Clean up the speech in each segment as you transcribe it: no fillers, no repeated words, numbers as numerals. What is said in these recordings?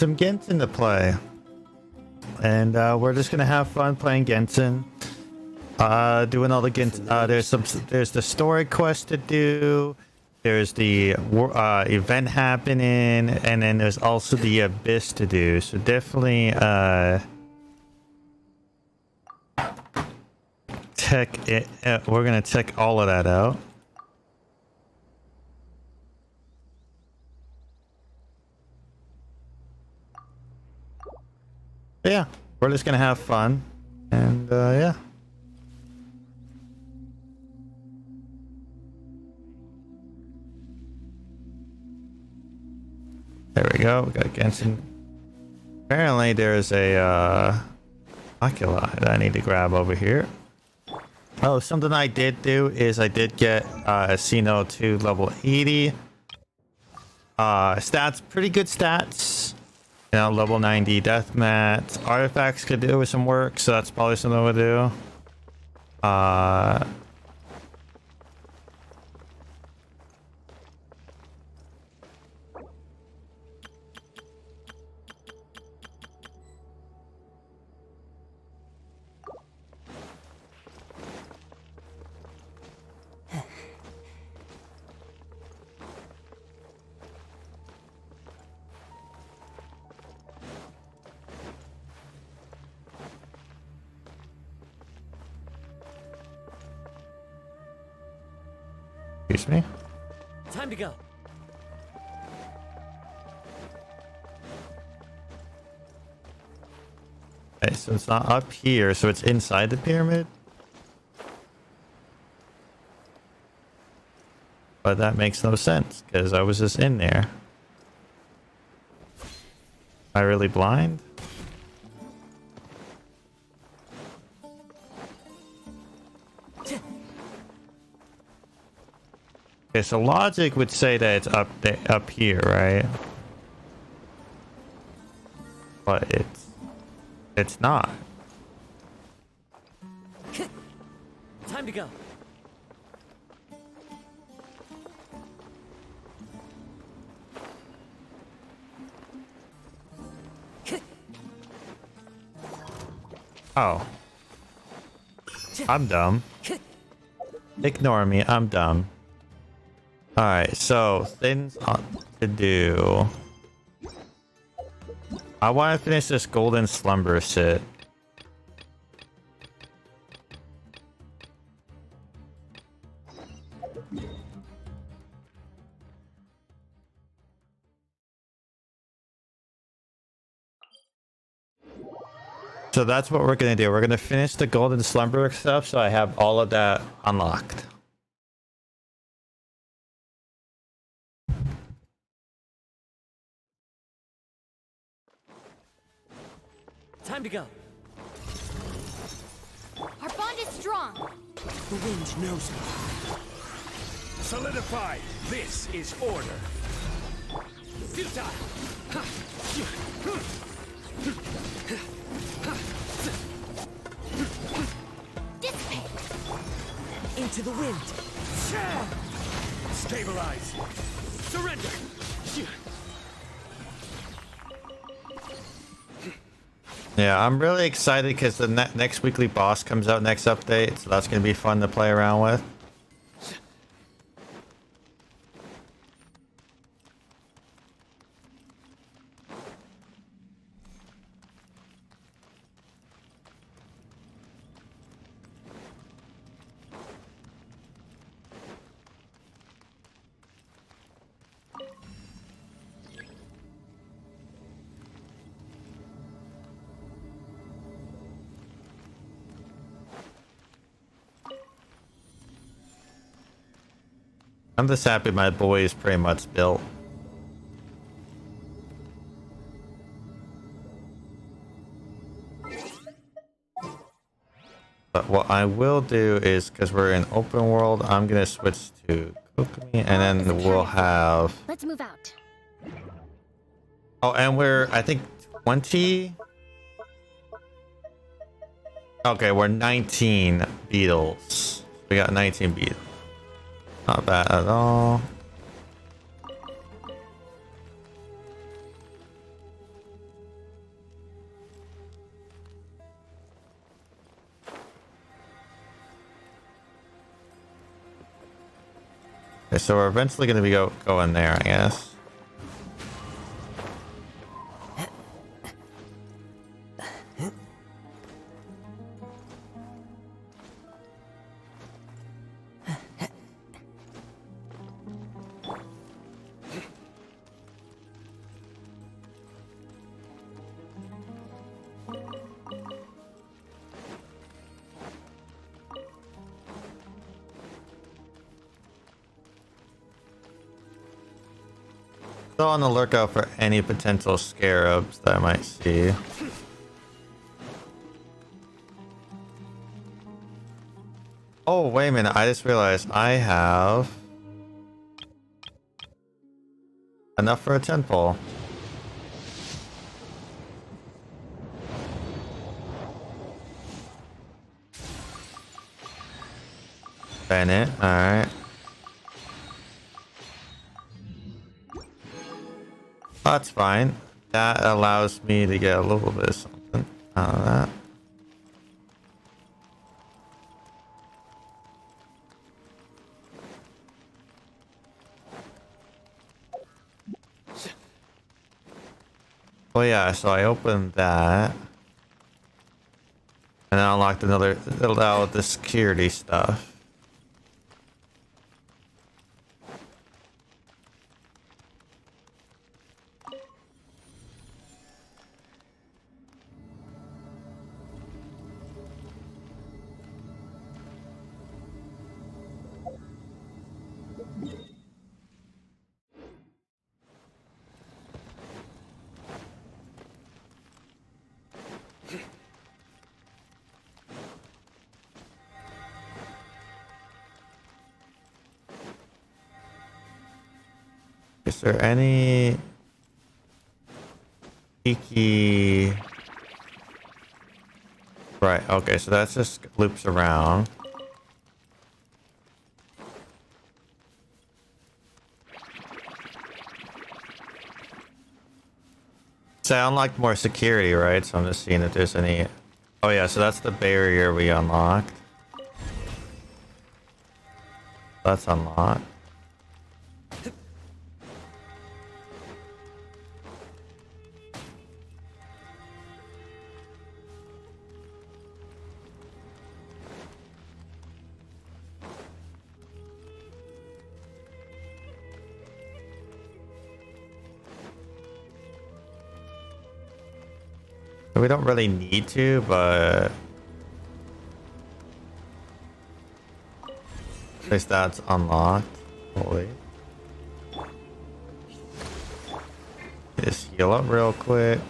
some Genshin to play. And we're just gonna have fun playing Genshin. Doing all the Genshin. There's the story quest to do. There's the event happening, and then there's also the abyss to do. So definitely check it. We're gonna check all of that out. But yeah, we're just gonna have fun, and yeah. There we go. We got Genshin. Apparently, there's a oculi that I need to grab over here. Oh, something I did do is I did get Sino to level 80. Stats, pretty good stats. You know, level 90 deathmatch. Artifacts could do with some work, so that's probably something we'll do. Excuse me. Time to go. Okay, so it's not up here, so it's inside the pyramid. But that makes no sense, because I was just in there. Am I really blind? Okay, so logic would say that it's up here, right? But it's not. Time to go. Oh. I'm dumb. Ignore me, I'm dumb. Alright, so things to do. I want to finish this golden slumber sit. So that's what we're gonna do. We're gonna finish the golden slumber stuff, so I have all of that unlocked. Time to go. Our bond is strong. The wind knows me. Solidify. This is order. Futile. Dissipate. Into the wind. Stabilize. Surrender. Yeah, I'm really excited because the next weekly boss comes out next update, so that's gonna be fun to play around with. I'm just happy my boy is pretty much built. But what I will do is, because we're in open world, I'm gonna switch to Kokumi, and then we'll have... Let's move out. Oh, and we're, I think, 20? Okay, we're 19 beetles. We got 19 beetles. Not bad at all. Okay, so we're eventually going to be going there, I guess. Still on the lookout for any potential scarabs that I might see. Oh, wait a minute. I just realized I have enough for a 10 pole. Bennett, alright. That's fine. That allows me to get a little bit of something out of that. Oh yeah, so I opened that. And then unlocked another, all the security stuff. Is there any cheeky? Right, okay, so that just loops around. So I unlocked more security, right? So I'm just seeing if there's any... Oh yeah, so that's the barrier we unlocked. That's unlocked. We don't really need to, but at least that's unlocked. Holy. Just heal up real quick.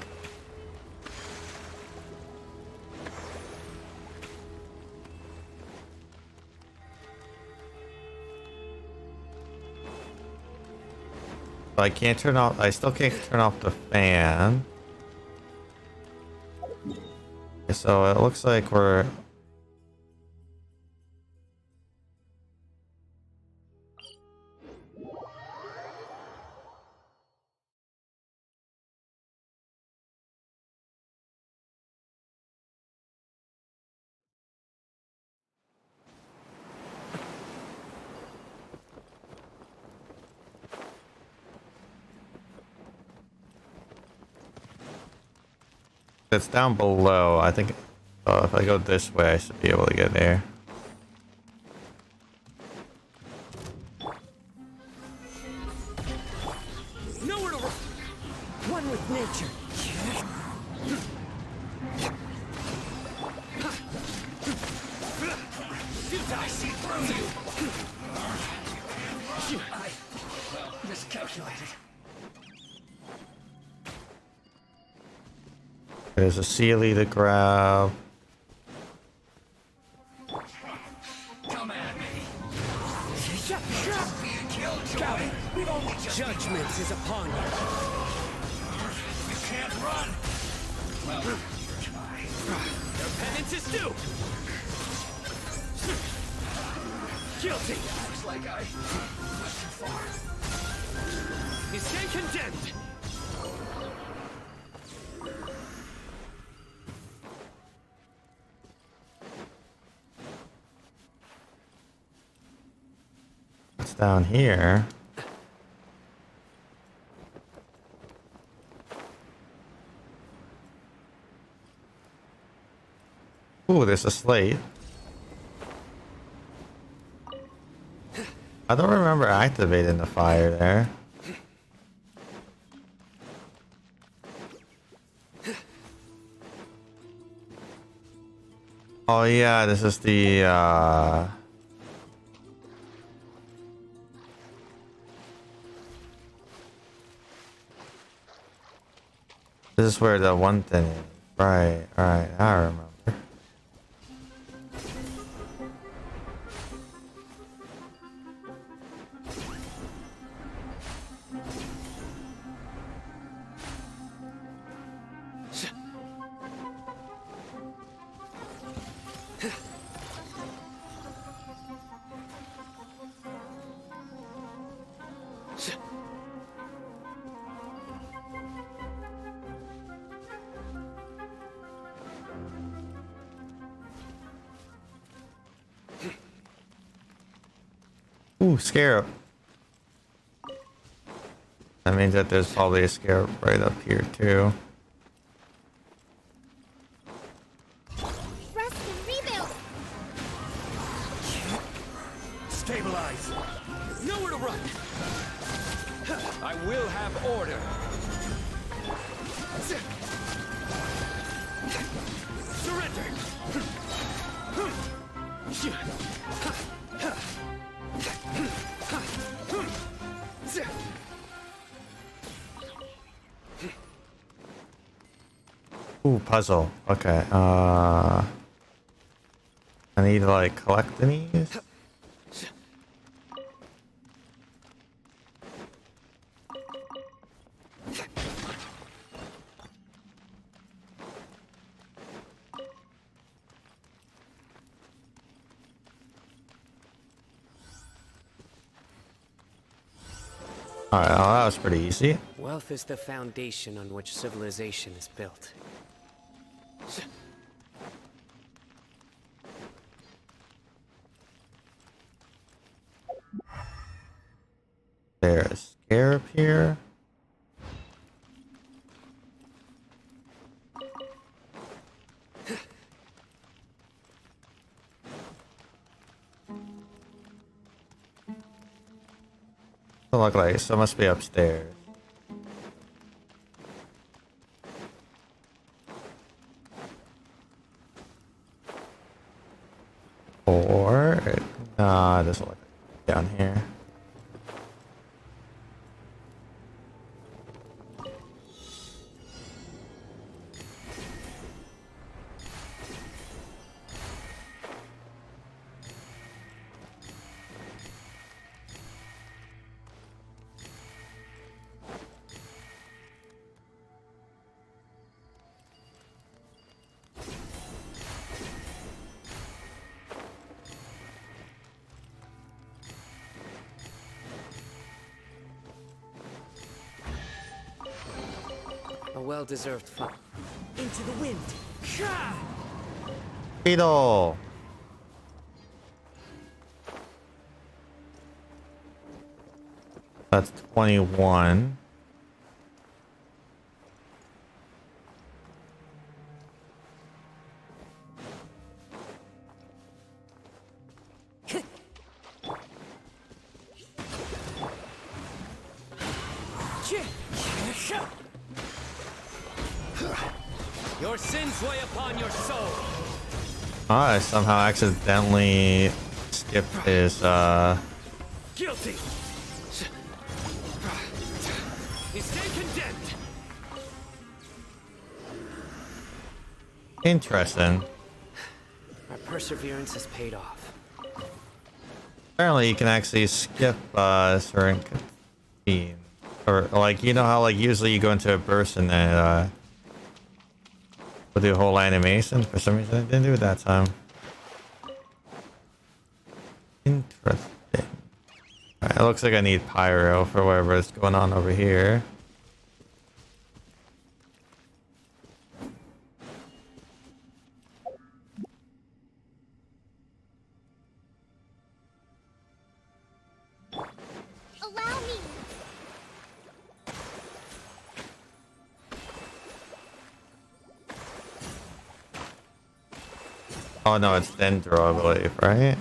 But I can't turn off, I still can't turn off the fan. So it looks like we're... It's down below. I think if I go this way, I should be able to get there. Nowhere to run. One with nature. I see through you. I miscalculated. There's a Sealy to grab. Come at me. Judgment is upon you. You can't run. Well, try. Your penance is due. Guilty. Looks like I went too far. You stand condemned. down here. Ooh, there's a slate. I don't remember activating the fire there. Oh yeah, this is the this is where the one thing is. Right, I remember. Ooh, scarab. That means that there's probably a scarab right up here too. Rest and rebuild. Stabilize. Nowhere to run. I will have order. Surrender. Ooh, puzzle. Okay. I need to like collect these. Alright, well, that was pretty easy. Wealth is the foundation on which civilization is built. There's a scarab here. Doesn't look like it, so it must be upstairs. Or nah, it doesn't look like it down here. A well-deserved fun. Into the wind. Beetle! That's 21. Your sins weigh upon your soul. I somehow accidentally skipped his Guilty. You stay condemned. interesting. Our perseverance has paid off. Apparently you can actually skip certain cutscenes. Or like, you know how like usually you go into a burst and then we'll do a whole animation. For some reason I didn't do it that time. Interesting. Alright, it looks like I need pyro for whatever is going on over here. Oh no, it's Dendro, I believe, right?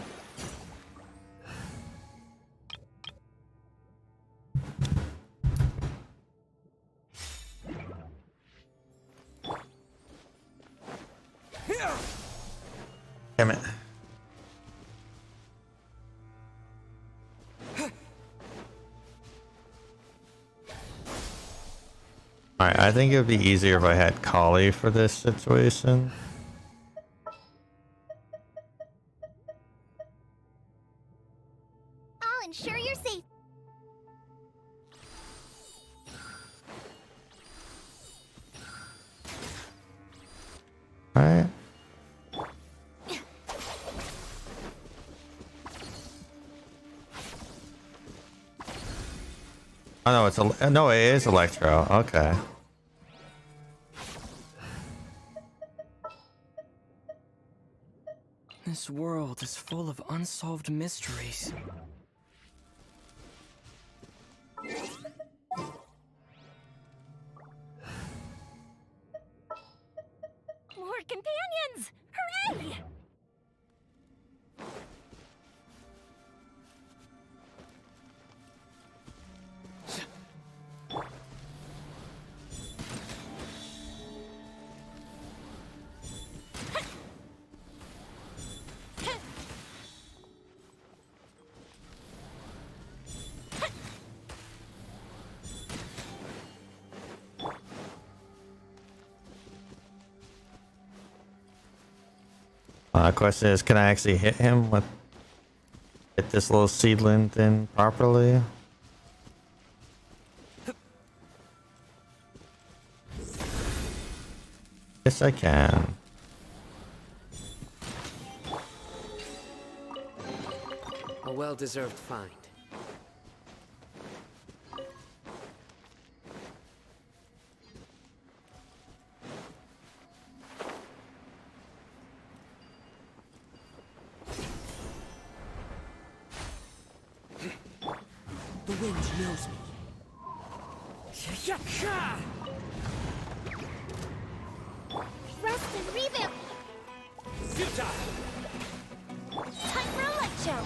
Damn it. Alright, I think it would be easier if I had Kali for this situation. I'll ensure you're safe. Alright. Oh no, it's no, it is Electro. Okay. This world is full of unsolved mysteries. More companions! Hooray! Question is, can I actually hit him with this little seedling thing properly? Yes, I can. A well-deserved find. The wind knows me. Rest and revamp! Time for a light show!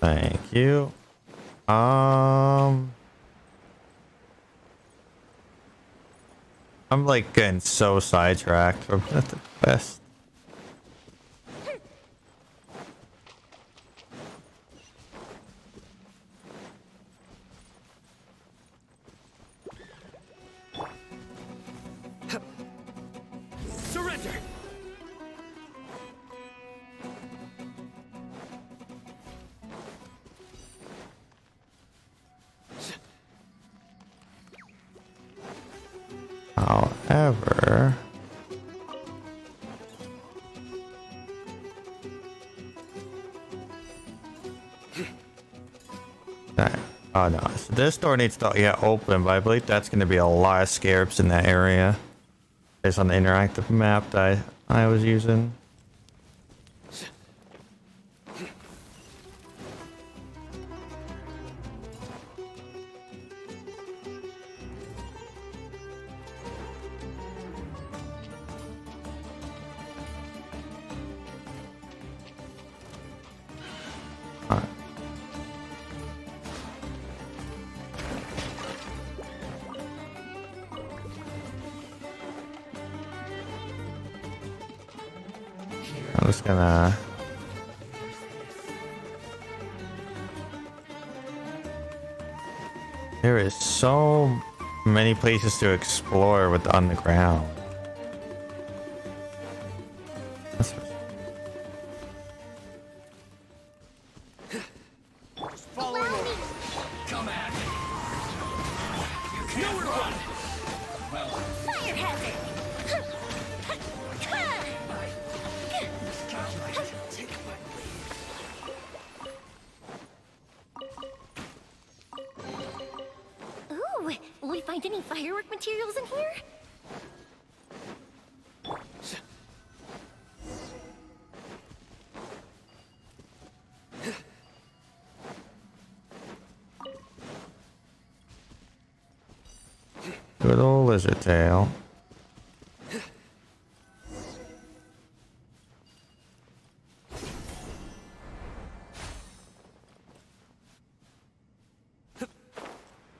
Thank you. I'm like getting so sidetracked from the best. Surrender! However, oh no, so this door needs to get open, but I believe that's going to be a lot of scarabs in that area based on the interactive map that I was using. I'm just gonna... There is so many places to explore with the underground. That's... Allow me! Come at me! You can't run! Well, Fire hazard! take my Ooh, will we find any firework materials in here? Good old lizard tail.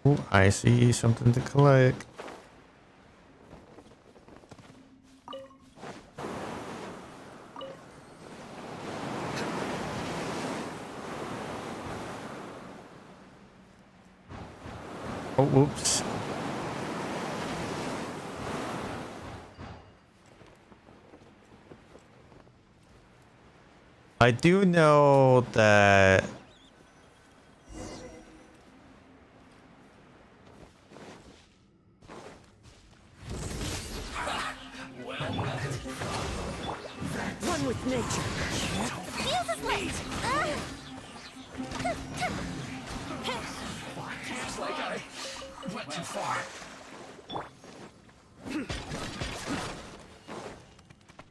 Ooh, I see something to collect. Oh, whoops. I do know that One with nature. Feels as late. Seems like I went too far.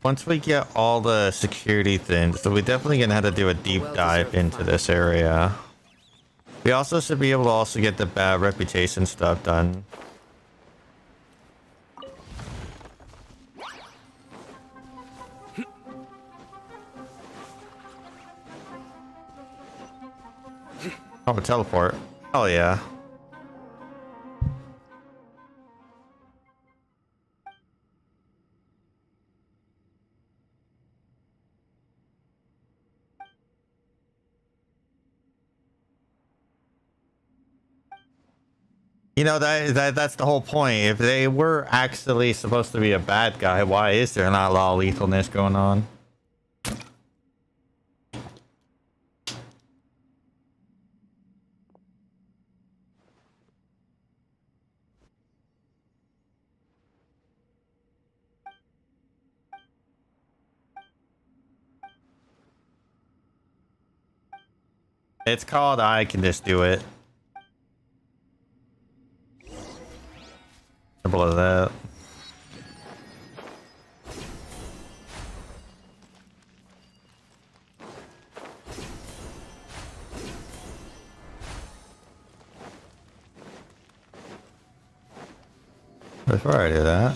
once we get all the security things, so we're definitely gonna have to do a deep dive into this area. We also should be able to also get the bad reputation stuff done. Oh, teleport. Oh yeah. You know, that's the whole point. If they were actually supposed to be a bad guy, why is there not a lot of lethalness going on? It's called I can just do it. Simple as that. Before I do that,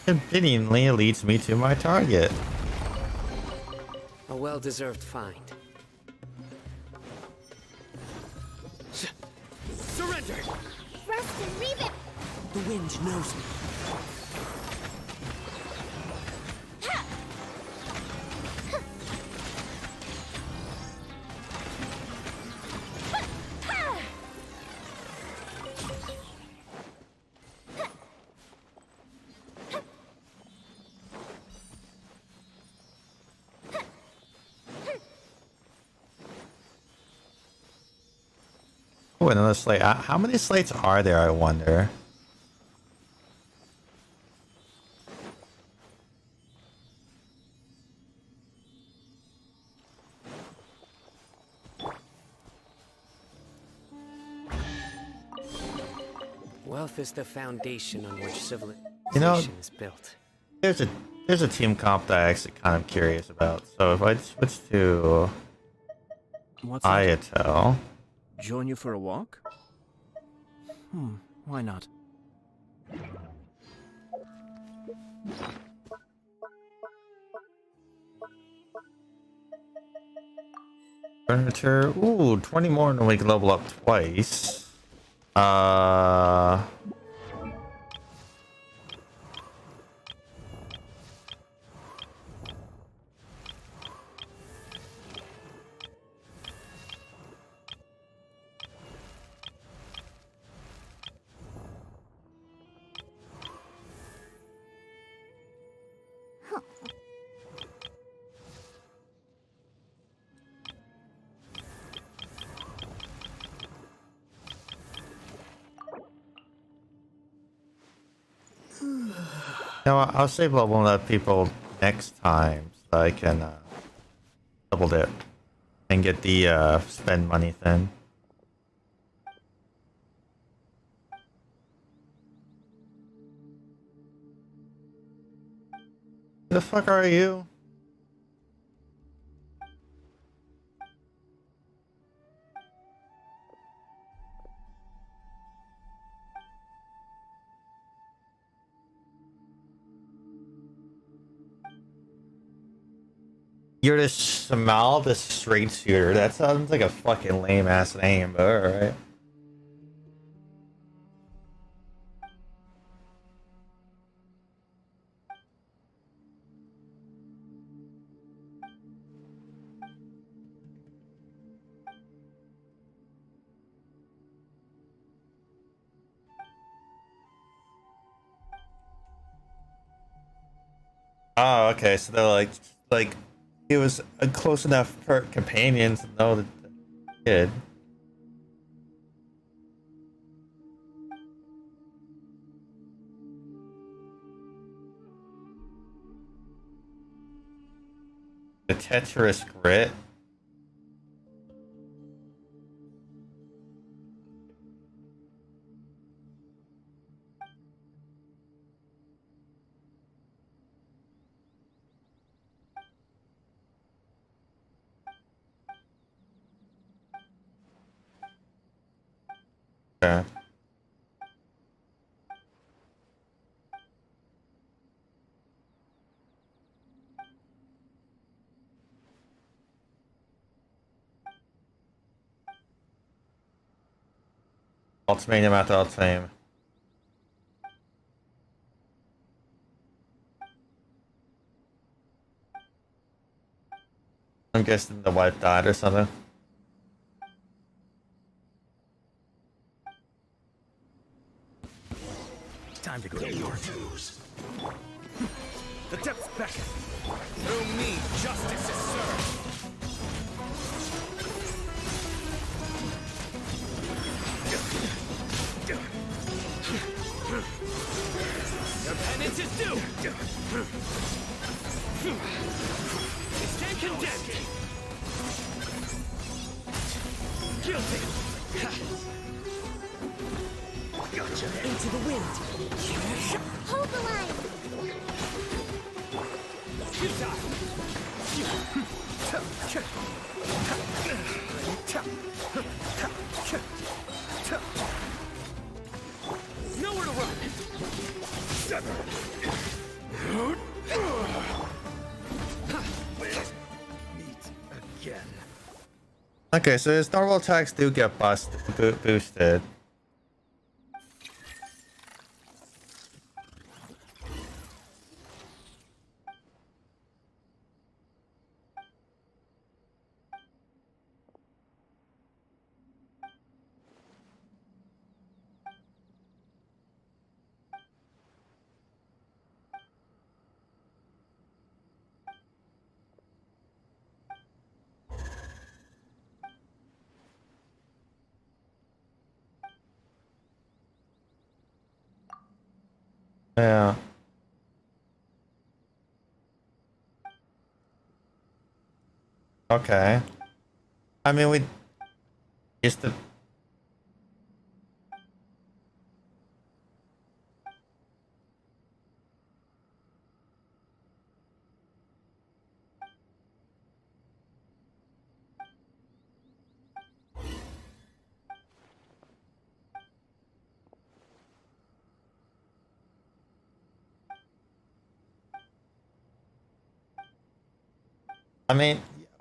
conveniently leads me to my target. A well-deserved find. Surrender! Rest and rebuild. The wind knows me. Oh, another slate. How many slates are there, I wonder? Wealth is the foundation on which civilization is built. There's a team comp that I'm actually kind of curious about. So if I switch to What's that? Ayatel, Join you for a walk? Why not? furniture. Ooh, 20 more and we can level up twice. No, I'll save leveling up people next time so I can double dip and get the spend money thing. The fuck are you? You're the Shamal, the straight shooter. That sounds like a fucking lame ass name, but alright. Oh, okay. So they're like, he was a close enough companion to know the kid. The Tetris grit. Okay. Ultimanium after Ultimanium. I'm guessing the wife died or something. Time to go to war. The depths beckon. Through me, justice is served. Your penance is due. Stand condemned. Guilty. Into the wind. Hold the line. Nowhere to run. Meet again. Okay, so his normal attacks do get boosted. Yeah. Okay. I mean, we used to. I mean,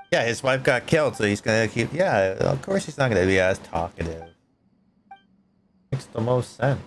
yeah, his wife got killed, so he's gonna keep. Yeah, of course he's not gonna be as talkative. Makes the most sense.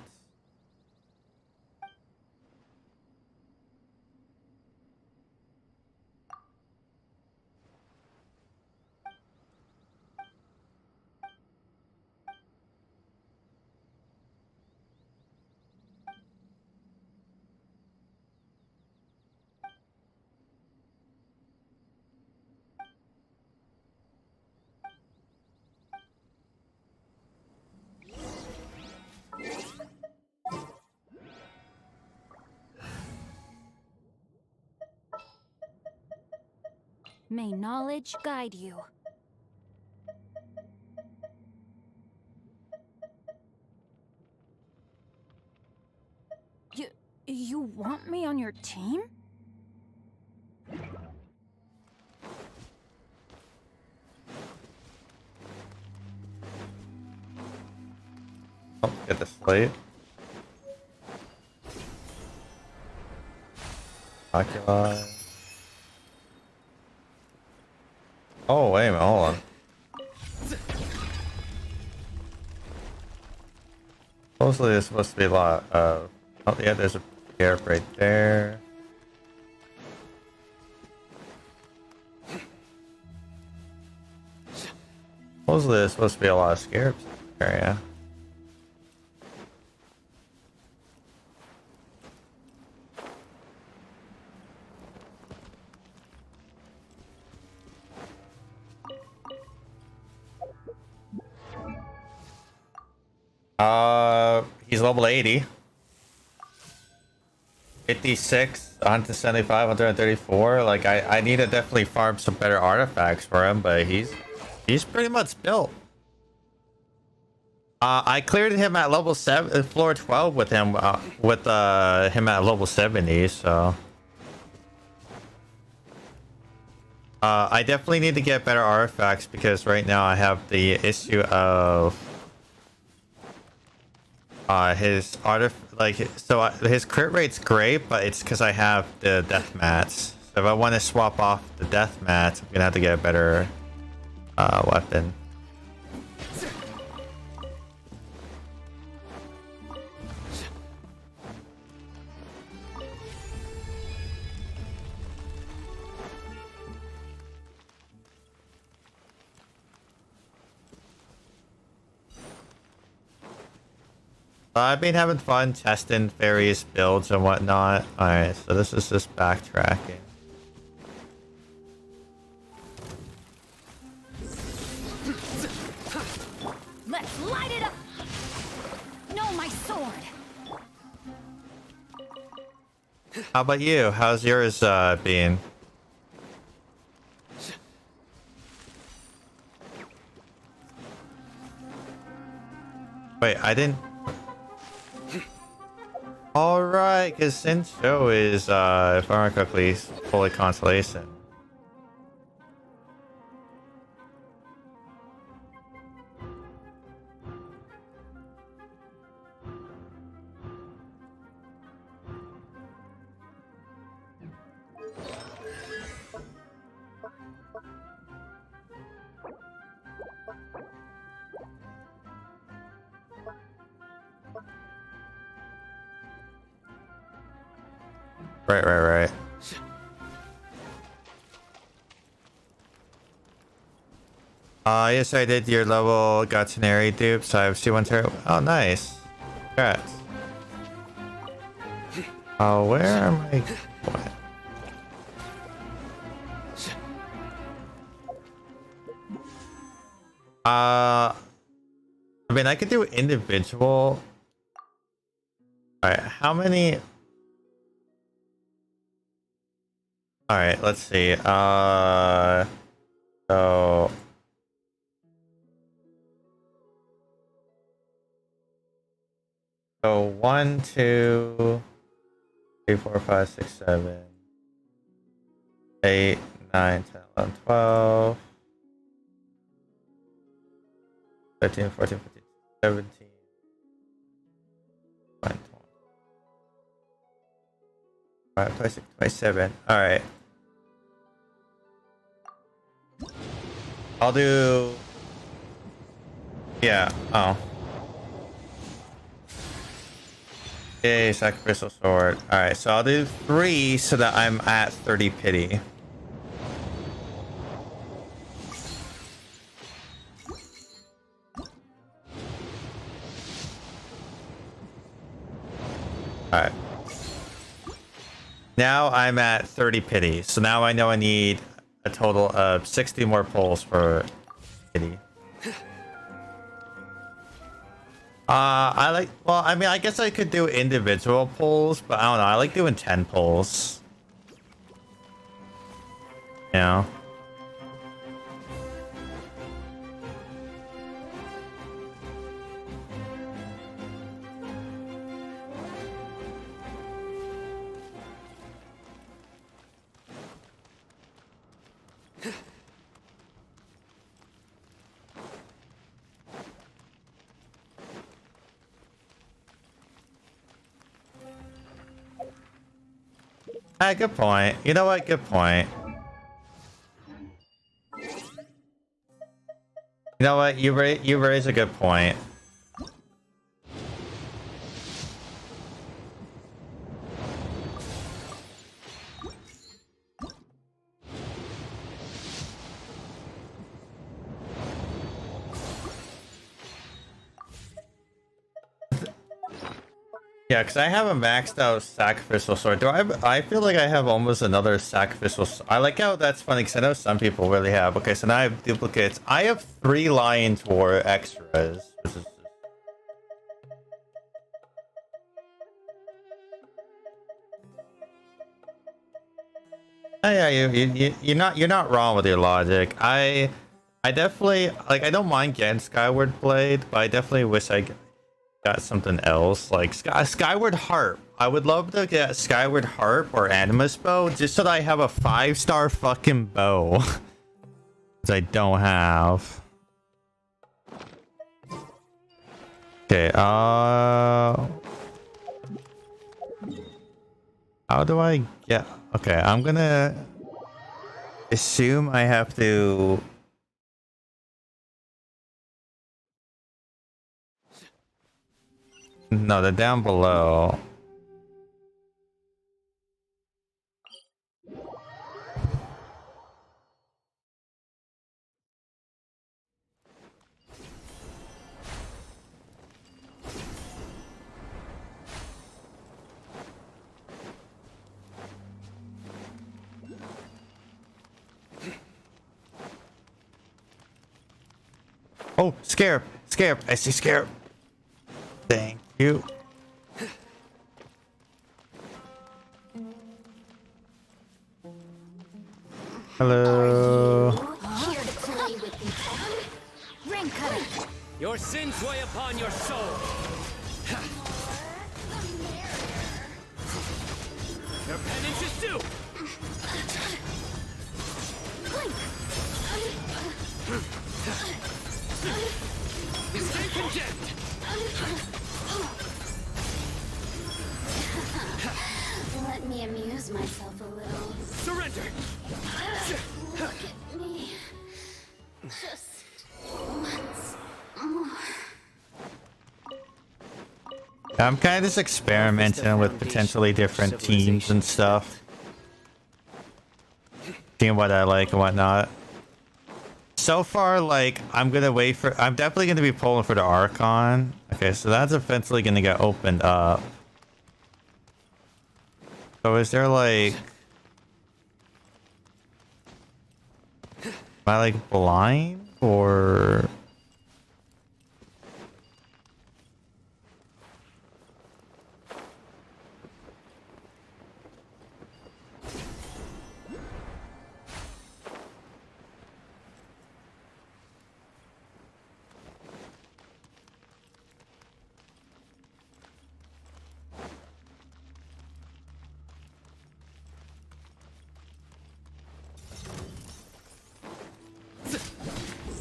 May knowledge guide you. You want me on your team? Oh, get the slate. Oculi. Oh, wait a minute, hold on. Supposedly there's supposed to be a lot of... Oh, yeah, there's a scarab right there. Supposedly there's supposed to be a lot of scarabs in this area. He's level 80. 56, 175, 134. Like, I need to definitely farm some better artifacts for him, but he's pretty much built. I cleared him at level 7, floor 12 with him, him at level 70, so. I definitely need to get better artifacts because right now I have the issue of his his crit rate's great, but it's because I have the death mats. So if I want to swap off the death mats, I'm gonna have to get a better weapon. I've been having fun testing various builds and whatnot. Alright, so this is just backtracking. Let's light it up. No, my sword. How about you? How's yours been? Wait, I didn't... Alright, because Sincho is, if I remember correctly, fully Constellation. Right. Yes, I did your level Gatsunari dupe, so I have C1 turret. Oh, nice. Congrats. Oh, where am I? What? I mean, I could do individual. Alright, how many? Alright, let's see. So... So 1, 2, 3, 4, 5, 6, 7, 8, 9, 10, 11, 12, 13, 14, 15, 17, 20, 25, 26, 27. Alright. I'll do... Yeah, oh. Yay, sacrificial sword. Alright, so I'll do 3 so that I'm at 30 pity. Alright. Now I'm at 30 pity, so now I know I need a total of 60 more pulls for pity. I mean, I guess I could do individual pulls, but I don't know. I like doing 10 pulls. You know? Ah, good point. You know what? Good point. You know what? You raise a good point. Yeah, because I have a maxed out sacrificial sword. I feel like I have almost another sacrificial. I like how that's funny because I know some people really have. Okay, so now I have duplicates. I have 3 Lion's War extras. Which is... Oh, yeah, you're not wrong with your logic. I definitely like. I don't mind getting Skyward Blade, but I definitely wish I got something else like Skyward Harp. I would love to get Skyward Harp or Animus Bow just so that I have a 5-star fucking bow. Which I don't have. Okay, how do I get... Okay, I'm gonna assume I have to... No, they're down below. Oh, Scarab! Scarab! I see Scarab! Thank you. Hello. Here to play with me. Ring cut. Your sins weigh upon your soul. Your penance is due. Stay condemned. Let me amuse myself a little. Surrender. Look at me. Just once more. I'm kind of just experimenting with potentially different teams and stuff. Seeing what I like and whatnot. So far, like, I'm definitely gonna be pulling for the Archon. Okay, so that's eventually gonna get opened up. So is there like... Am I like blind or...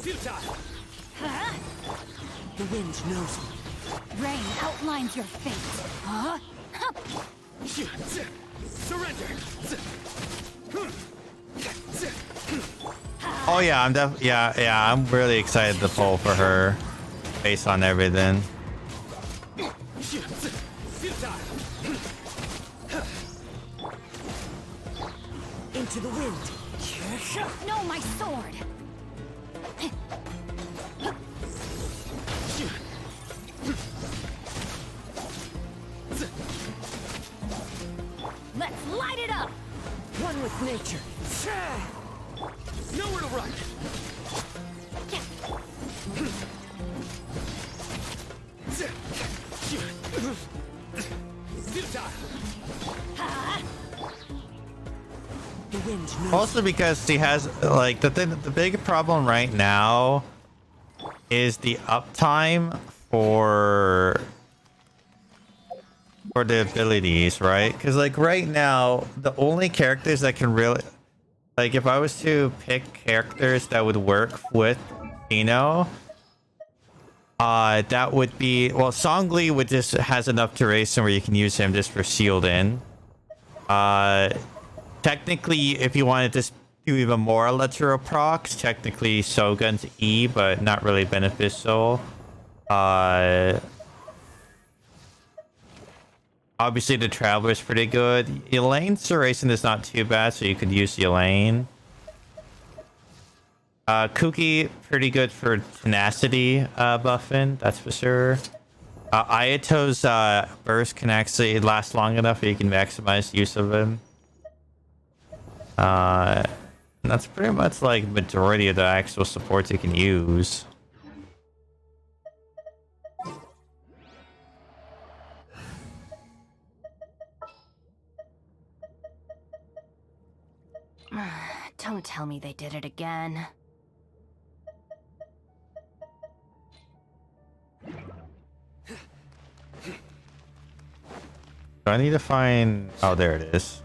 Futile. The wind knows me. Rain outlines your fate. Huh? Surrender. Oh yeah, I'm really excited to pull for her based on everything. Futile. Into the wind. No, my sword. Let's light it up. One with nature. Nowhere to run. Futile. The wind knows. Also because she has like the big problem right now is the uptime for the abilities, right? Because like right now the only characters that can really, like, if I was to pick characters that would work with Ino, that would be, well, Songli would just has enough duration where you can use him just for shield in. Technically, if you wanted to do even more electro procs, technically Shogun's E, but not really beneficial. Obviously, the Traveler is pretty good. Elaine Duration is not too bad, so you could use Elaine. Kuki, pretty good for tenacity buffing, that's for sure. Ayato's burst can actually last long enough that you can maximize use of him. That's pretty much like majority of the actual supports you can use. Don't tell me they did it again. I need to find... Oh, there it is.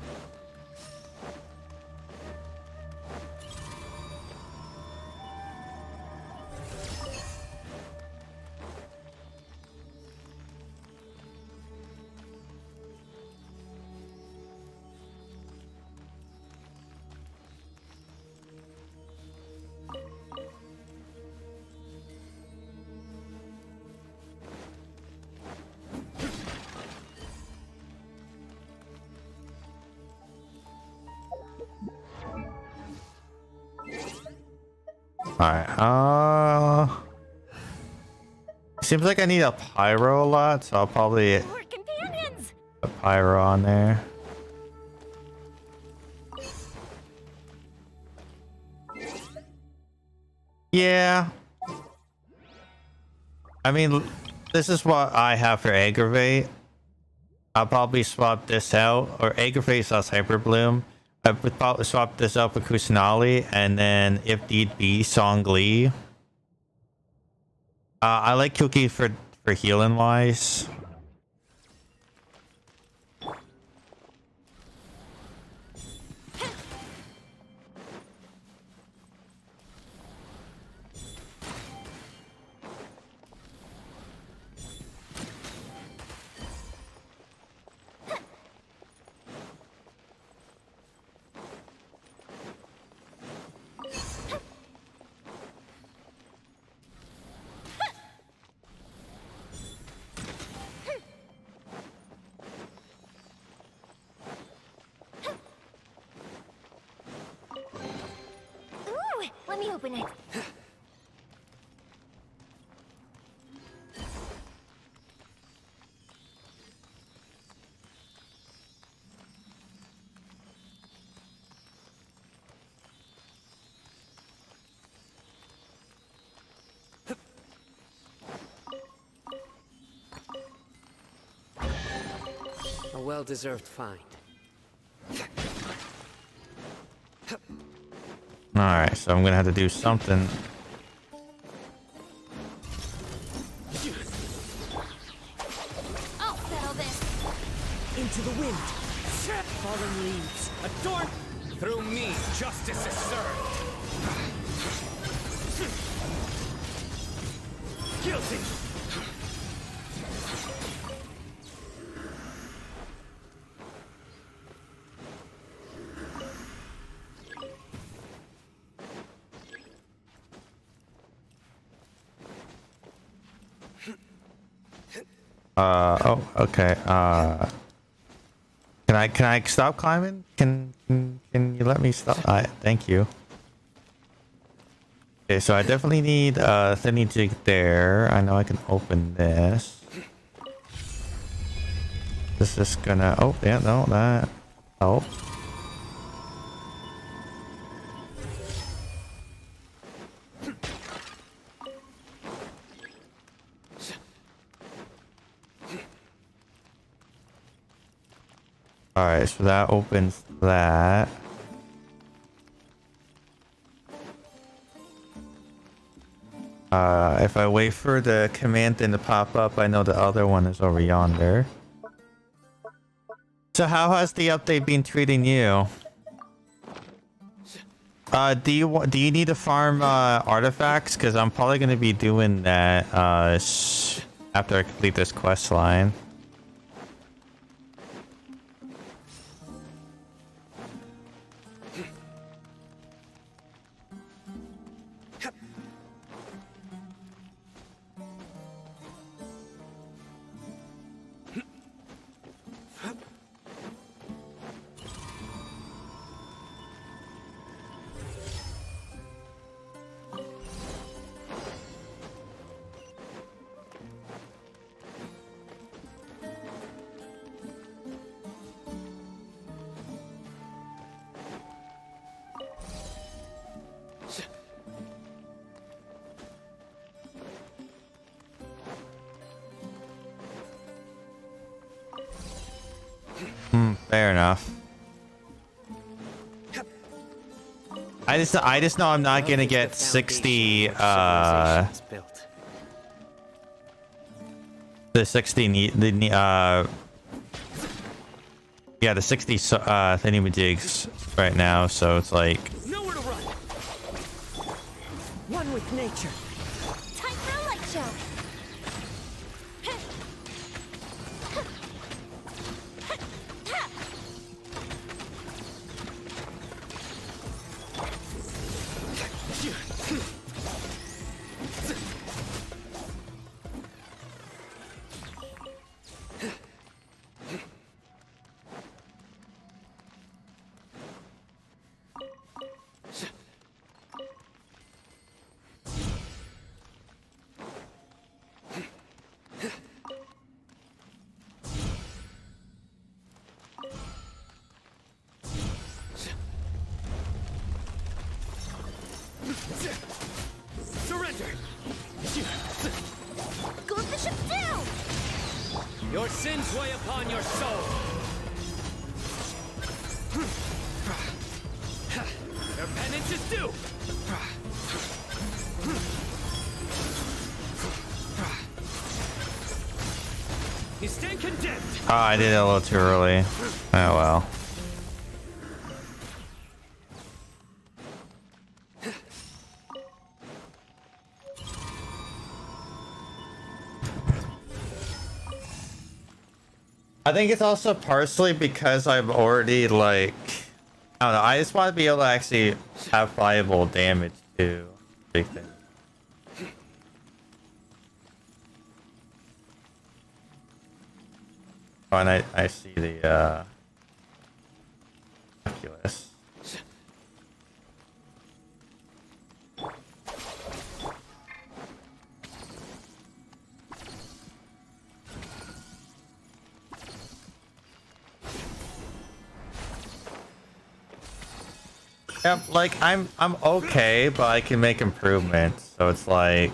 Alright, seems like I need a pyro a lot, so I'll probably More companions. put a pyro on there. Yeah. I mean, this is what I have for Aggravate. I'll probably swap this out, or Aggravate plus Hyper Bloom. I would probably swap this out for Kusanali, and then if need be, Song Li. I like Kuki for healing wise. Ooh, let me open it. A well-deserved find. Alright, so I'm gonna have to do something. I'll settle this. Into the wind. Fallen leaves. Adorn. Through me, justice is served. Guilty. Oh, okay. Can I stop climbing? Can you let me stop? Thank you. Okay, so I definitely need thinny jig there. I know I can open this. This is gonna... Oh, yeah, no, that... Oh. Alright, so that opens that. If I wait for the command thing to pop up, I know the other one is over yonder. So how has the update been treating you? Do you need to farm artifacts? Because I'm probably going to be doing that after I complete this quest line. Fair enough. I just know I'm not Love gonna is the get foundation 60 on which civilization is built. the 60 yeah, the 60 thingamajigs right now, so it's like Nowhere to run. One with nature. Time for a light show. Surrender. Go with the ship down. Your sins weigh upon your soul. Your penance is due. You stand condemned. oh, I did it a little too early. Oh well. I think it's also partially because I'm already like, I don't know, I just want to be able to actually have viable damage too. Big thing. Oh, and I see the Oculus. Yeah, like I'm okay, but I can make improvements. So it's like,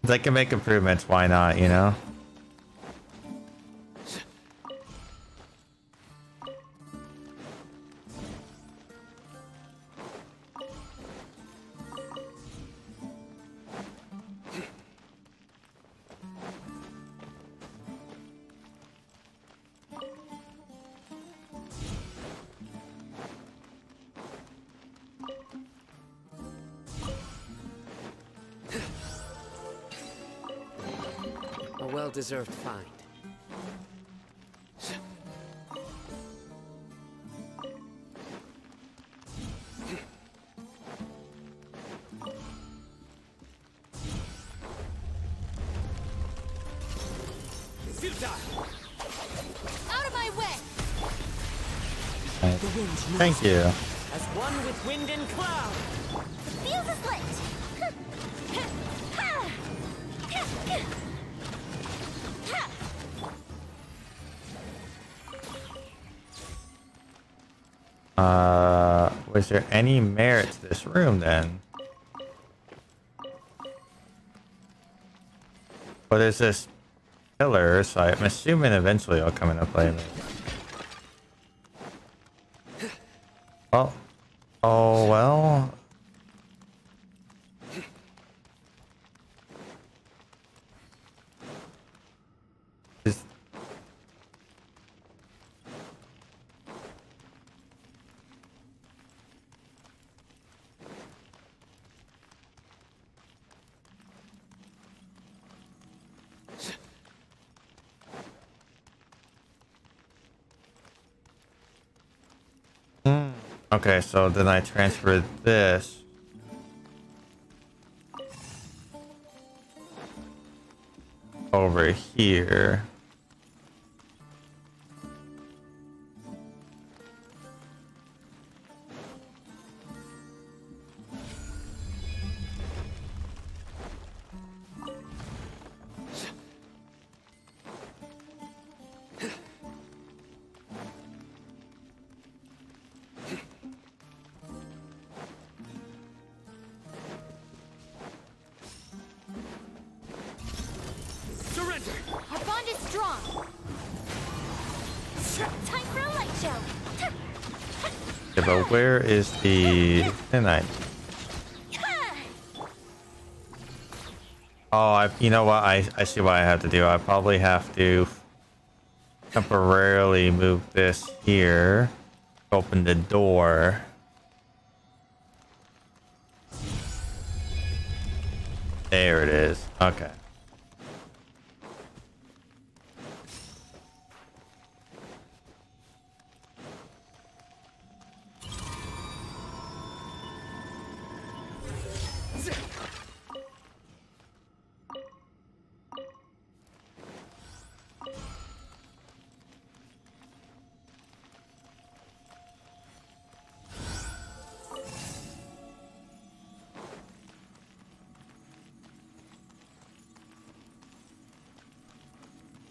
if I can make improvements, why not, you know? A well-deserved find. Futile. Out of my way. Thank you. As one with wind and cloud. The fuse is lit. Was there any merit to this room then? Well, there's this pillar, so I'm assuming eventually it'll come into play. Well, oh well. Is okay, so then I transferred this. Over here. Surrender. Our bond is but where is the thinite? Oh, you know what? I see what I have to do. I probably have to temporarily move this here. Open the door. There it is. Okay.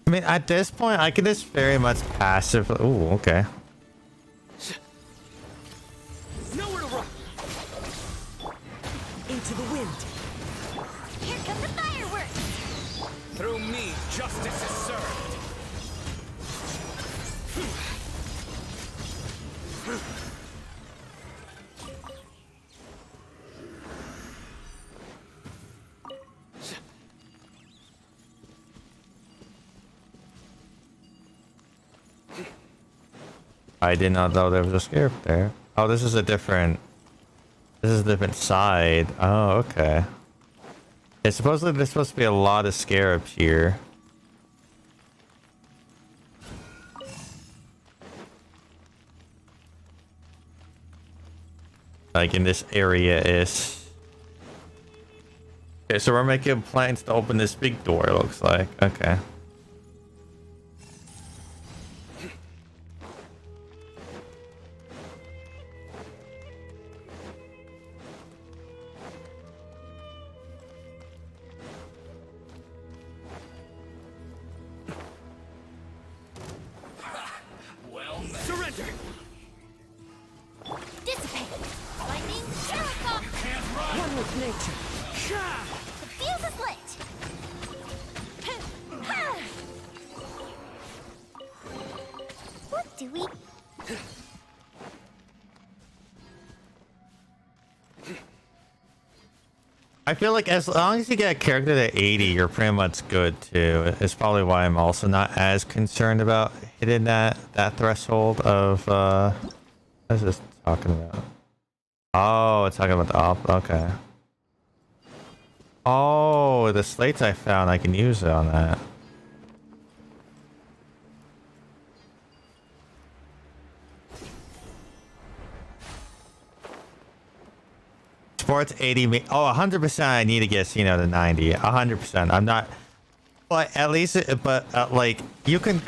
I mean, at this point, I can just very much passively. Ooh, okay. Nowhere to run. Into the wind. Here come the fireworks! Through me, justice is served. I did not know there was a scarab there. Oh, this is a different. This is a different side. Oh, okay. It's supposedly there's supposed to be a lot of scarabs here. Like in this area is. Okay, so we're making plans to open this big door, it looks like. Okay. Surrender. Dissipate! Lightning, miracle! One with nature. The fuse is lit! Ha! What do we... I feel like as long as you get a character to 80, you're pretty much good too. It's probably why I'm also not as concerned about hitting that threshold of what is this talking about? Oh, it's talking about the op. Okay. Oh, the slates I found, I can use it on that. Sports 80 me. Oh, 100%. I need to get Cino to 90. 100%. I'm not. But at least, like you can.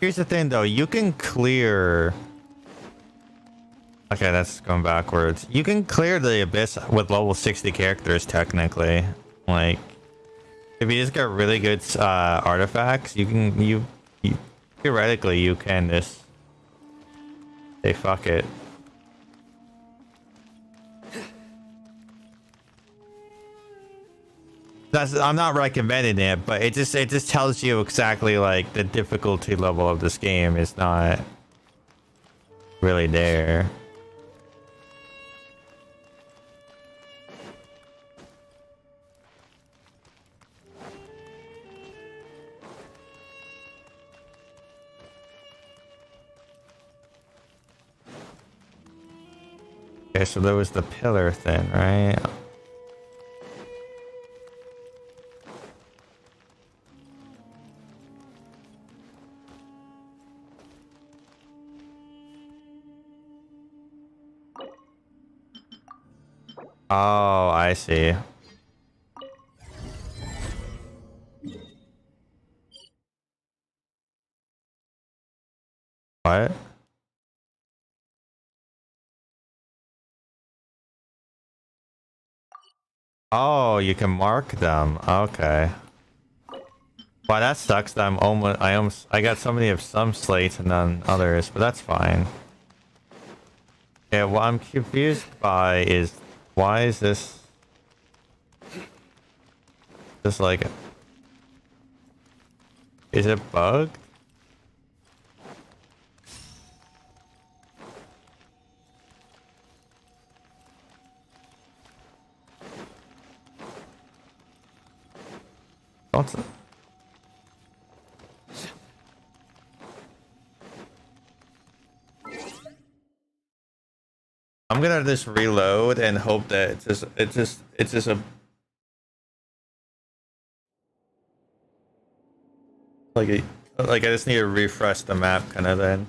Here's the thing, though. You can clear. Okay, that's going backwards. You can clear the abyss with level 60 characters, technically. Like, if you just get really good artifacts, you can. You theoretically you can just say fuck it. I'm not recommending it, but it just tells you exactly like the difficulty level of this game is not really there. Okay, so there was the pillar thing, right? Oh, I see. What? Oh, you can mark them. Okay. Wow, that sucks that I got so many of some slates and none others, but that's fine. Yeah, what I'm confused by is why is this like, is it bugged? Don't. I'm gonna just reload and hope that it's just a like I just need to refresh the map kind of then.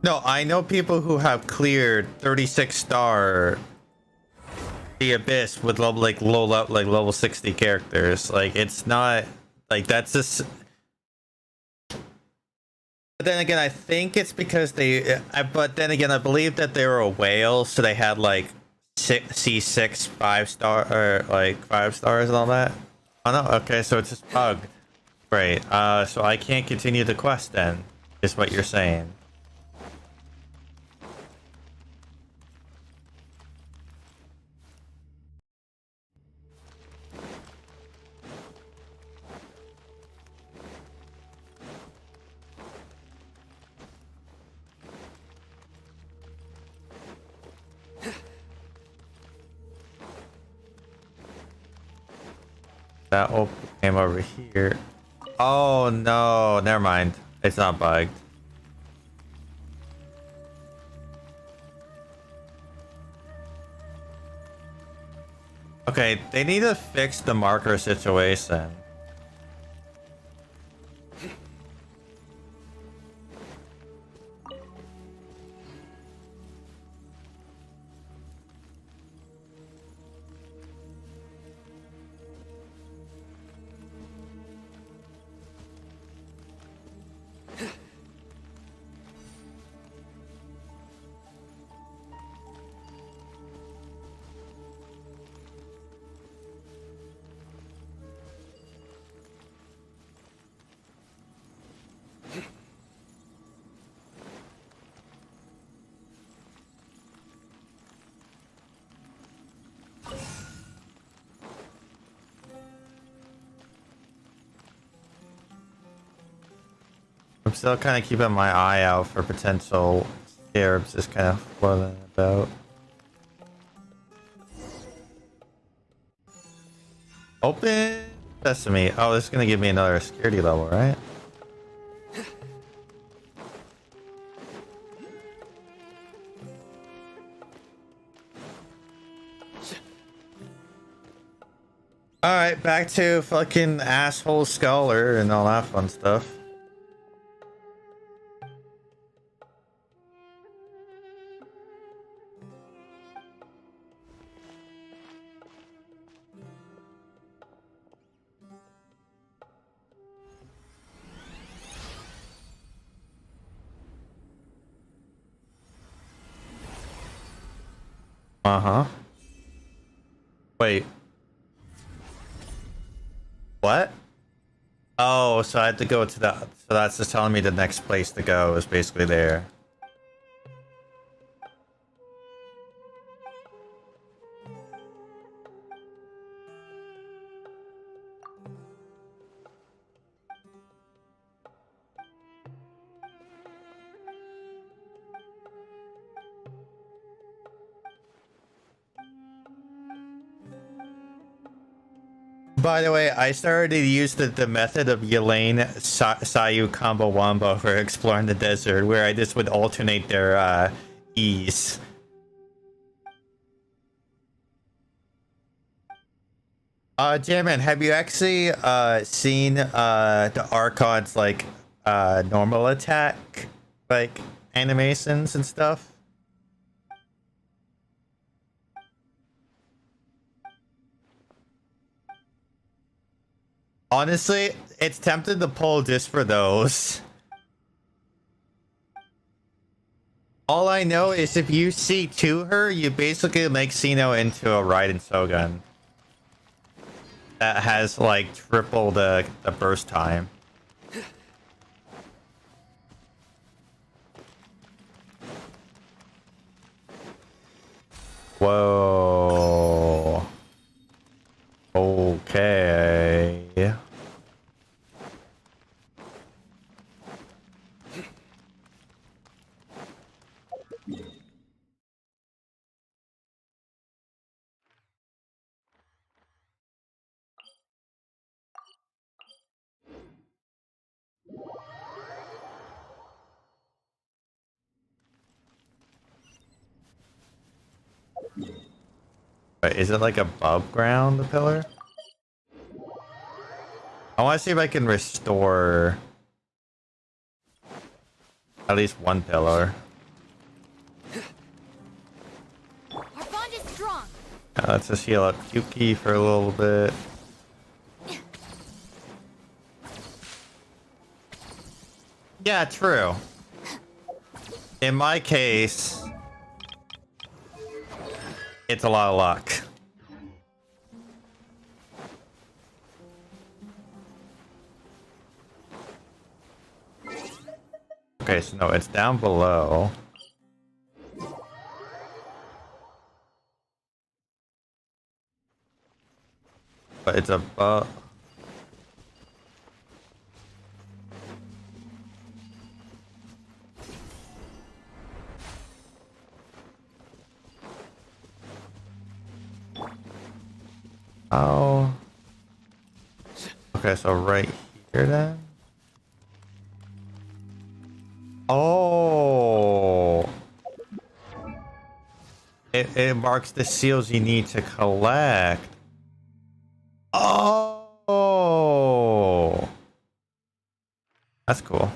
No, I know people who have cleared 36-star the abyss with level level 60 characters. Like it's not like that's just. But then again, I think it's because they. But then again, I believe that they were a whale, so they had like C6 5-star or like 5 stars and all that. Oh no, okay, so it's just bug. Great. So I can't continue the quest then, is what you're saying. That came over here. Oh no, never mind. It's not bugged. Okay, they need to fix the marker situation. I'm still kind of keeping my eye out for potential scarabs just kind of floating about. Open sesame. Oh, this is going to give me another security level, right? Alright, back to fucking asshole scholar and all that fun stuff. Uh-huh. Wait. What? Oh, so I had to go to that. So that's just telling me the next place to go is basically there. By the way, I started to use the method of Yelane Sayu combo wombo for exploring the desert, where I just would alternate their E's. Jammin, have you actually seen the Archon's like normal attack like animations and stuff? Honestly, it's tempting to pull just for those. All I know is if you C2 her, you basically make Xeno into a Raiden Shogun. That has like triple the burst time. Whoa. Okay. But is it like above ground, the pillar? I want to see if I can restore at least one pillar. Our bond is strong. Let's just heal up Yuki for a little bit. Yeah, true. In my case, it's a lot of luck. Okay, so no, it's down below. But it's above. Oh. Okay, so right here then. Oh. It marks the seals you need to collect. Oh. That's cool.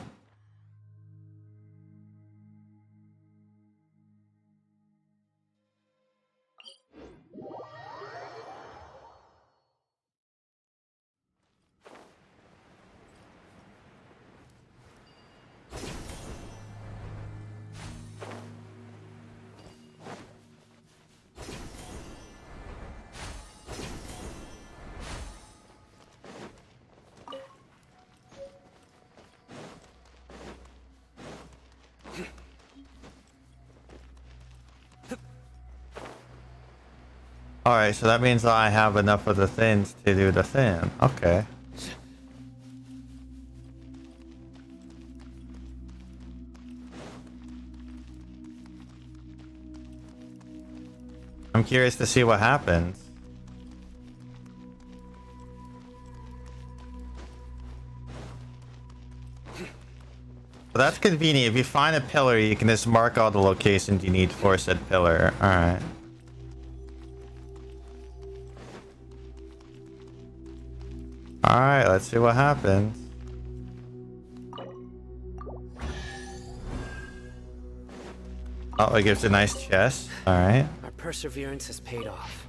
Alright, so that means I have enough of the things to do the thing. Okay. I'm curious to see what happens. Well, that's convenient. If you find a pillar, you can just mark all the locations you need for said pillar. Alright. Alright, let's see what happens. Oh, it gives a nice chest. Alright. Our perseverance has paid off.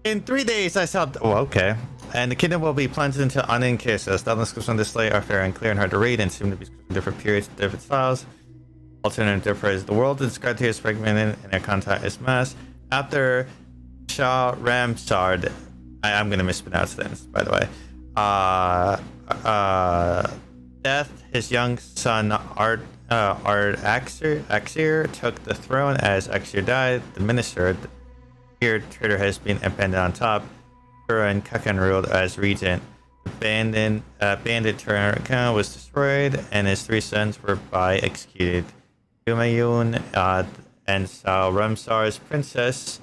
In 3 days, I saw. Oh, okay. And the kingdom will be plunged into unending chaos. The descriptions on display are fair and clear and hard to read, and seem to be different periods, different styles. Alternative difference. The world is described here as fragmented, and their content is mass. After Shah Ramsard, I'm gonna mispronounce this, by the way. Death, his young son Axir took the throne. As Axir died, the minister, the feared traitor, has been abandoned on top. And Kakan ruled as regent. Bandit Turner was destroyed, and his 3 sons were executed. Humayun and Sal Ramsar's princess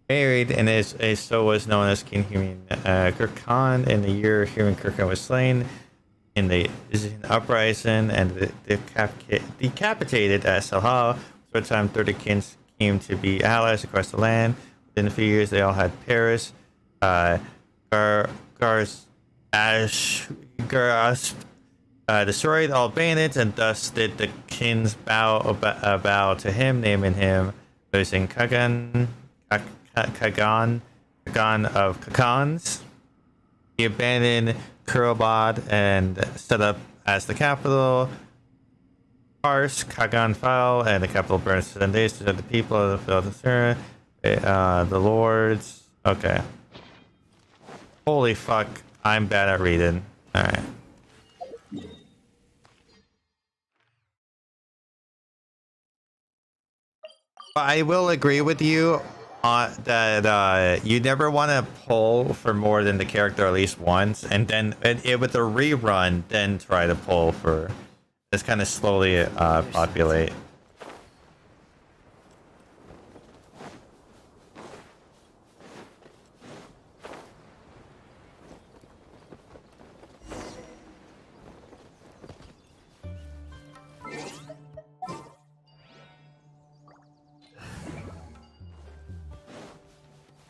married, and so was known as King Humayun Gurkhan. In the year Humayun Gurkhan was slain in the uprising and decapitated at Salha. For a time, 30 kings came to be allies across the land. Within a few years, they all had Paris. Garasp destroyed all bandits, and thus did the kings bow to him, naming him losing Kagan of Kakans. He abandoned Kurobad and set up as the capital. Kars, Kagan fell, and the capital burned 7 days to the people of the field of the lords. Okay. Holy fuck, I'm bad at reading. Alright. I will agree with you that you never want to pull for more than the character at least once, and then with a rerun, then try to pull for just kind of slowly populate.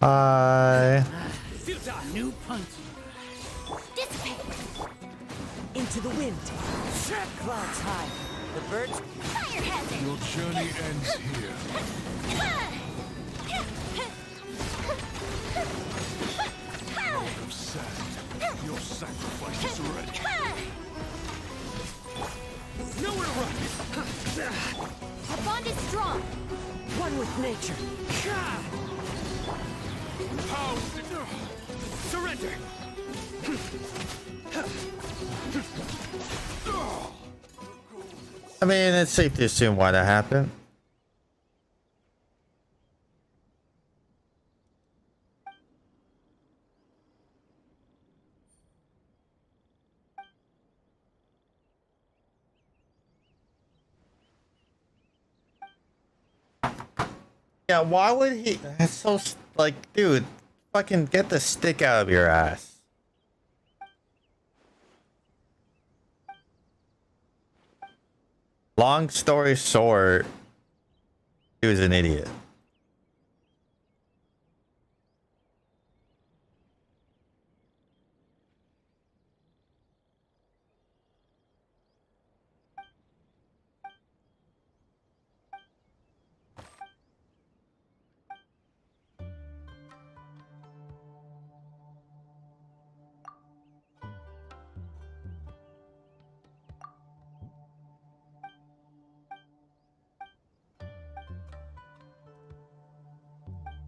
Hi. New punch. Dissipate. Into the wind. Clouds high. The birds. Fire hazard. Your journey ends here. Of sand. Your sacrifice is ready. Nowhere to run. Our bond is strong. One with nature. How? Surrender. I mean, it's safe to assume why that happened. Yeah, why would he? That's so like, dude, fucking get the stick out of your ass. Long story short, he was an idiot.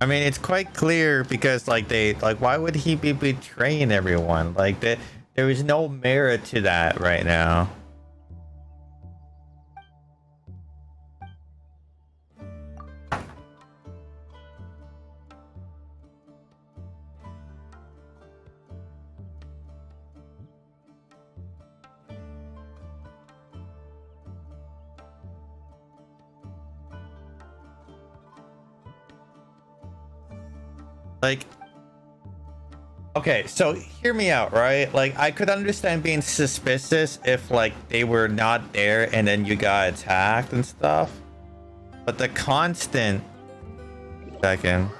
I mean, it's quite clear because, like, why would he be betraying everyone? Like, there was no merit to that right now. Like, okay, so hear me out, right? Like, I could understand being suspicious if, like, they were not there and then you got attacked and stuff. But the constant... Second.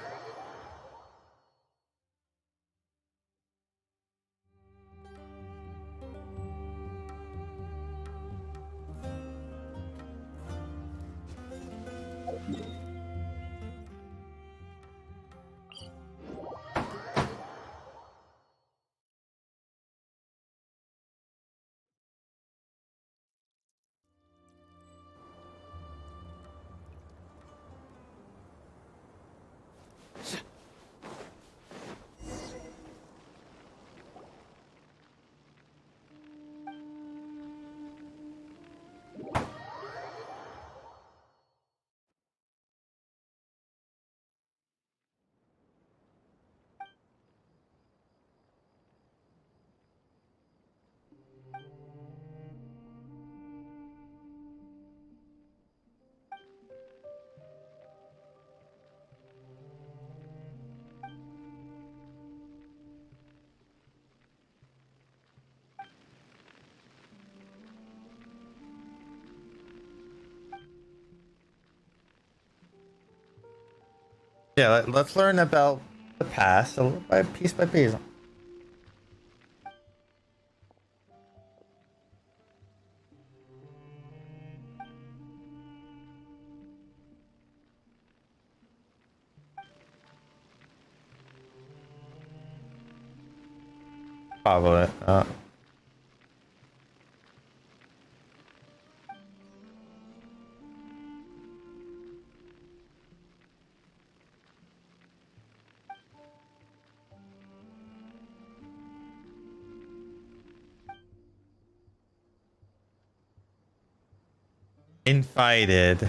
Yeah, let's learn about the past by piece by piece. Probably. Invited.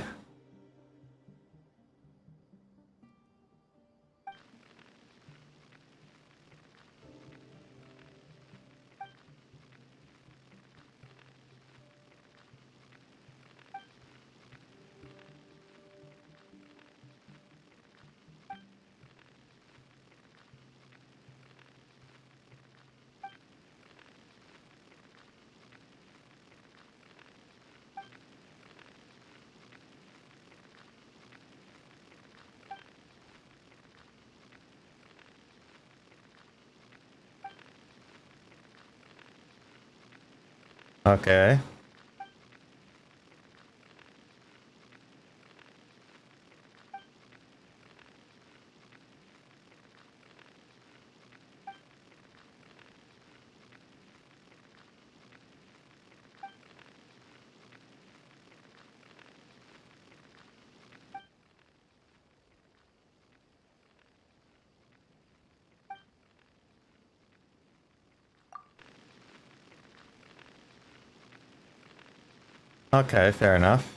Okay. Okay, fair enough.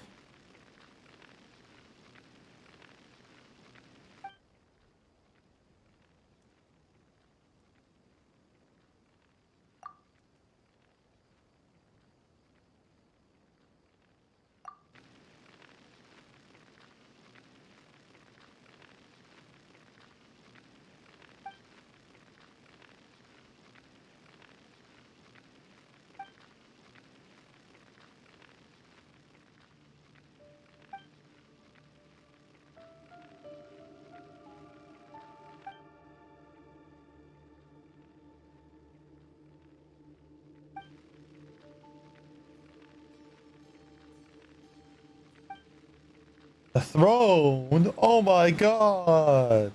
The throne! Oh my god!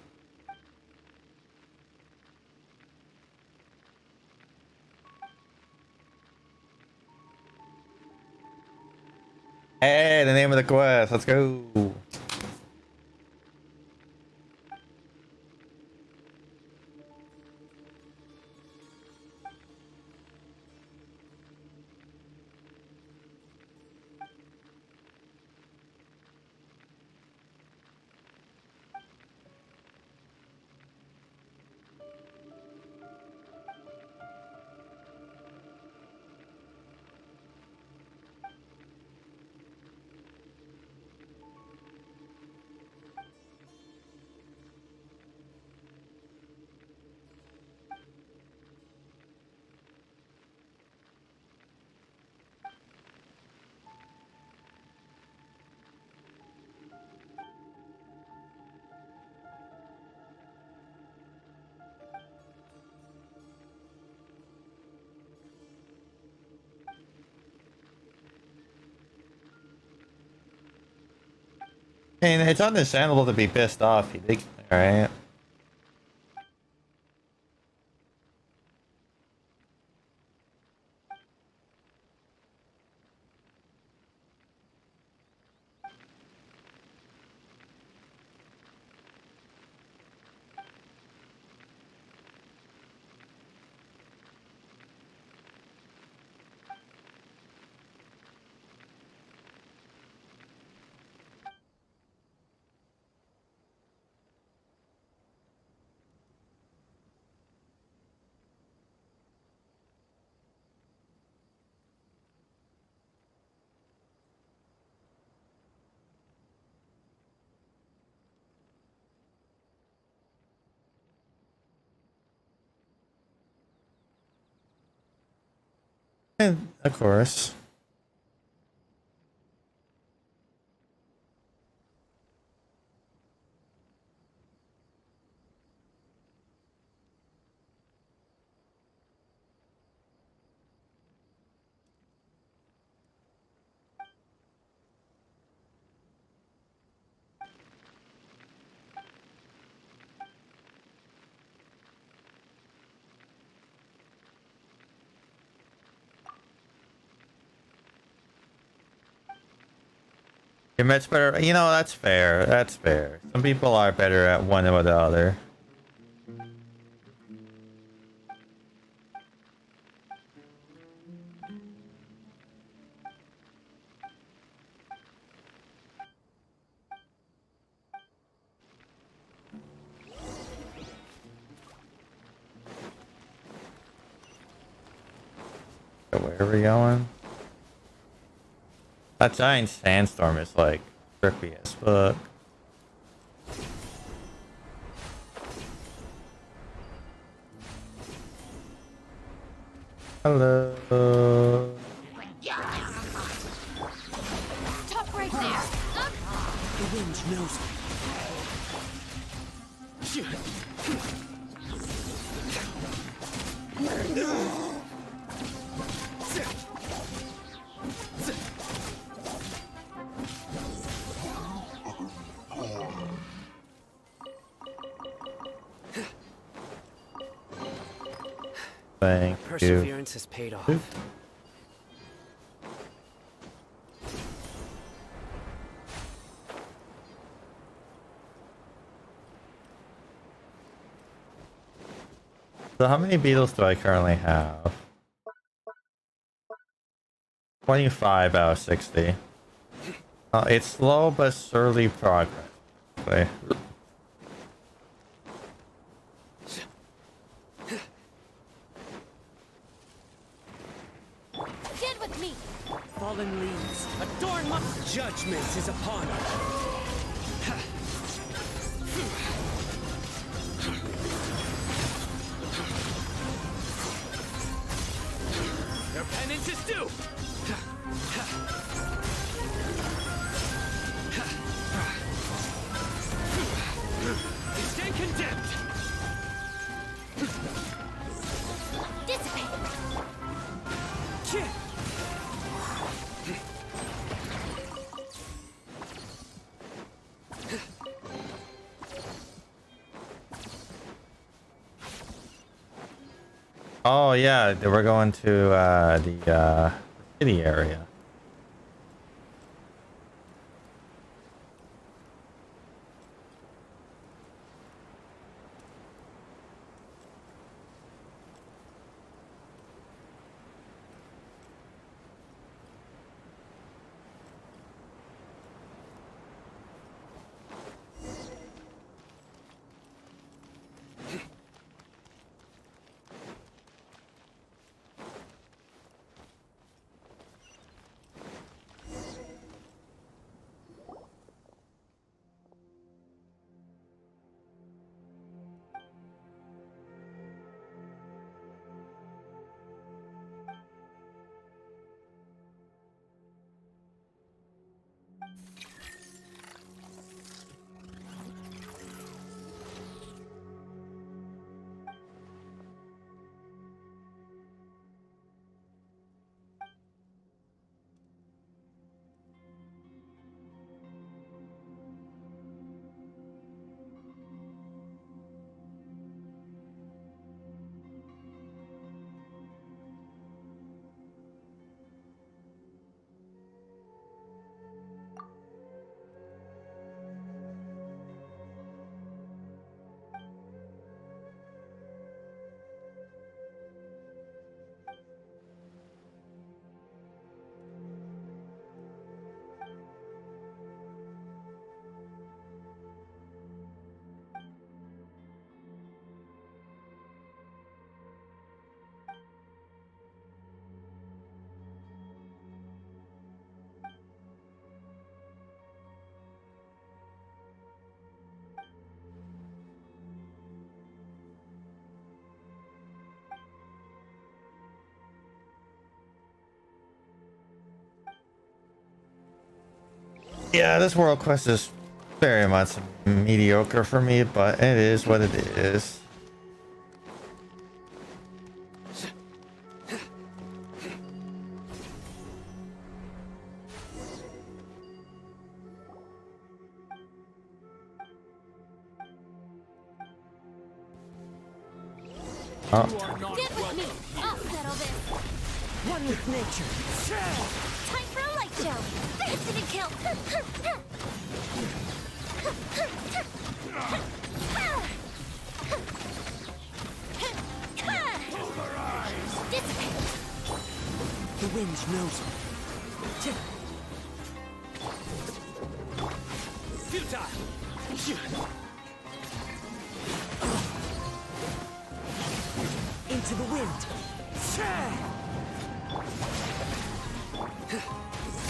Hey, the name of the quest. Let's go. I mean, it's understandable to be pissed off. You think, alright? And of course. You're much better. You know, that's fair. That's fair. Some people are better at one or the other. So where are we going? That giant sandstorm is like trippy as fuck. Hello. Stop right there. The wind knows me. Thank you. Perseverance has paid off. So how many beetles do I currently have? 25 out of 60. It's slow but surely progress. Okay. Get with me. Fallen leaves, adorn my... Judgment is upon us. Their penance is due. Stay condemned. Dissipate. Oh yeah, we're going to the city area. Yeah, this world quest is very much mediocre for me, but it is what it is. Oh. Get with me. I'll settle this. One with nature. Time for a light show. Instant kill. Dissipate. The wind knows me. Futile. Into the wind.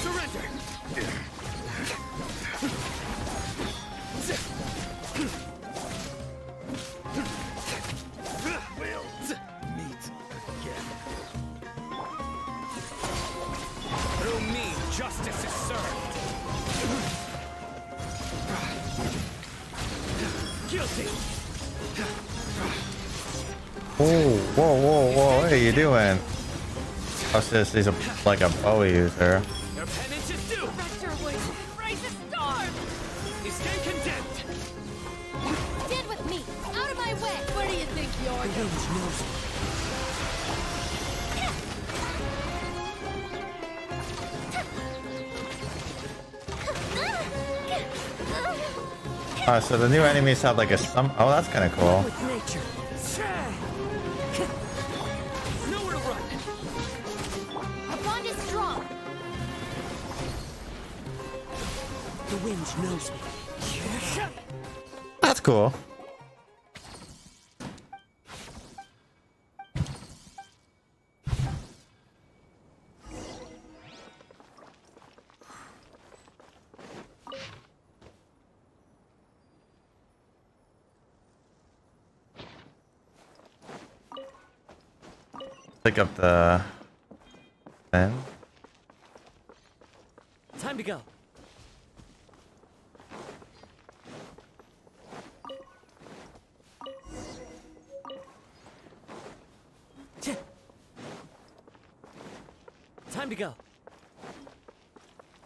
Surrender. Through me, justice is served. Guilty. Oh, whoa, whoa, whoa! What are you doing? What's this? He's like a bow user. Your penance is due. Vector would raise a storm. You stay condemned. Get with me. Out of my way. Where do you think you're The wind knows me. So the new enemies have like a oh, that's kind of cool. With nature. Nowhere to run. Our bond is strong. The wind knows me. That's cool. Pick up the pen. Time to go. Time to go.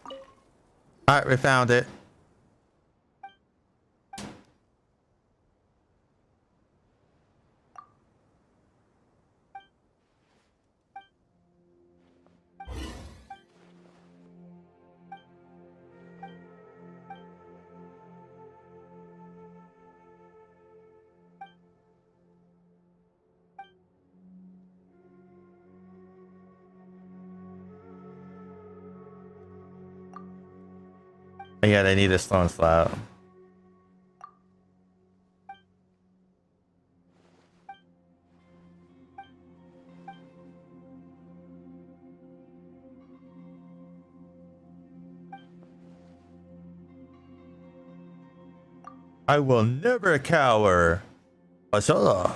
All right, we found it. Yeah, they need a stone slab. I will never cower. Azula.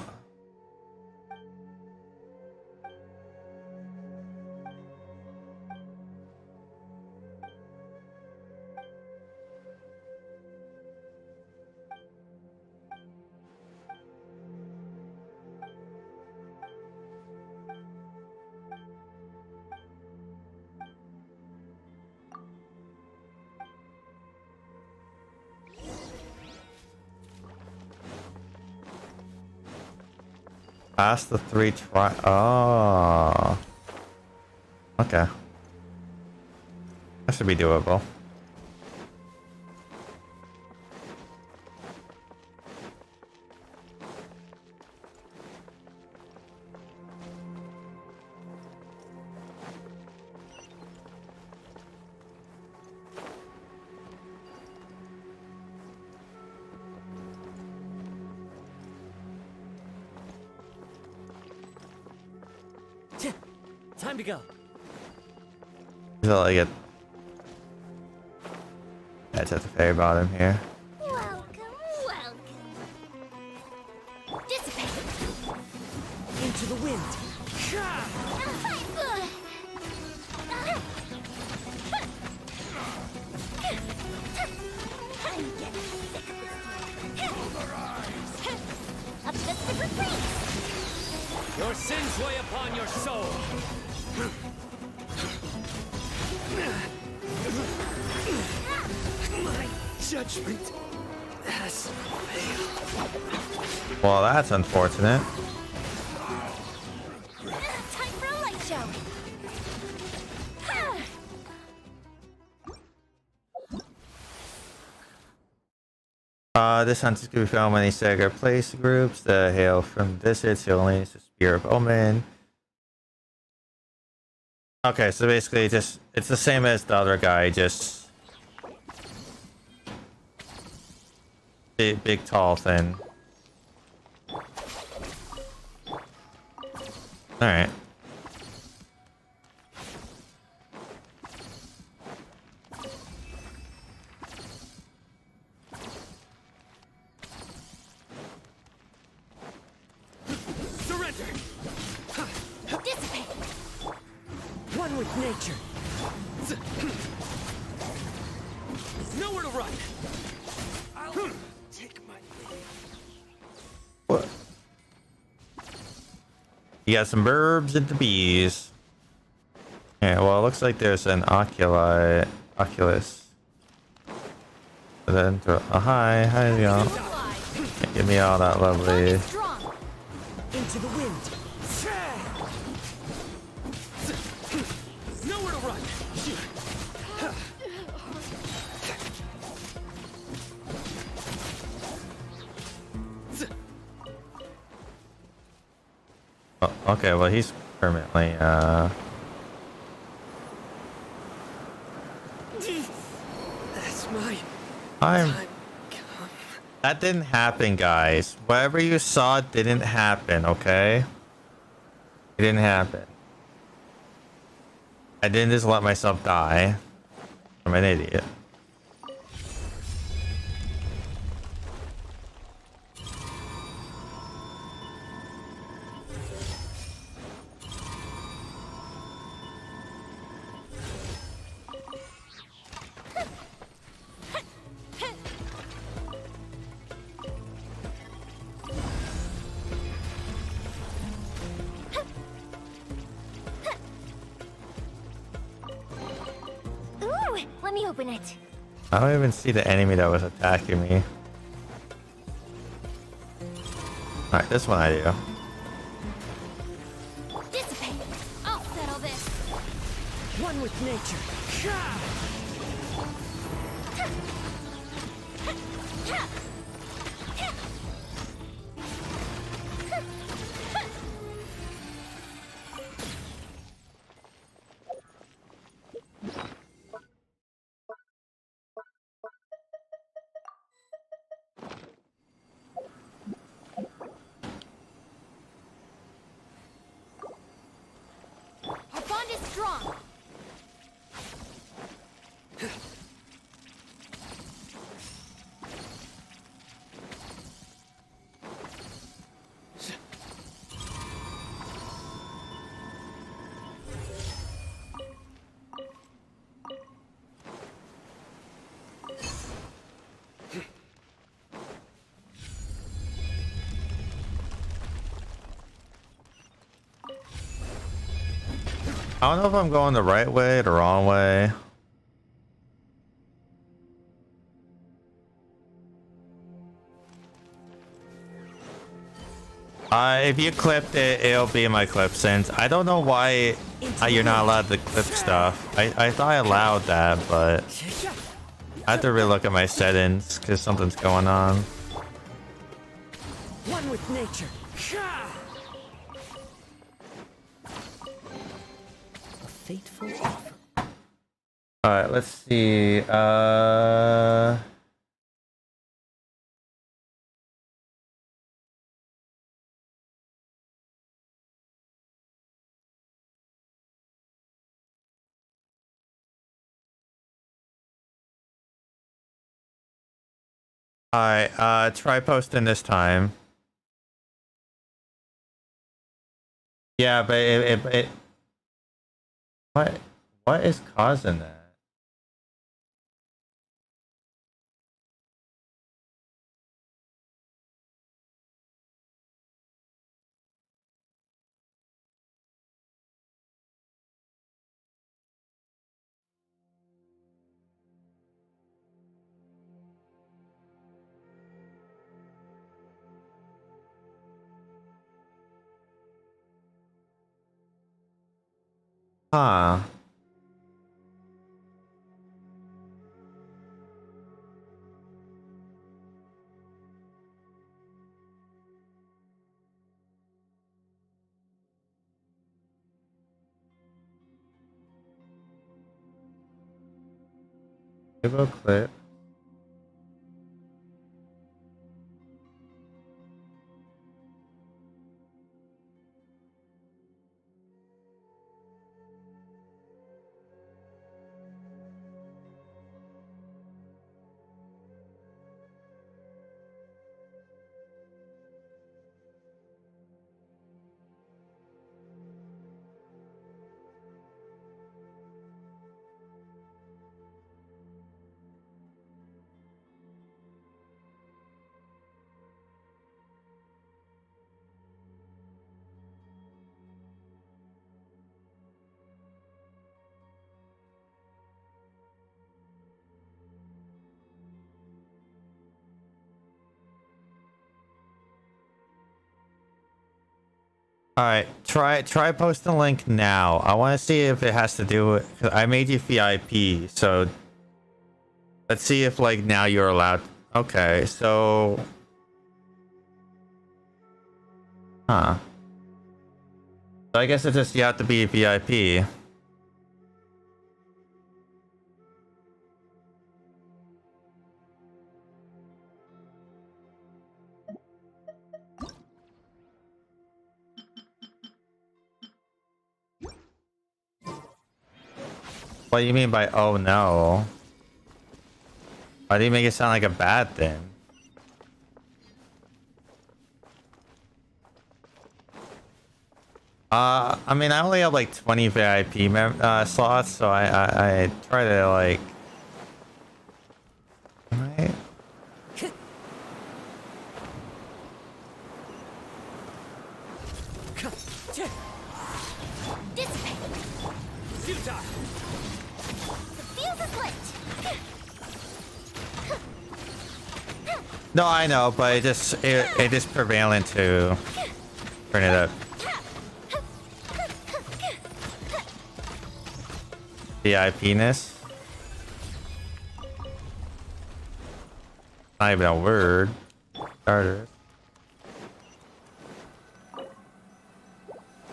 Past the 3 try. Oh. Okay. That should be doable. Time to go. So like it. That's at the very bottom here. Welcome, welcome. Dissipate. Into the wind. Up the super free. Your sins weigh upon your soul. My judgment has failed. Well, that's unfortunate. Time for a light show. This hunt is going to be found when they stagger place groups. The hail from this it's only a spear of omen. Okay, so basically just it's the same as the other guy, just big tall thing. Alright. Surrender. Dissipate. One with nature. Nowhere to run. I'll take my leave. What? You got some burbs and the bees. Yeah, well, it looks like there's an Oculus. And then, hi, y'all. Give me all that lovely. Strong. Into the wind. Nowhere to run. Oh, okay, well he's permanently That's my I'm time come. that didn't happen, guys. Whatever you saw didn't happen, okay? It didn't happen. I didn't just let myself die. I'm an idiot. Ooh, let me open it. I don't even see the enemy that was attacking me. Alright, this one I do. Dissipate. I'll settle this. One with nature. Our bond is strong. I don't know if I'm going the right way or the wrong way. If you clipped it, it'll be in my clip since. I don't know why you're not allowed to clip stuff. I thought I allowed that, but I have to relook at my settings because something's going on. One with nature. A fateful offer. Alright, let's see. Alright, try posting this time. Yeah, but it what is causing that? Huh. Give clip. All right, try post the link now. I want to see if it has to do with. 'Cause I made you VIP, so let's see if like now you're allowed. Okay, so, huh? So I guess it's just you have to be VIP. What do you mean by oh no? Why do you make it sound like a bad thing? I mean, I only have like 20 VIP slots, so I try to like. Right? Dissipate. Futile. The fuse is lit. No, I know, but it is prevalent to turn it up. VIP-ness. Not even a word. Starter.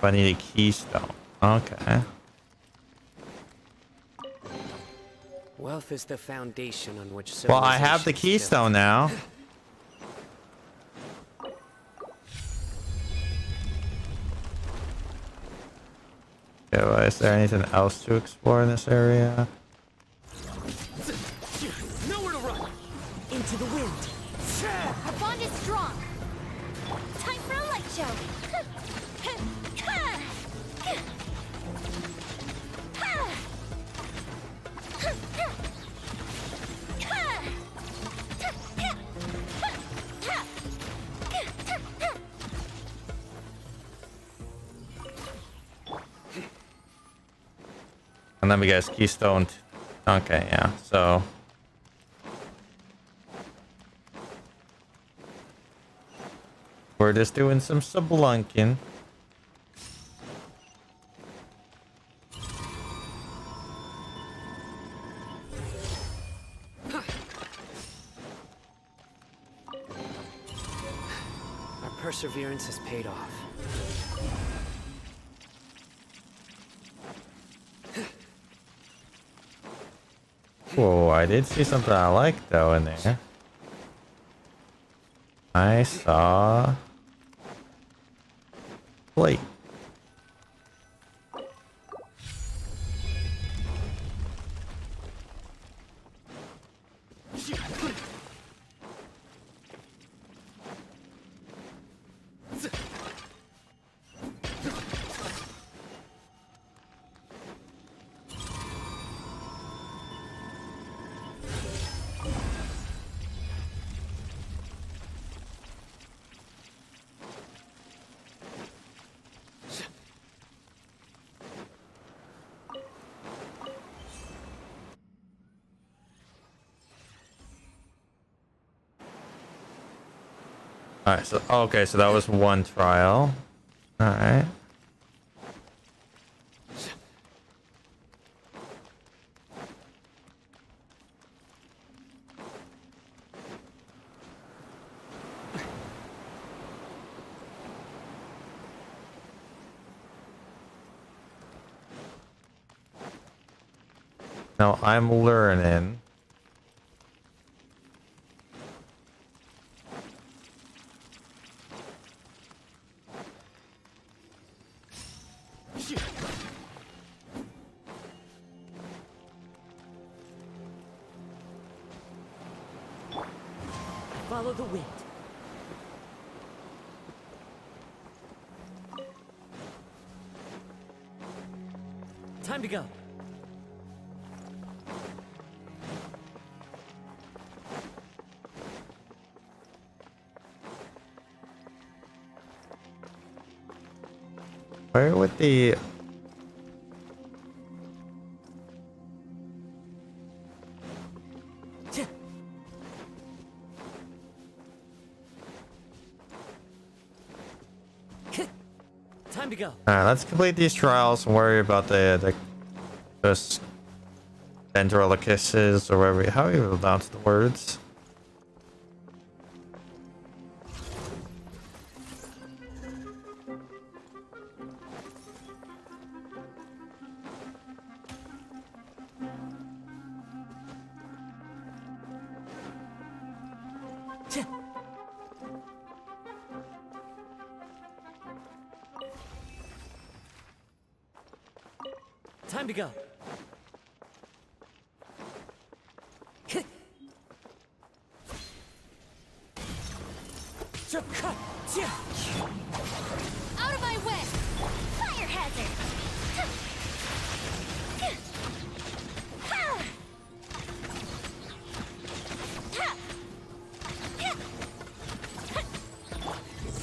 I need a keystone. Okay. Wealth is the foundation on which Well, I have the civilization is built. keystone now. Okay, well, is there anything else to explore in this area? Nowhere to run. Into the wind. Our bond is strong. Time for a light show. And then we guess keystone. Okay, yeah. So we're just doing some sublunking. Our perseverance has paid off. Whoa, I did see something I like though in there. I saw plate. Alright, so okay, so that was one trial. Alright. Now I'm learning. Follow the wind. Time to go. Where would the Time to go. Alright, let's complete these trials and worry about the just dendrolocuses or whatever. How do you pronounce the words? Time to go. Out of my way! Fire hazard!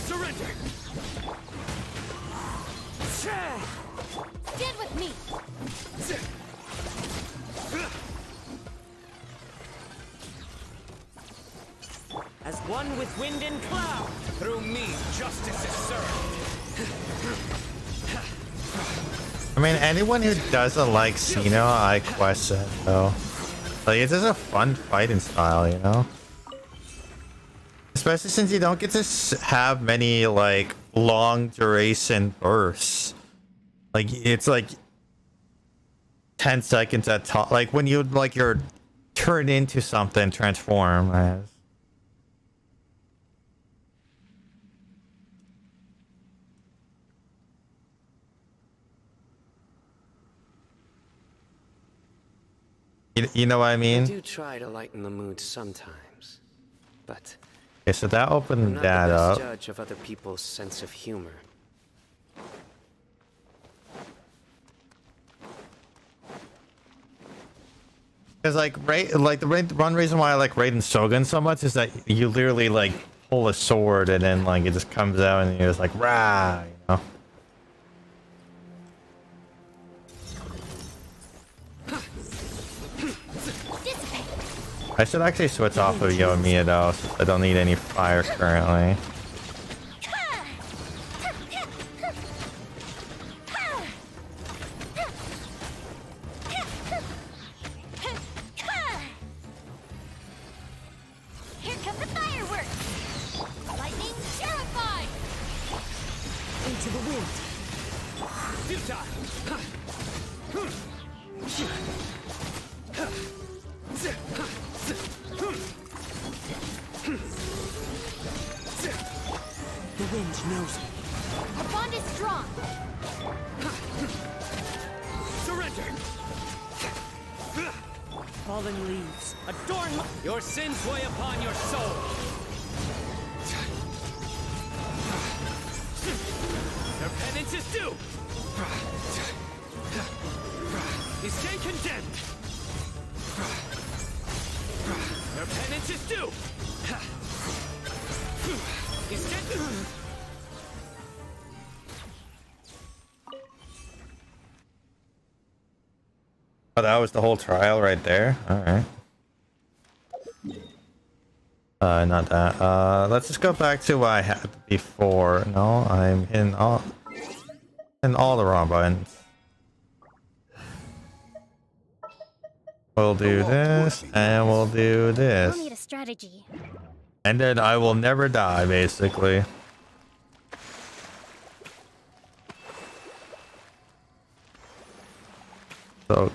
Surrender! Stand with me! As one with wind and cloud. Through me, justice is served. I mean, anyone who doesn't like Xeno, I question though. Like, it's just a fun fighting style, you know? Especially since you don't get to have many, like, long duration bursts. Like, it's like 10 seconds at top. Like, when you, like, you're turned into something, transform as. You know what I I mean? do try to lighten the mood sometimes, but Okay, so that I'm opened not that the best up. judge of other people's sense of humor. Because like one reason why I like Raiden Shogun so much is that you literally like pull a sword and then like it just comes out and you're just like rah, you know. I should actually switch off of Yoimiya though, since I don't need any fire currently. Here come the fireworks! Lightning terrified! Into the wind. The wind knows me. Our bond is strong! Surrender! Fallen leaves. Adorn my... Your sins weigh upon your soul. Their penance is due. He stand condemned. Their penance is due. He stand... Oh, that was the whole trial right there. All right. Not that. Let's just go back to what I had before. No, I'm in all the wrong buttons. We'll do this, and we'll do We'll this. need a strategy. And then I will never die, basically. So...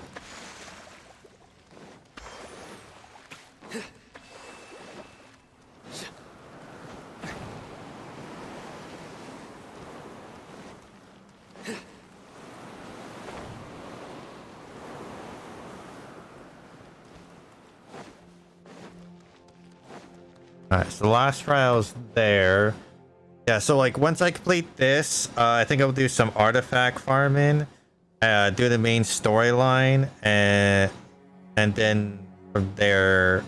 Alright, so the last trial's there. Yeah, so like once I complete this, I think I'll do some artifact farming, do the main storyline, and then from there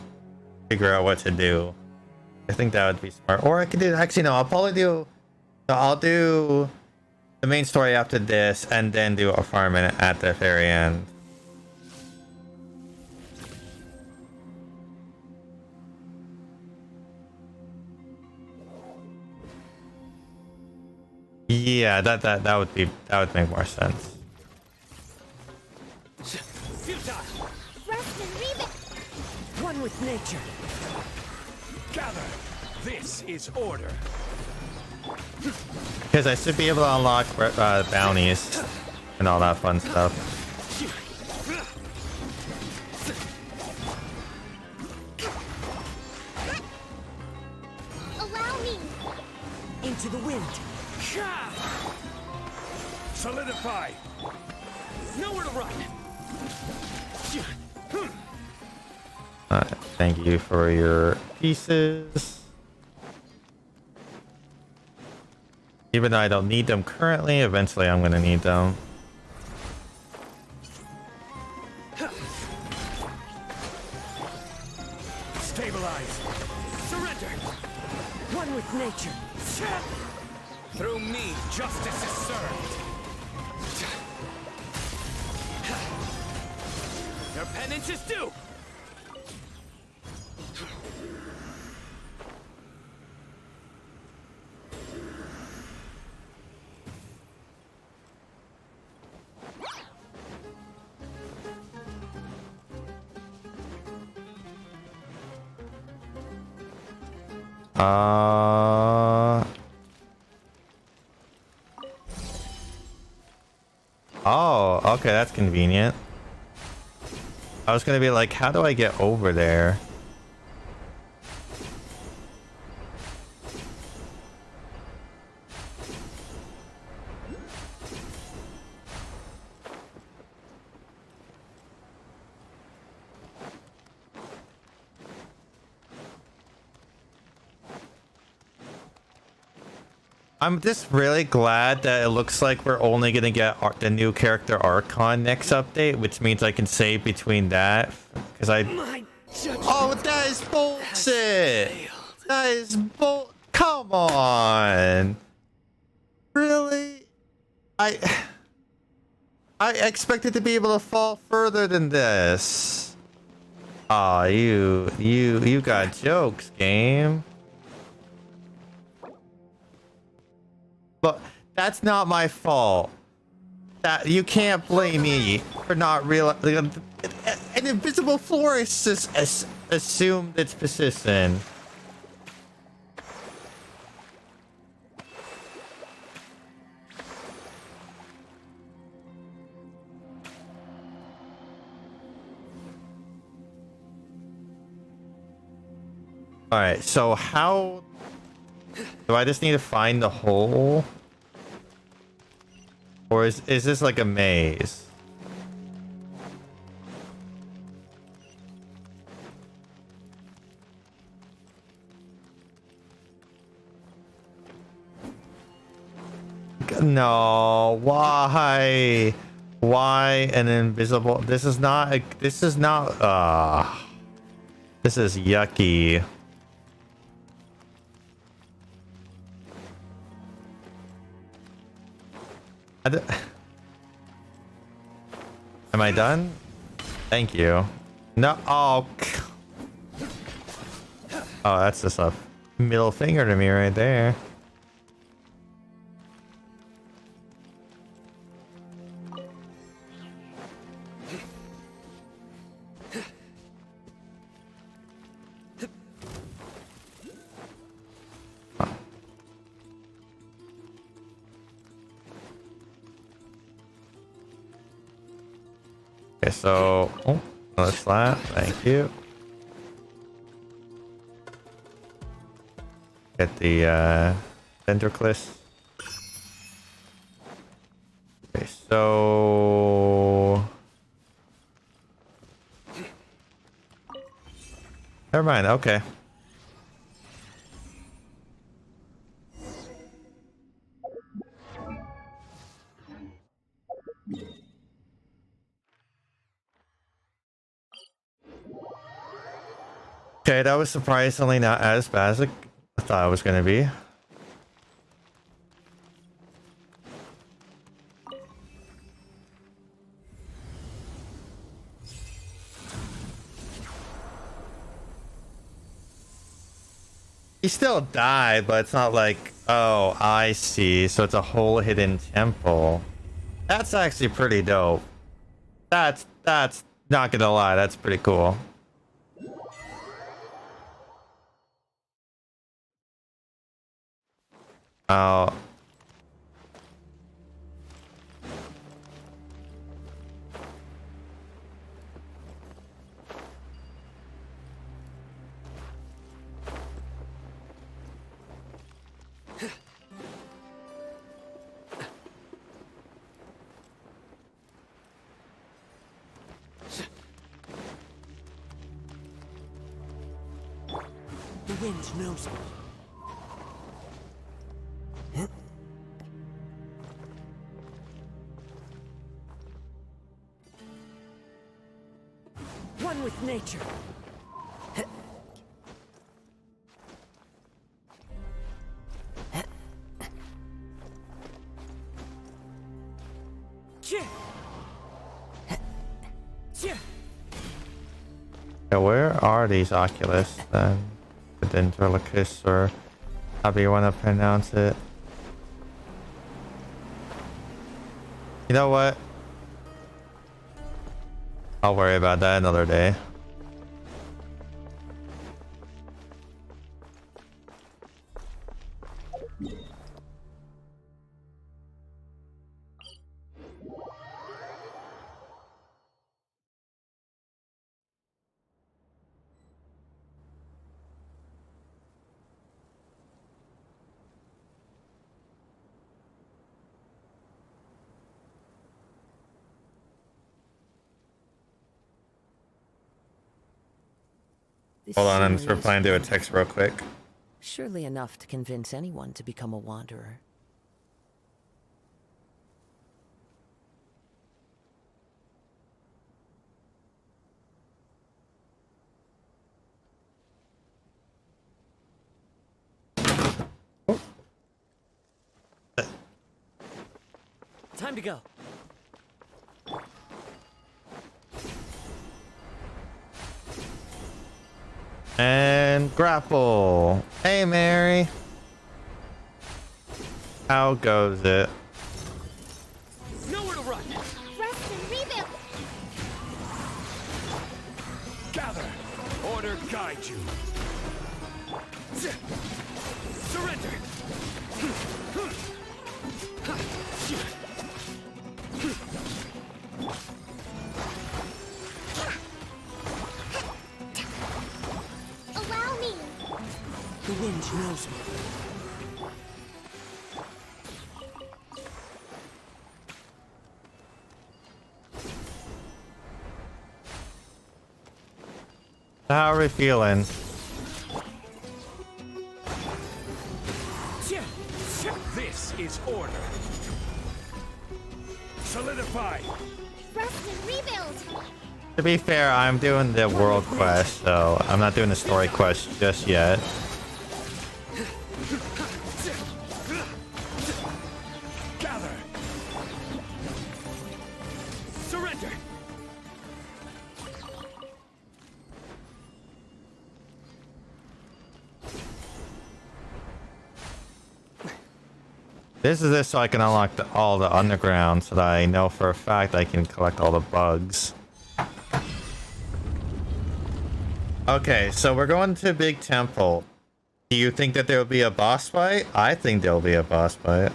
figure out what to do. I think that would be smart. Or I could do, actually no, I'll do the main story after this, and then do a farming at the very end. Yeah, that would make more sense. Rest and read it! One with nature. Gather. This is order. Because I should be able to unlock bounties and all that fun stuff. Into the wind. Solidify. Nowhere to run. Thank you for your pieces. Even though I don't need them currently, eventually I'm gonna need them. Stabilize. Surrender. One with nature. Through me, justice is served. Your penance is due. Oh, okay, that's convenient. I was gonna be like, how do I get over there? I'm just really glad that it looks like we're only gonna get the new character Archon next update, which means I can save between that. Because oh, that is bullshit! That is come on! Really? I expected to be able to fall further than this. Aw, you got jokes, game. But that's not my fault. That you can't blame me for not realizing. An invisible florist just assumed its position. All right, so how do I just need to find the hole? Or is this like a maze? No, why? Why an invisible? This is not this is yucky. Am I done? Thank you. No. Oh. Oh, that's just a middle finger to me right there. Okay, so another slap. Thank you. Get the dendroclist. Okay, so never mind. Okay. Okay, that was surprisingly not as bad as I thought it was going to be. He still died, but it's not like, oh, I see. So it's a whole hidden temple. That's actually pretty dope. That's not gonna lie, that's pretty cool. Oh. The wind knows me. One with nature. Yeah, where are these Oculus then? The Dendrolicus, or however you want to pronounce it. You know what? I'll worry about that another day. This Hold on, I'm scenery replying is to a text real quick. surely enough to convince anyone to become a wanderer. Time to go. And grapple. Hey, Mary. How goes it? Nowhere to run. Rest and rebuild. Gather. Order guide you. Surrender. Allow me. The wind knows me. How are we feeling? This is order. Solidify. Rest and rebuild. To be fair, I'm doing the world quest, so I'm not doing the story quest just yet. Gather. Surrender. This is it so I can unlock all the underground, so that I know for a fact I can collect all the bugs. Okay, so we're going to Big Temple. Do you think that there will be a boss fight? I think there will be a boss fight.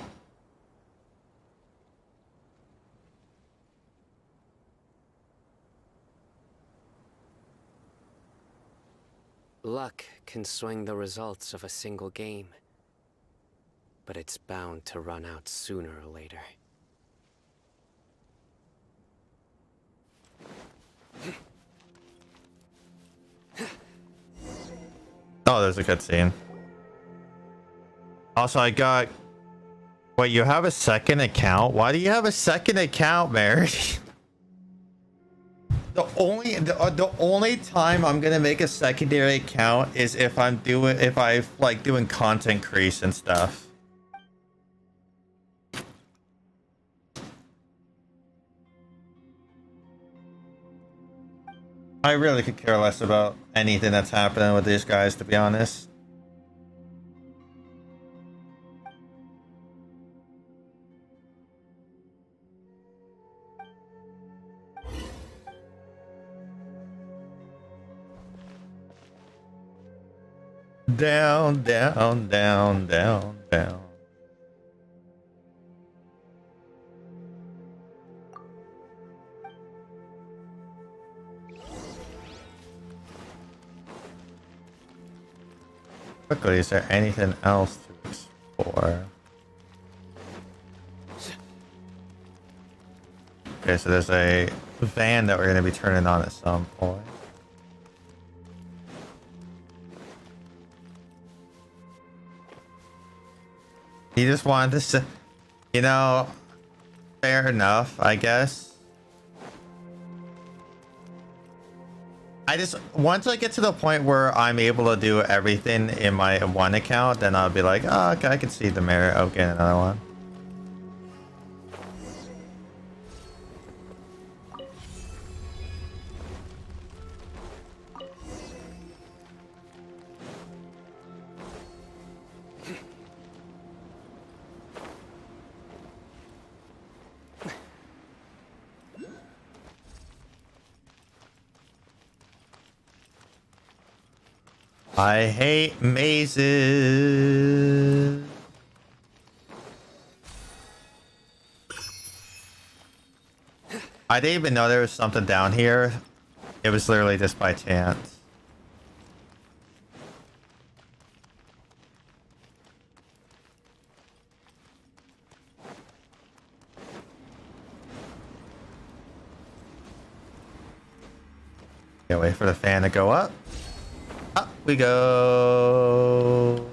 Luck can swing the results of a single game, but it's bound to run out sooner or later. Oh, there's a cutscene. Also, I got... Wait, you have a second account? Why do you have a second account, Mary? The only time I'm gonna make a secondary account is if I'm like doing content crease and stuff. I really could care less about anything that's happening with these guys, to be honest. Down, down, down, down, down. Quickly, is there anything else to explore? Okay, so there's a van that we're going to be turning on at some point. He just wanted to say, you know, fair enough, I guess. I just, once I get to the point where I'm able to do everything in my one account, then I'll be like, oh, okay, I can see the merit of getting another one. I hate mazes. I didn't even know there was something down here. It was literally just by chance. Can't wait for the fan to go up. Up we go.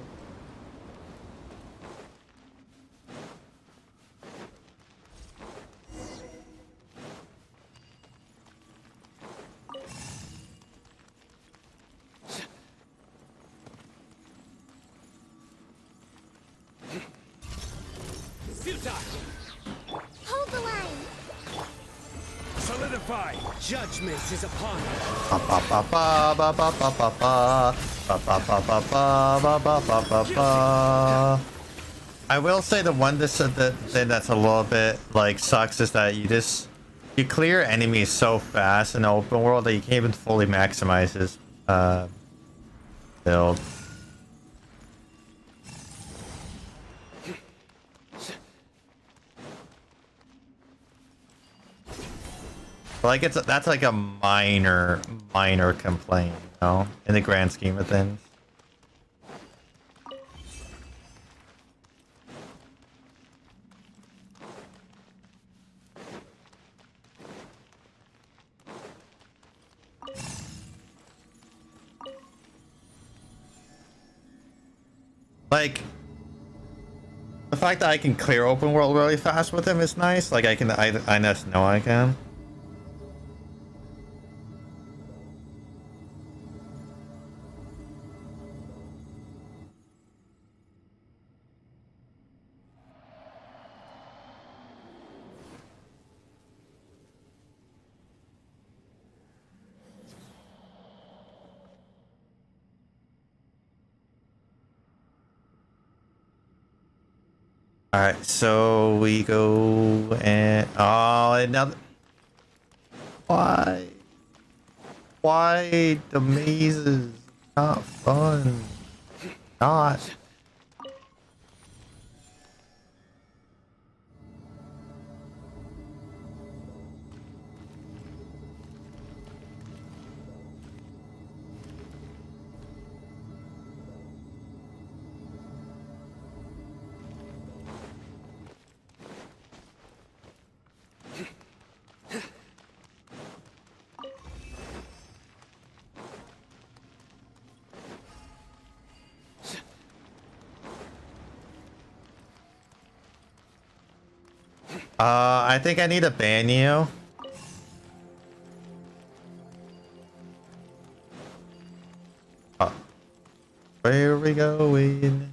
Hold the line. Solidify. Judgment is upon us. Ba ba ba ba ba ba ba ba ba ba ba ba ba ba ba ba ba ba. I will say the one thing that's a little bit like sucks is that you clear enemies so fast in the open world that you can't even fully maximize his build. Like that's like a minor complaint, you know, in the grand scheme of things. Like the fact that I can clear open world really fast with him is nice. Like I just know I can. Alright, so we go and another. Why? Why the mazes? Not fun. Not. I think I need to ban you. Where are we going?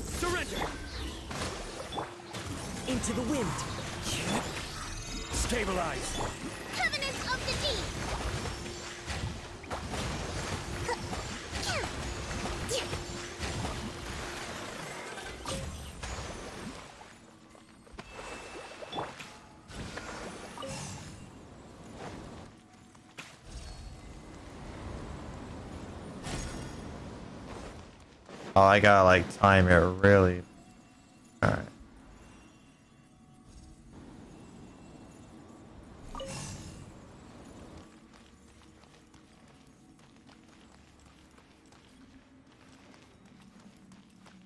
Surrender. Into the wind. Stabilize. Covenants of the deep. Oh, I gotta like time it really. Alright.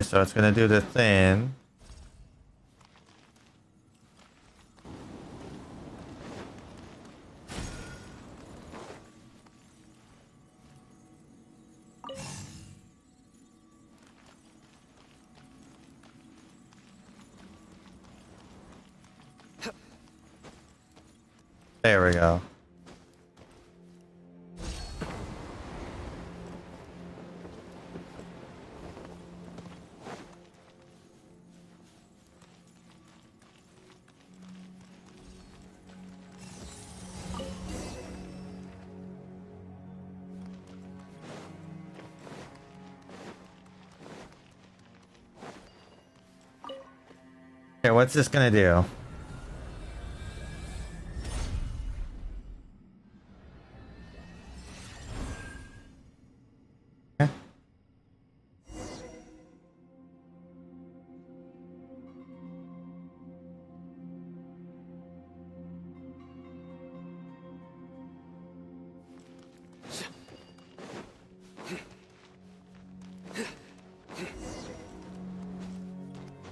So it's gonna do the thing. There we go. Okay, what's this gonna do? Okay.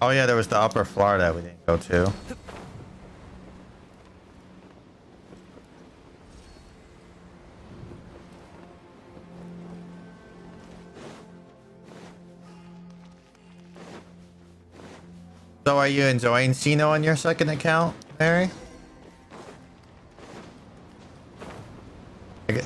Oh yeah, there was the upper floor that we didn't go to. So are you enjoying Sino on your second account, Mary? Okay.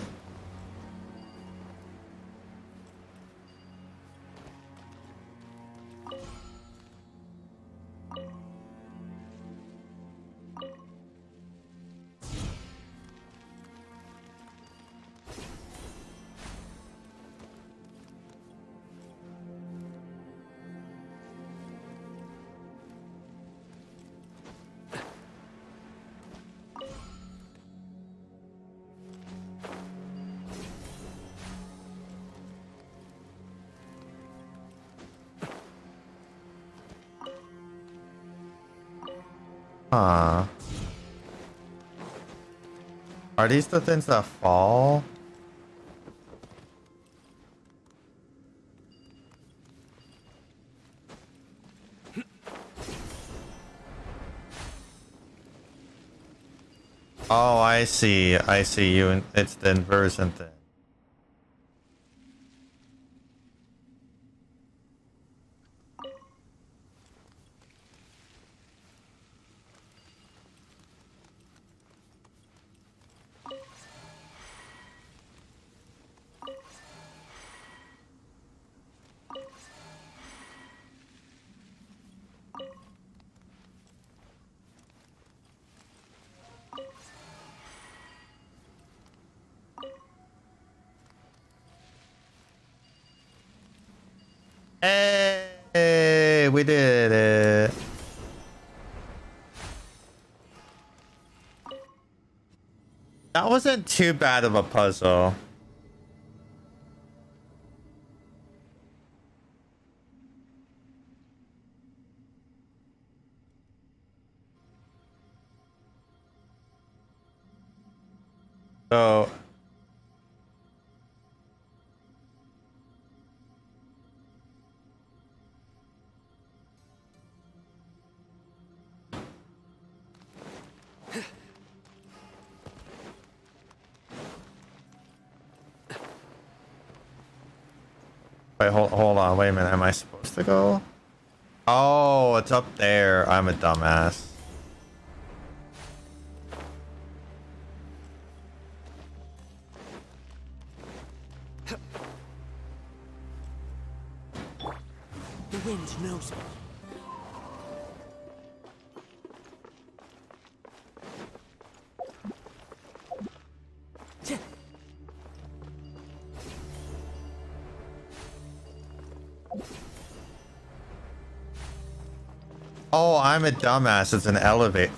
Huh. Are these the things that fall? Oh, I see. I see you. It's the inversion thing. Hey, we did it. That wasn't too bad of a puzzle. So, wait, hold on, wait a minute. Am I supposed to go? Oh, it's up there. I'm a dumbass. The wind knows me. Oh, I'm a dumbass. It's an elevator.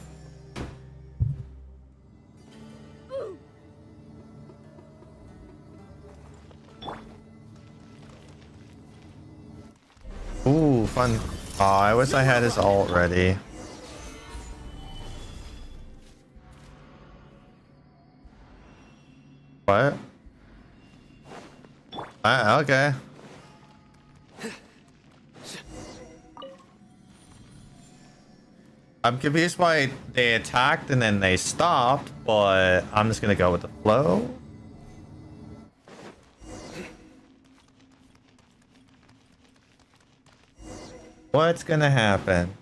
Ooh, fun. Oh, I wish I had his ult ready. What? Okay. I'm confused why they attacked and then they stopped, but I'm just gonna go with the flow. What's gonna happen?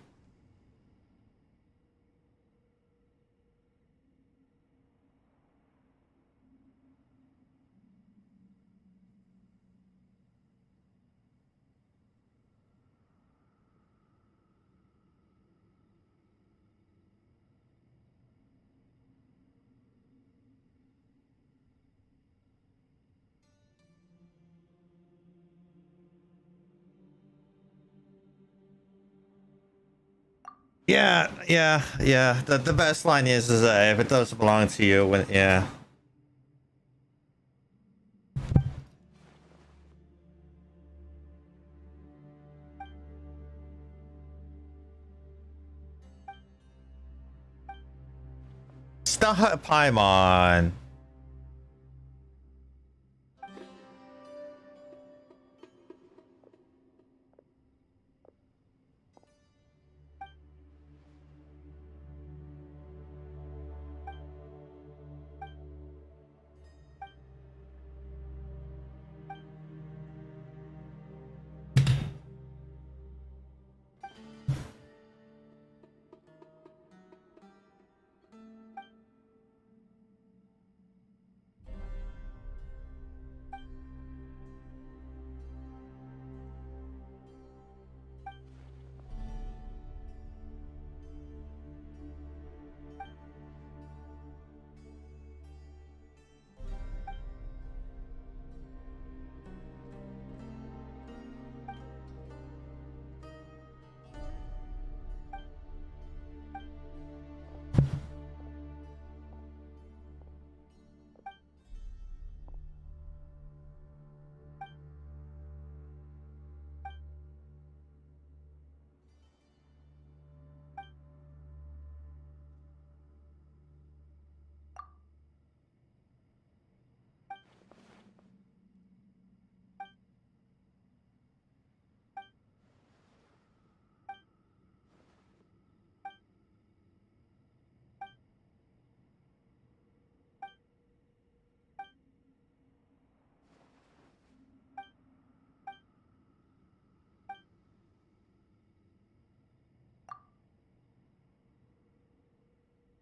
Yeah. The best line is if it doesn't belong to you, when yeah. Stop, Paimon.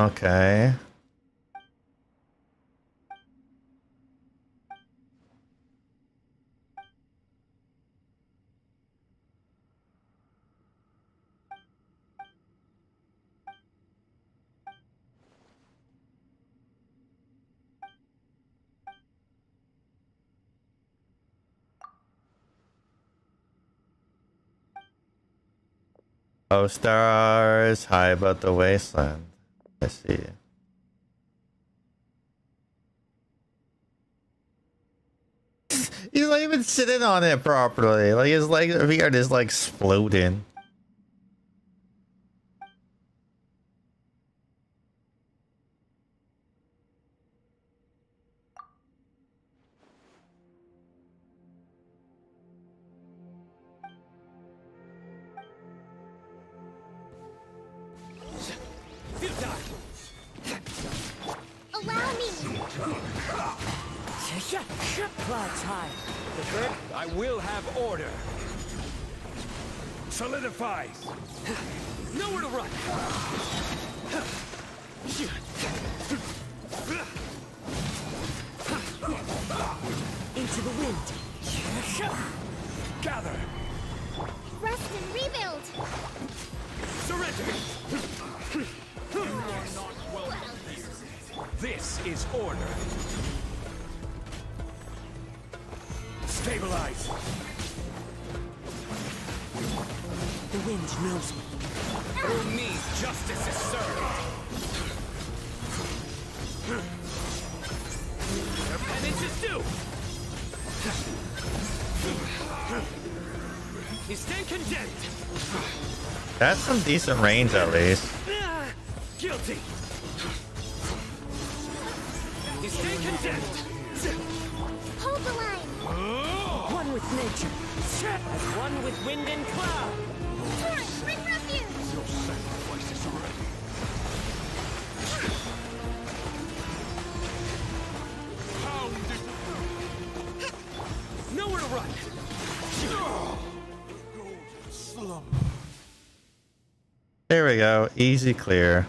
Okay. Oh, stars high above the wasteland. I see. He's not even sitting on it properly. Like his leg beard is like exploding. Allow me. Clouds high. The bird. I will have order. Solidify. Nowhere to run. Into the wind. Gather. Rest and rebuild. Surrender. This is order. Stabilize. The wind knows me. Through me, justice is served. Your penance is due. You stand condemned. That's some decent range at least. Guilty. You stand condemned. Hold the line. One with nature. As one with wind and cloud. Torrent, bring refuge. Your sacrifice is ready. Pound it. Nowhere to run. Golden slumber. There we go. Easy clear.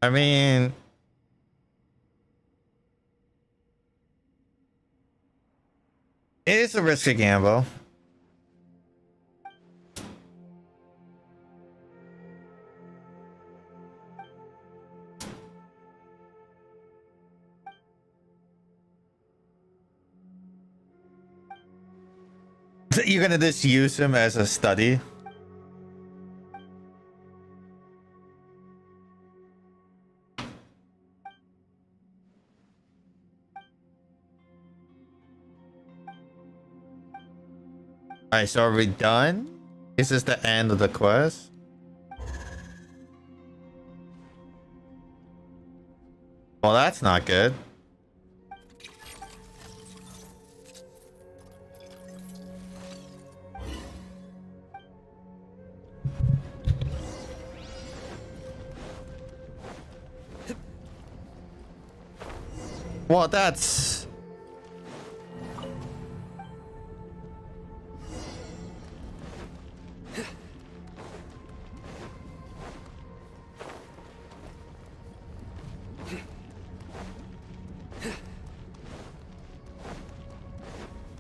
I mean, it is a risky gamble. You're gonna just use him as a study? Alright, so are we done? Is this the end of the quest? Well, that's not good. Well, that's...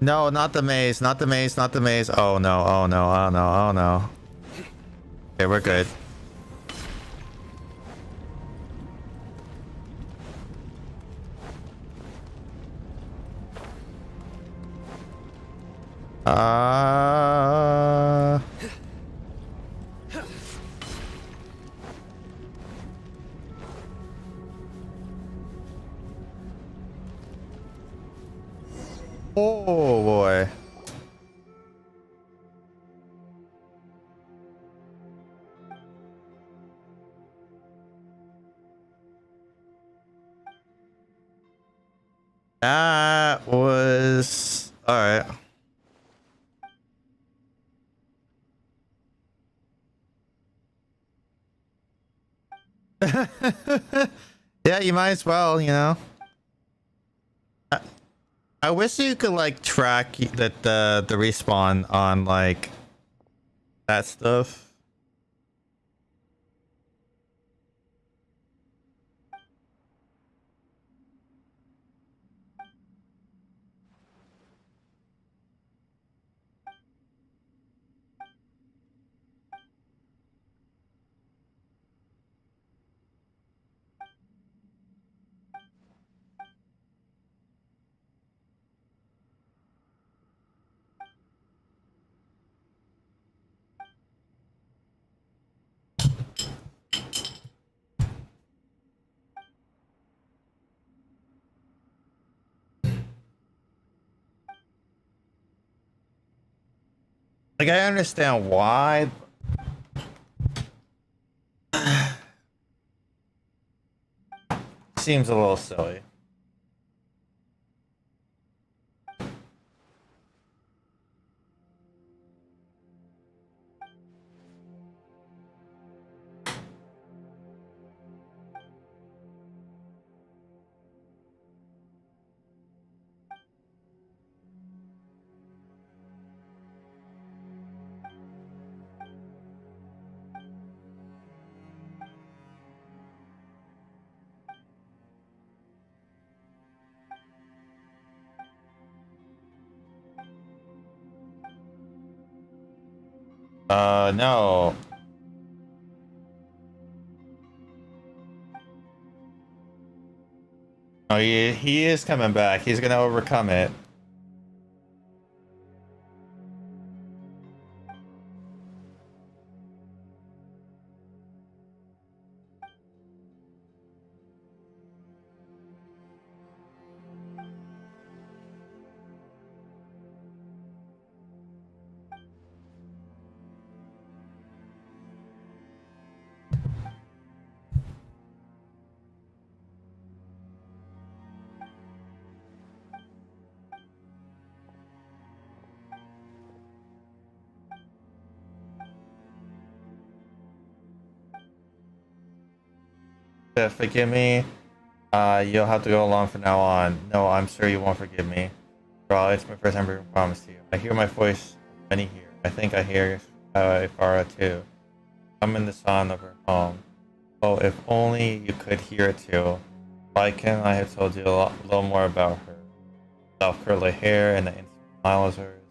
No, not the maze, not the maze, not the maze. Oh no, oh no, oh no, oh no. Okay, we're good. Oh boy. That was all right. Yeah, you might as well, you know. I wish you could like track that the respawn on like that stuff. Like I understand why. Seems a little silly. No. Oh, he is coming back. He's gonna overcome it. Forgive me. You'll have to go along from now on. No, I'm sure you won't forgive me. Well, it's my first time being promised to you. I hear my voice many here. I think I hear Farah too. I'm in the sound of her home. Oh, if only you could hear it too. Why can't I have told you a little more about her? Soft curly hair and the instant smile of hers.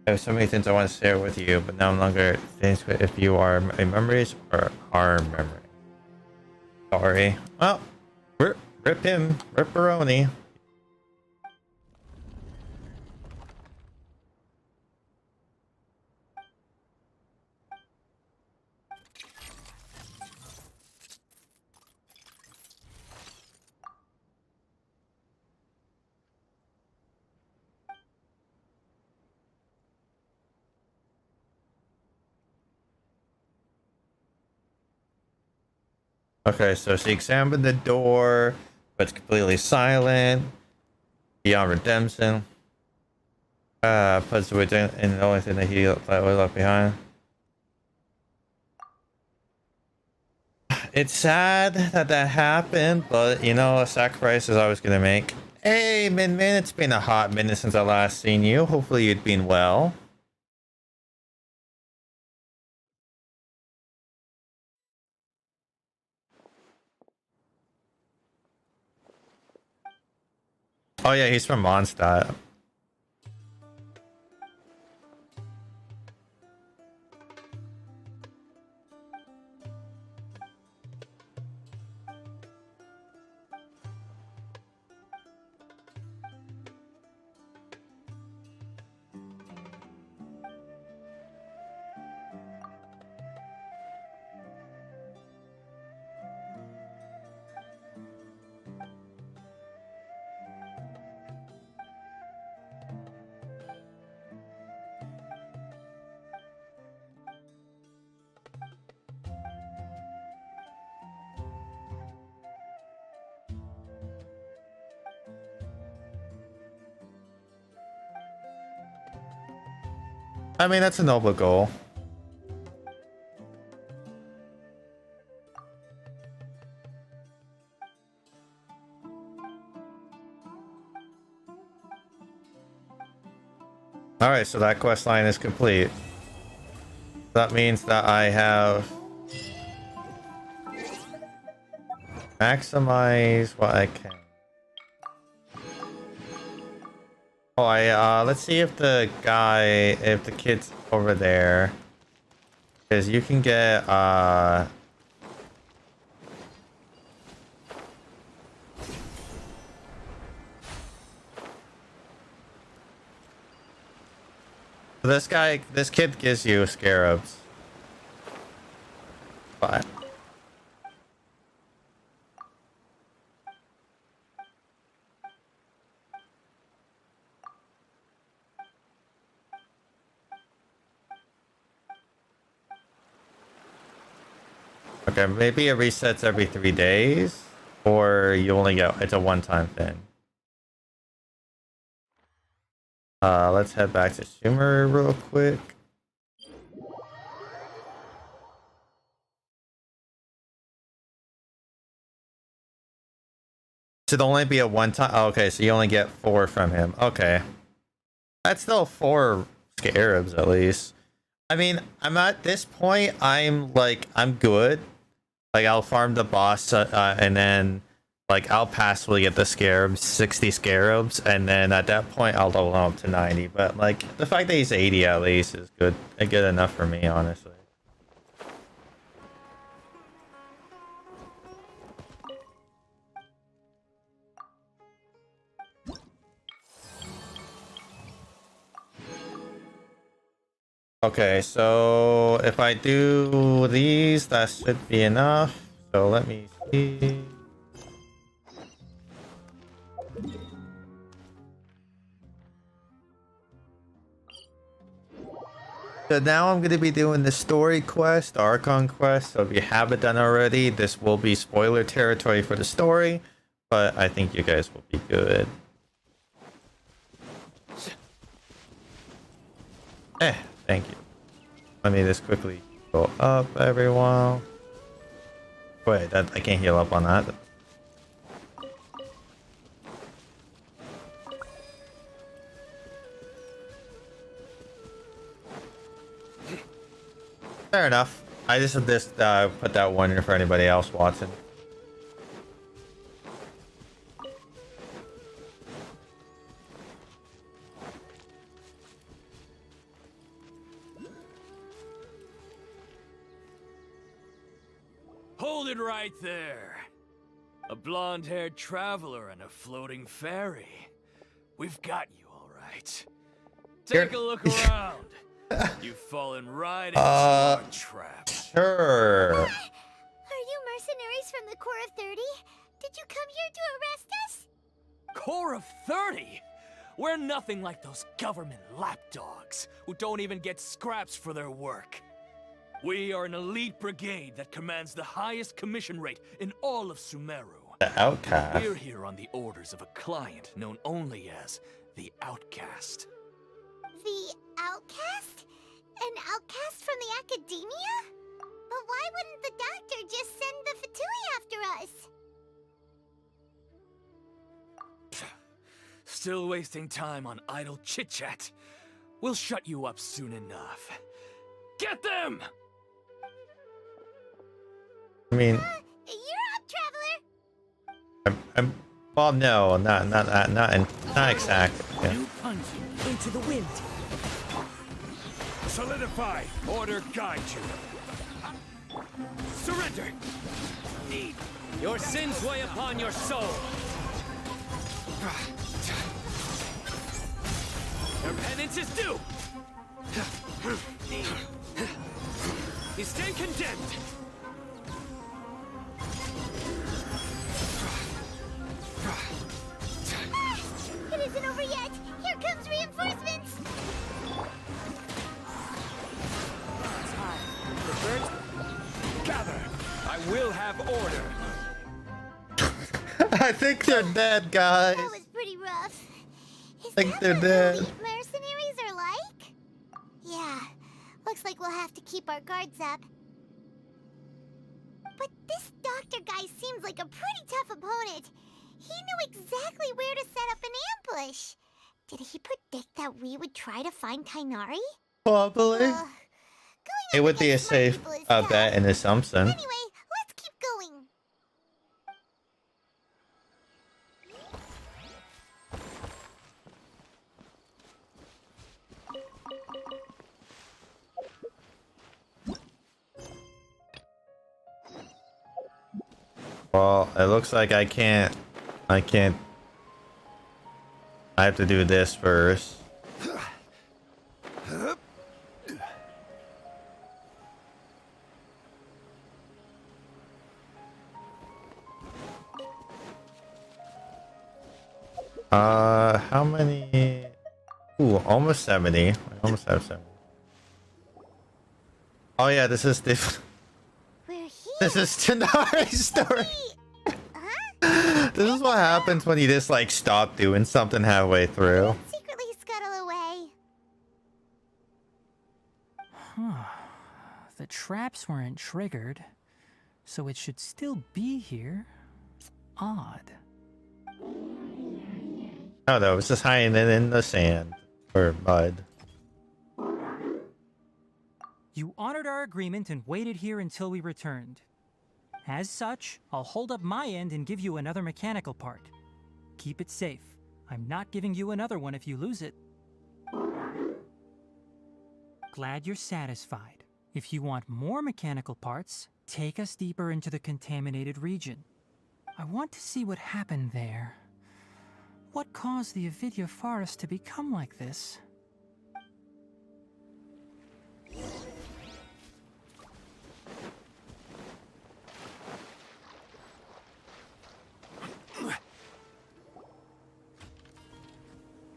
I have so many things I want to share with you, but no longer things if you are my memories or our memories. Sorry. Well, rip him, ripperoni. Okay, so she examined the door, but it's completely silent. Beyond redemption. Puts the witch in the only thing that he was left behind. It's sad that that happened, but you know, a sacrifice is always gonna make. Hey, Min Min, it's been a hot minute since I last seen you. Hopefully you'd been well. Oh yeah, he's from Mondstadt. I mean, that's a noble goal. Alright, so that quest line is complete. That means that I have maximize what I can. Oh, let's see if the kid's over there. Because you can get, this kid gives you scarabs. But okay, maybe it resets every 3 days, or you only get it's a one-time thing. Let's head back to Shimmer real quick. Should only be a one-time. Oh, okay, so you only get 4 from him. Okay, that's still 4 scarabs at least. I mean, I'm at this point. I'm good. Like I'll farm the boss, and then like I'll passively get the scarabs, 60 scarabs, and then at that point I'll level up to 90. But like the fact that he's 80 at least is good enough for me, honestly. Okay, so if I do these, that should be enough. So let me see. So now I'm going to be doing the story quest, the Archon quest. So if you haven't done already, this will be spoiler territory for the story. But I think you guys will be good. Thank you. Let me just quickly go up everyone. Wait, I can't heal up on that. Fair enough. I just put that one in for anybody else watching. Hold it right there. A blonde-haired traveler and a floating fairy. We've got you all right. Take a look around. You've fallen right into our trap. Sure. Are you mercenaries from the Corps of 30? Did you come here to arrest us? Corps of 30? We're nothing like those government lapdogs who don't even get scraps for their work. We are an elite brigade that commands the highest commission rate in all of Sumeru. The outcast. We're here on the orders of a client known only as the Outcast. The outcast? An outcast from the academia? But why wouldn't the doctor just send the Fatui after us? Still wasting time on idle chit-chat. We'll shut you up soon enough. Get them! I mean, You're up, traveler! well, no, not exactly. Yeah. New punching. Into the wind. Solidify! Order guide you. Surrender! Your sins weigh upon your soul. Your penance is due! You stand condemned! It isn't over yet! Here comes reinforcements! The birds. Gather! I will have order! I think they're dead, guys. That was pretty rough. Is Think that they're what dead. elite mercenaries are like? Yeah. Looks like we'll have to keep our guards up. But this doctor guy seems like a pretty tough opponent. He knew exactly where to set up an ambush. Did he predict that we would try to find Kainari? Probably. Going It up would be a against smart safe people is tough. bet and assumption. Anyway, let's keep going. Well, it looks like I can't. I have to do this first. How many? Ooh, almost 70. I almost have 70. Oh yeah, this is the. We're here. This is Tanari's story. Huh? This is what happens when you just like stop doing something halfway through. Secretly scuttle away. The traps weren't triggered, so it should still be here. Odd. Oh no, it's just hiding it in the sand or mud. You honored our agreement and waited here until we returned. As such, I'll hold up my end and give you another mechanical part. Keep it safe. I'm not giving you another one if you lose it. Glad you're satisfied. If you want more mechanical parts, take us deeper into the contaminated region. I want to see what happened there. What caused the Avidya forest to become like this?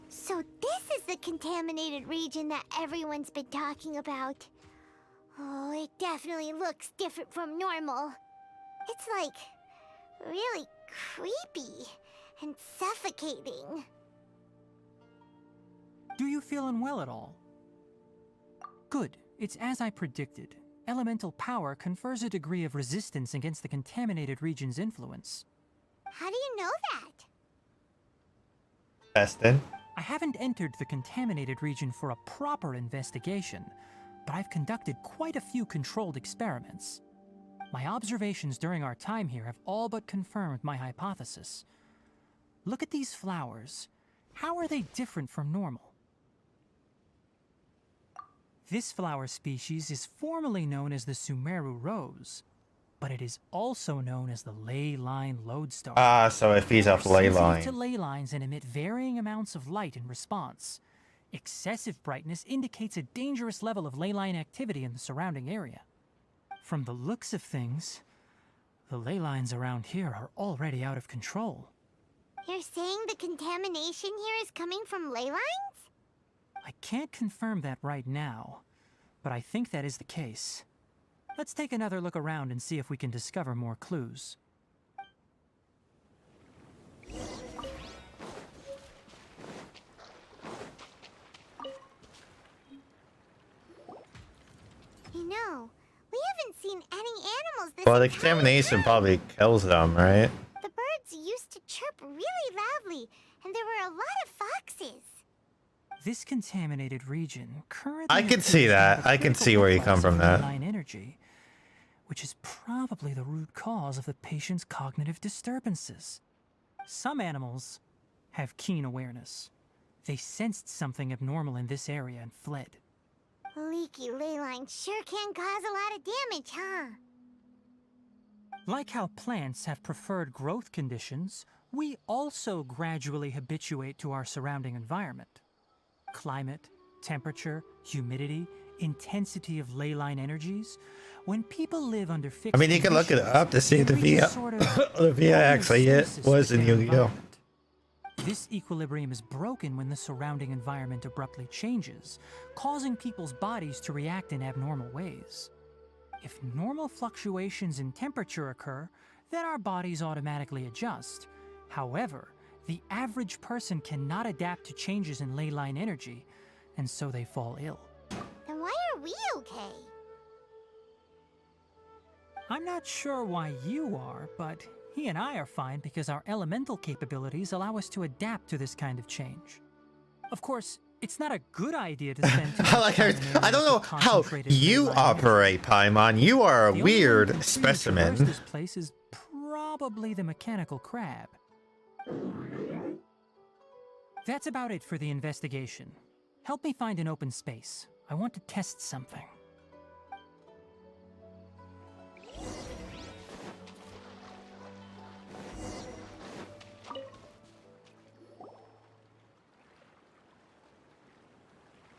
So this is the contaminated region that everyone's been talking about. Oh, it definitely looks different from normal. It's like really creepy and suffocating. Do you feel unwell at all? Good. It's as I predicted. Elemental power confers a degree of resistance against the contaminated region's influence. How do you know that? Testing. I haven't entered the contaminated region for a proper investigation, but I've conducted quite a few controlled experiments. My observations during our time here have all but confirmed my hypothesis. Look at these flowers. How are they different from normal? This flower species is formally known as the Sumeru rose, but it is also known as the ley line lodestar. Ah, so it feeds off ley Sensitive line. to ley lines and emit varying amounts of light in response. Excessive brightness indicates a dangerous level of ley line activity in the surrounding area. From the looks of things, the ley lines around here are already out of control. You're saying the contamination here is coming from ley lines? I can't confirm that right now, but I think that is the case. Let's take another look around and see if we can discover more clues. You know, we haven't seen any animals this Well, the entire contamination time. probably kills them, right? The birds used to chirp really loudly, and there were a lot of foxes. This contaminated region currently I can see appears to that. have a I can critical see where you influx come from of that. ley-line energy, which is probably the root cause of the patient's cognitive disturbances. Some animals have keen awareness. They sensed something abnormal in this area and fled. Leaky ley lines sure can cause a lot of damage, huh? Like how plants have preferred growth conditions, we also gradually habituate to our surrounding environment. Climate, temperature, humidity, intensity of ley line energies. When people live under fixed I mean, you can look it up to see if the they reach a VIA, sort of the VIA actually homeostasis was with in their Yu-Gi-Oh. environment. This equilibrium is broken when the surrounding environment abruptly changes, causing people's bodies to react in abnormal ways. If normal fluctuations in temperature occur, then our bodies automatically adjust. However, the average person cannot adapt to changes in ley line energy, and so they fall ill. Then why are we okay? I'm not sure why you are, but he and I are fine because our elemental capabilities allow us to adapt to this kind of change. Of course, it's not a good idea to spend too much I like her. time in I don't know areas with how concentrated you ley line energy. operate, Paimon. You are a The only one who weird can freely traverse specimen. This place is probably the mechanical crab. That's about it for the investigation. Help me find an open space. I want to test something.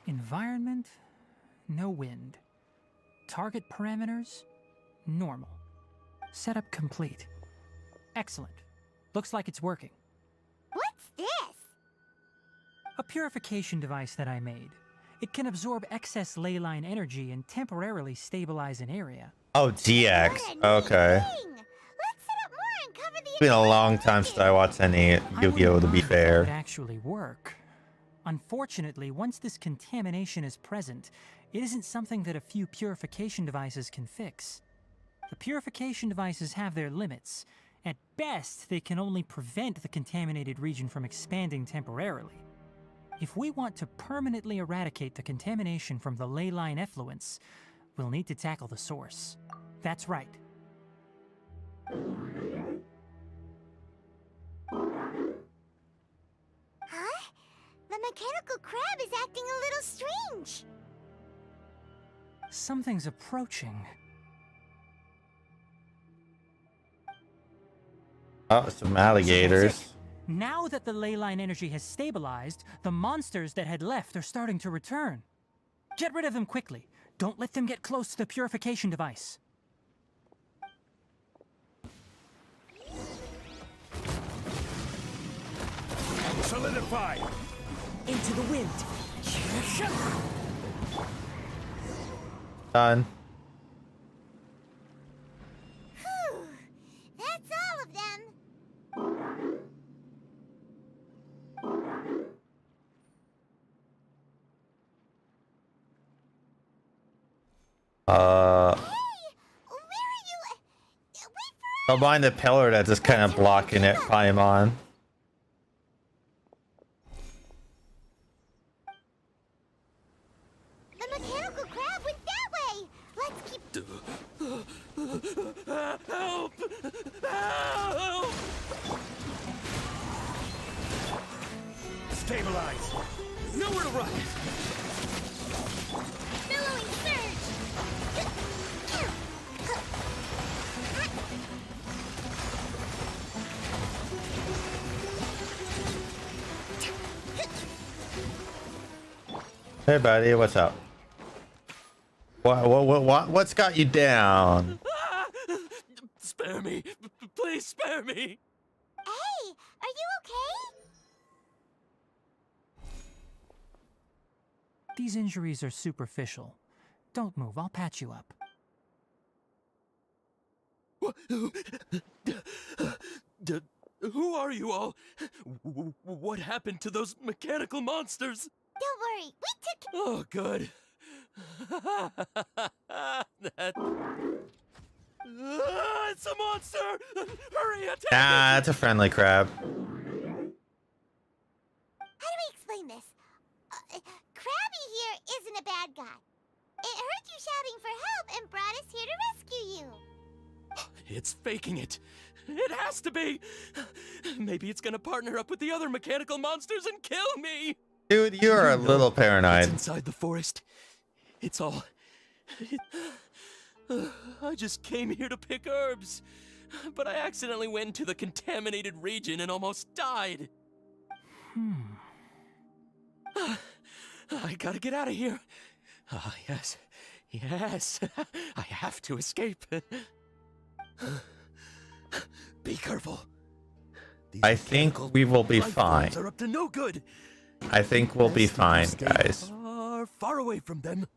Environment, no wind. Target parameters, normal. Setup complete. Excellent. Looks like it's working. What's this? A purification device that I made. It can absorb excess ley line energy and temporarily stabilize an area. Oh, GX. What a neat Okay. thing. Let's set up more and cover the It's been a entire long time since I watched any I Yu-Gi-Oh, wouldn't to be mind if that would fair. actually work. Unfortunately, once this contamination is present, it isn't something that a few purification devices can fix. The purification devices have their limits. At best, they can only prevent the contaminated region from expanding temporarily. If we want to permanently eradicate the contamination from the ley line effluents, we'll need to tackle the source. That's right. Huh? The mechanical crab is acting a little strange. Something's approaching. Oh, some That's alligators. it. Now that the ley line energy has stabilized, the monsters that had left are starting to return. Get rid of them quickly. Don't let them get close to the purification device. Solidify! Into the wind. Done. Whew. That's all of them. Uh, Where are you? Wait for don't mind the pillar that's just kind of blocking it, Paimon. The mechanical crab went Help! Help! Stabilize. Nowhere to run! Billowing surge! Hey, buddy, what's up? What's got you down? Ah! Spare me! Please spare me! Hey, are you okay? These injuries are superficial. Don't move, I'll patch you up. Who are you all? What happened to those mechanical monsters? Don't worry, we took. Oh, good. That... it's a monster! Hurry, attack Ah, it's a friendly crab. How do we explain this? Krabby here isn't a bad guy. It heard you shouting for help and brought us here to rescue you. it! It's faking it. It has to be. Maybe it's gonna partner up with the other mechanical monsters and kill me. Dude, you're a little It's paranoid. inside the forest. It's all... I just came here to pick herbs. But I accidentally went into the contaminated region and almost died. I gotta get out of here. Ah, yes. Yes. I have to escape. Be careful. These I think mechanical we will be life fine. forms are up to no good. I think we'll be Best to fine, stay guys. Far, far away from them.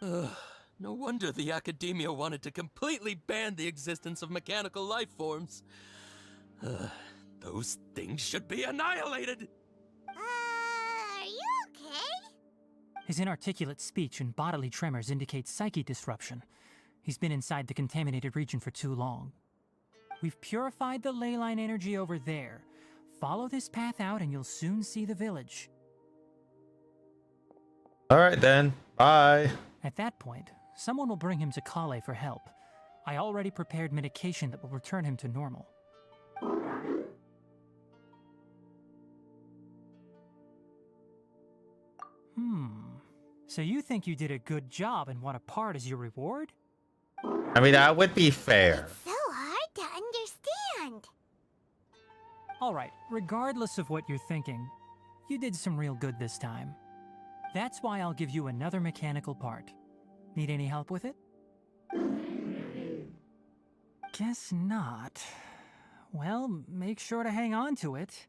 No wonder the academia wanted to completely ban the existence of mechanical life forms. Those things should be annihilated. Are you okay? His inarticulate speech and bodily tremors indicate psyche disruption. He's been inside the contaminated region for too long. We've purified the ley line energy over there. Follow this path out and you'll soon see the village. All right, then. Bye. At that point, someone will bring him to Kale for help. I already prepared medication that will return him to normal. So you think you did a good job and want a part as your reward? I mean, that would be fair. So hard to understand. Alright, regardless of what you're thinking, you did some real good this time. That's why I'll give you another mechanical part. Need any help with it? Guess not. Well, make sure to hang on to it.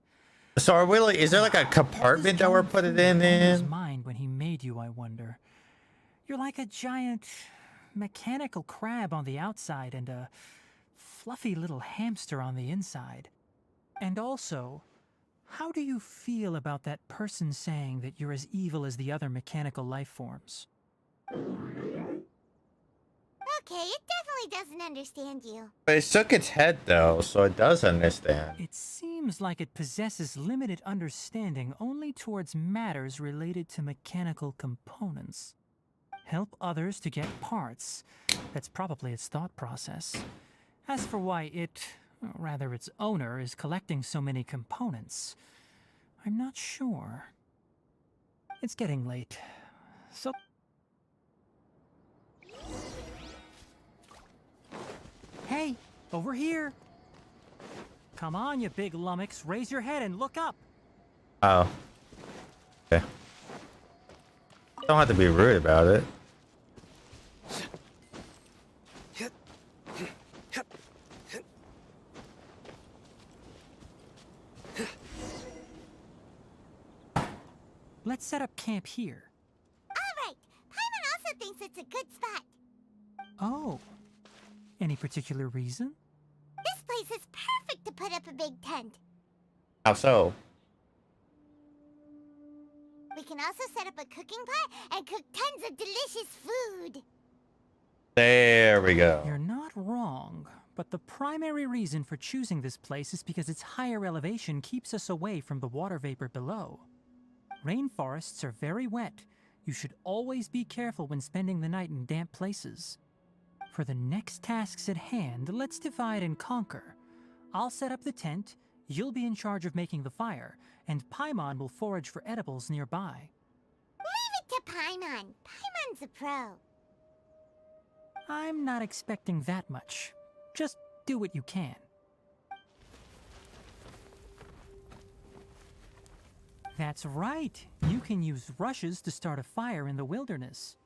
So are we like, is there like a compartment that we're putting it His in? mind when he made you, I wonder. You're like a giant mechanical crab on the outside and a fluffy little hamster on the inside. And also, how do you feel about that person saying that you're as evil as the other mechanical life forms? Okay, it definitely doesn't understand you. But it shook its head though, so it does understand. It seems like it possesses limited understanding only towards matters related to mechanical components. Help others to get parts. That's probably its thought process. As for why it, or rather its owner, is collecting so many components, I'm not sure. It's getting late, so... Hey, over here! Come on, you big lummox, raise your head and look up! Oh. Okay. Don't have to be rude about it. Let's set up camp here. Alright, Paimon also thinks it's a good spot. Oh. Any particular reason? This place is perfect to put up a big tent. How so? We can also set up a cooking pot and cook tons of delicious food. There we go. You're not wrong, but the primary reason for choosing this place is because its higher elevation keeps us away from the water vapor below. Rainforests are very wet. You should always be careful when spending the night in damp places. For the next tasks at hand, let's divide and conquer. I'll set up the tent, you'll be in charge of making the fire, and Paimon will forage for edibles nearby. Leave it to Paimon. Paimon's a pro. I'm not expecting that much. Just do what you can. That's right. You can use rushes to start a fire in the wilderness.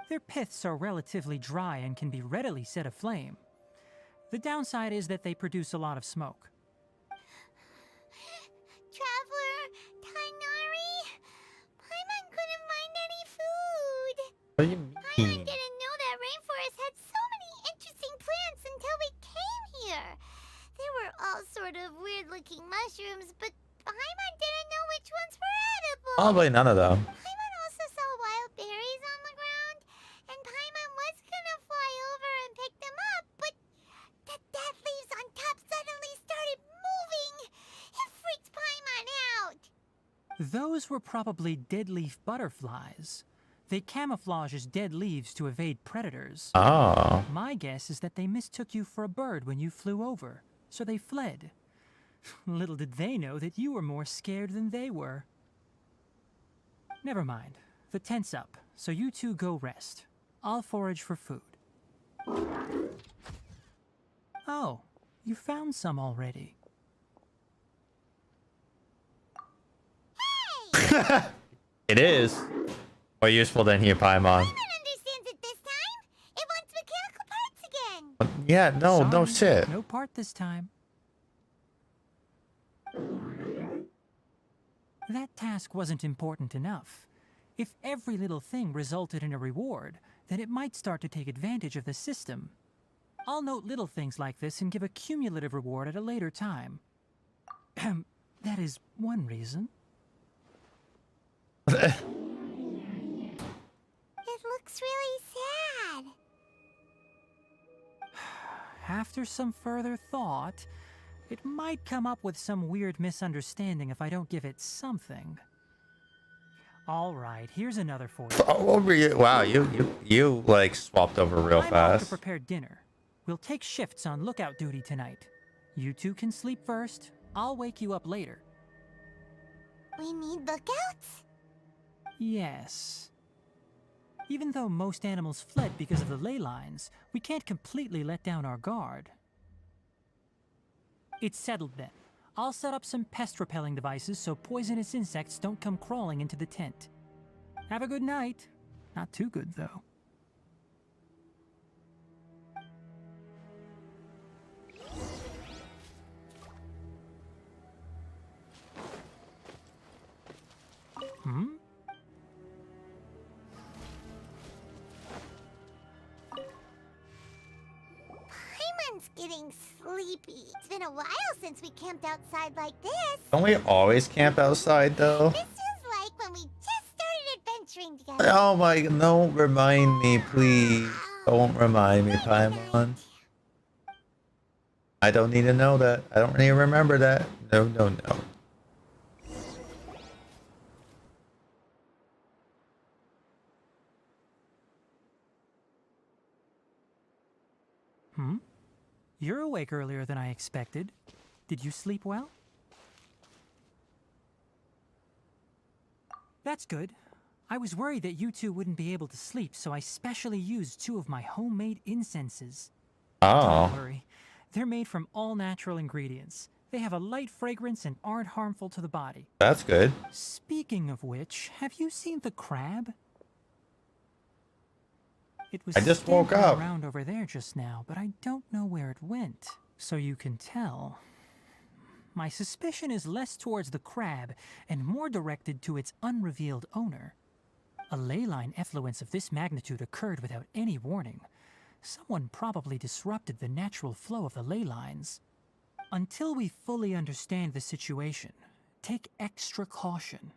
Their piths are relatively dry and can be readily set aflame. The downside is that they produce a lot of smoke. Traveler, Tainari, Paimon couldn't find any food. What do you Paimon mean? didn't know that rainforest had so many interesting plants until we came here. They were all sort of weird-looking mushrooms, but Paimon didn't know which ones were edible. Probably none of them. Paimon also saw wild berries on the ground, and Paimon was gonna fly over and pick them up, but the dead leaves on top suddenly started moving. It freaked Paimon out. Those were probably dead leaf butterflies. They camouflage as dead leaves to evade predators. Oh. My guess is that they mistook you for a bird when you flew over, so they fled. Little did they know that you were more scared than they were. Never mind. The tent's up, so you two go rest. I'll forage for food. Oh, you found some already. It is. More useful than here, Paimon. Paimon understands it this time. It wants mechanical parts again. Yeah, no Sorry, shit. No part this time. That task wasn't important enough. If every little thing resulted in a reward, then it might start to take advantage of the system. I'll note little things like this and give a cumulative reward at a later time. That is one reason. It looks really sad. After some further thought, it might come up with some weird misunderstanding if I don't give it something. All right, here's another for you. Oh, wow, you like swapped over real I'm off to fast. prepare dinner. We'll take shifts on lookout duty tonight. You two can sleep first. I'll wake you up later. We need lookouts? Yes. Even though most animals fled because of the ley lines, we can't completely let down our guard. It's settled then. I'll set up some pest-repelling devices so poisonous insects don't come crawling into the tent. Have a good night. Not too good, though. Hmm? Paimon's getting sleepy. It's been a while since we camped outside like this. Don't we always camp outside though? This is like when we just started adventuring together. Oh my, don't remind me, please. Don't remind me, Paimon. I don't need to know that. I don't need to remember that. No. Hmm? You're awake earlier than I expected. Did you sleep well? That's good. I was worried that you two wouldn't be able to sleep, so I specially used 2 of my homemade incenses. Oh. Don't worry. They're made from all natural ingredients. They have a light fragrance and aren't harmful to the body. That's good. Speaking of which, have you seen the crab? It was I just woke stamping up. around over there just now, but I don't know where it went. So you can tell. My suspicion is less towards the crab and more directed to its unrevealed owner. A ley line effluence of this magnitude occurred without any warning. Someone probably disrupted the natural flow of the ley lines. Until we fully understand the situation, take extra caution.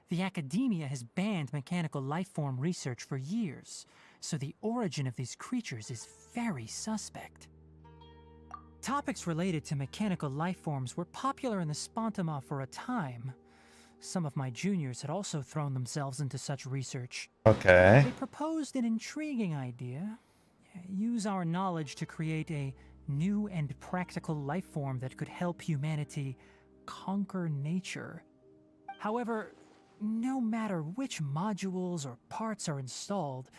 The academia has banned mechanical lifeform research for years, so the origin of these creatures is very suspect. Topics related to mechanical lifeforms were popular in the Spontima for a time. Some of my juniors had also thrown themselves into such research. Okay. They proposed an intriguing idea. use our knowledge to create a new and practical life form that could help humanity conquer nature. However, no matter which modules or parts are installed,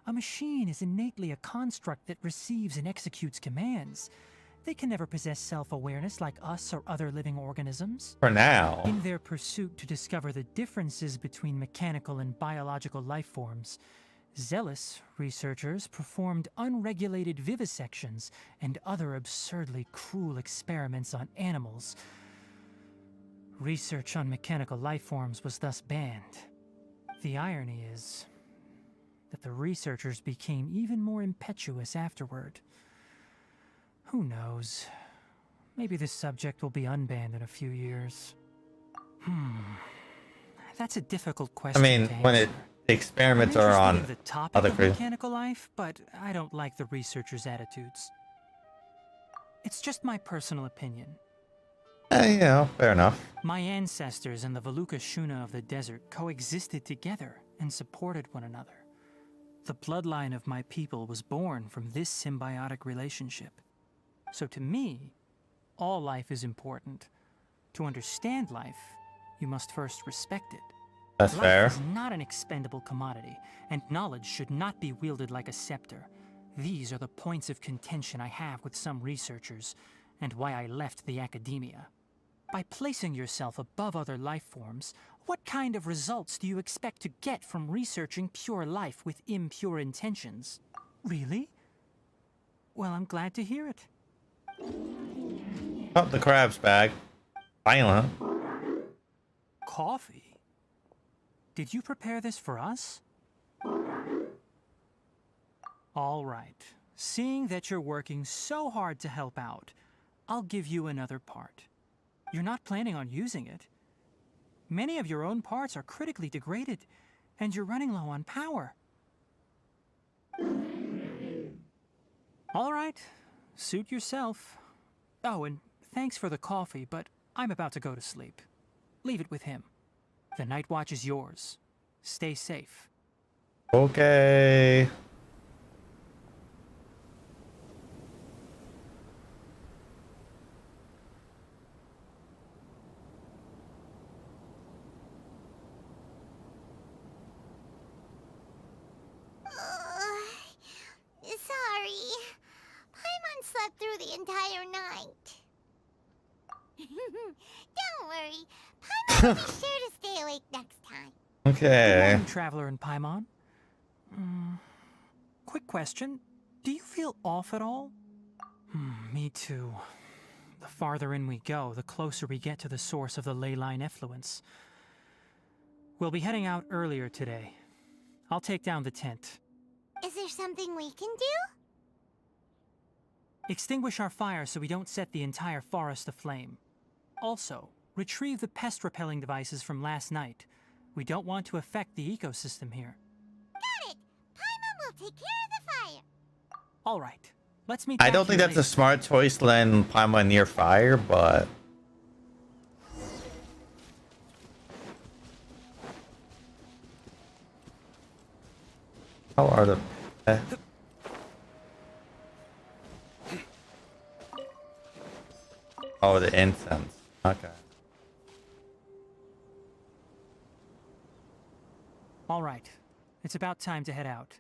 a machine is innately a construct that receives and executes commands. They can never possess self-awareness like us or other living organisms. For now. In their pursuit to discover the differences between mechanical and biological life forms, zealous researchers performed unregulated vivisections and other absurdly cruel experiments on animals. Research on mechanical life forms was thus banned. The irony is that the researchers became even more impetuous afterward. Who knows? Maybe this subject will be unbanned in a few years. That's a difficult question. I mean, to when answer. the experiments I'm are interested on in the topic other of creatures. mechanical life, but I don't like the researchers' attitudes. It's just my personal opinion. You know, fair enough. My ancestors and the Valuka Shuna of the desert coexisted together and supported one another. The bloodline of my people was born from this symbiotic relationship. So to me, all life is important. To understand life, you must first respect it. That's Life fair. is not an expendable commodity, and knowledge should not be wielded like a scepter. These are the points of contention I have with some researchers, and why I left the academia. By placing yourself above other life forms, what kind of results do you expect to get from researching pure life with impure intentions? Really? Well, I'm glad to hear it. Oh, the crab's bag. Violent. Coffee? Did you prepare this for us? All right. Seeing that you're working so hard to help out, I'll give you another part. You're not planning on using it. Many of your own parts are critically degraded, and you're running low on power. All right. Suit yourself. Oh, and thanks for the coffee, but I'm about to go to sleep. Leave it with him. The night watch is yours. Stay safe. Okay. Sorry. Paimon slept through the entire night. Don't worry. Paimon will be sure to stay awake next time. Good Okay. morning, Traveler and Paimon. Quick question. Do you feel off at all? Me too. The farther in we go, the closer we get to the source of the ley line effluence. We'll be heading out earlier today. I'll take down the tent. Is there something we can do? Extinguish our fire so we don't set the entire forest aflame. Also, retrieve the pest-repelling devices from last night. We don't want to affect the ecosystem here. Got it. Paimon will take care of the fire. All right. Let's meet I back don't think here that's a later. smart choice letting Paimon near fire, but how are the Oh, the incense. Okay. All right. It's about time to head out.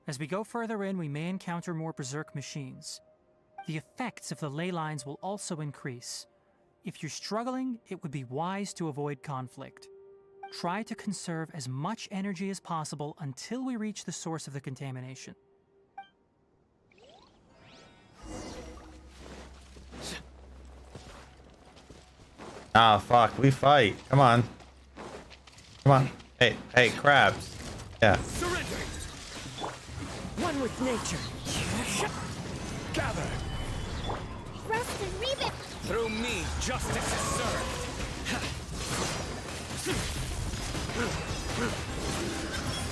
As we go further in, we may encounter more berserk machines. The effects of the ley lines will also increase. If you're struggling, it would be wise to avoid conflict. Try to conserve as much energy as possible until we reach the source of the contamination. Ah, fuck. We fight. Come on. Come on. Hey, hey, crabs. Yeah. Surrender! One with nature. Gather! Rust and Rebit. Through me, justice is served.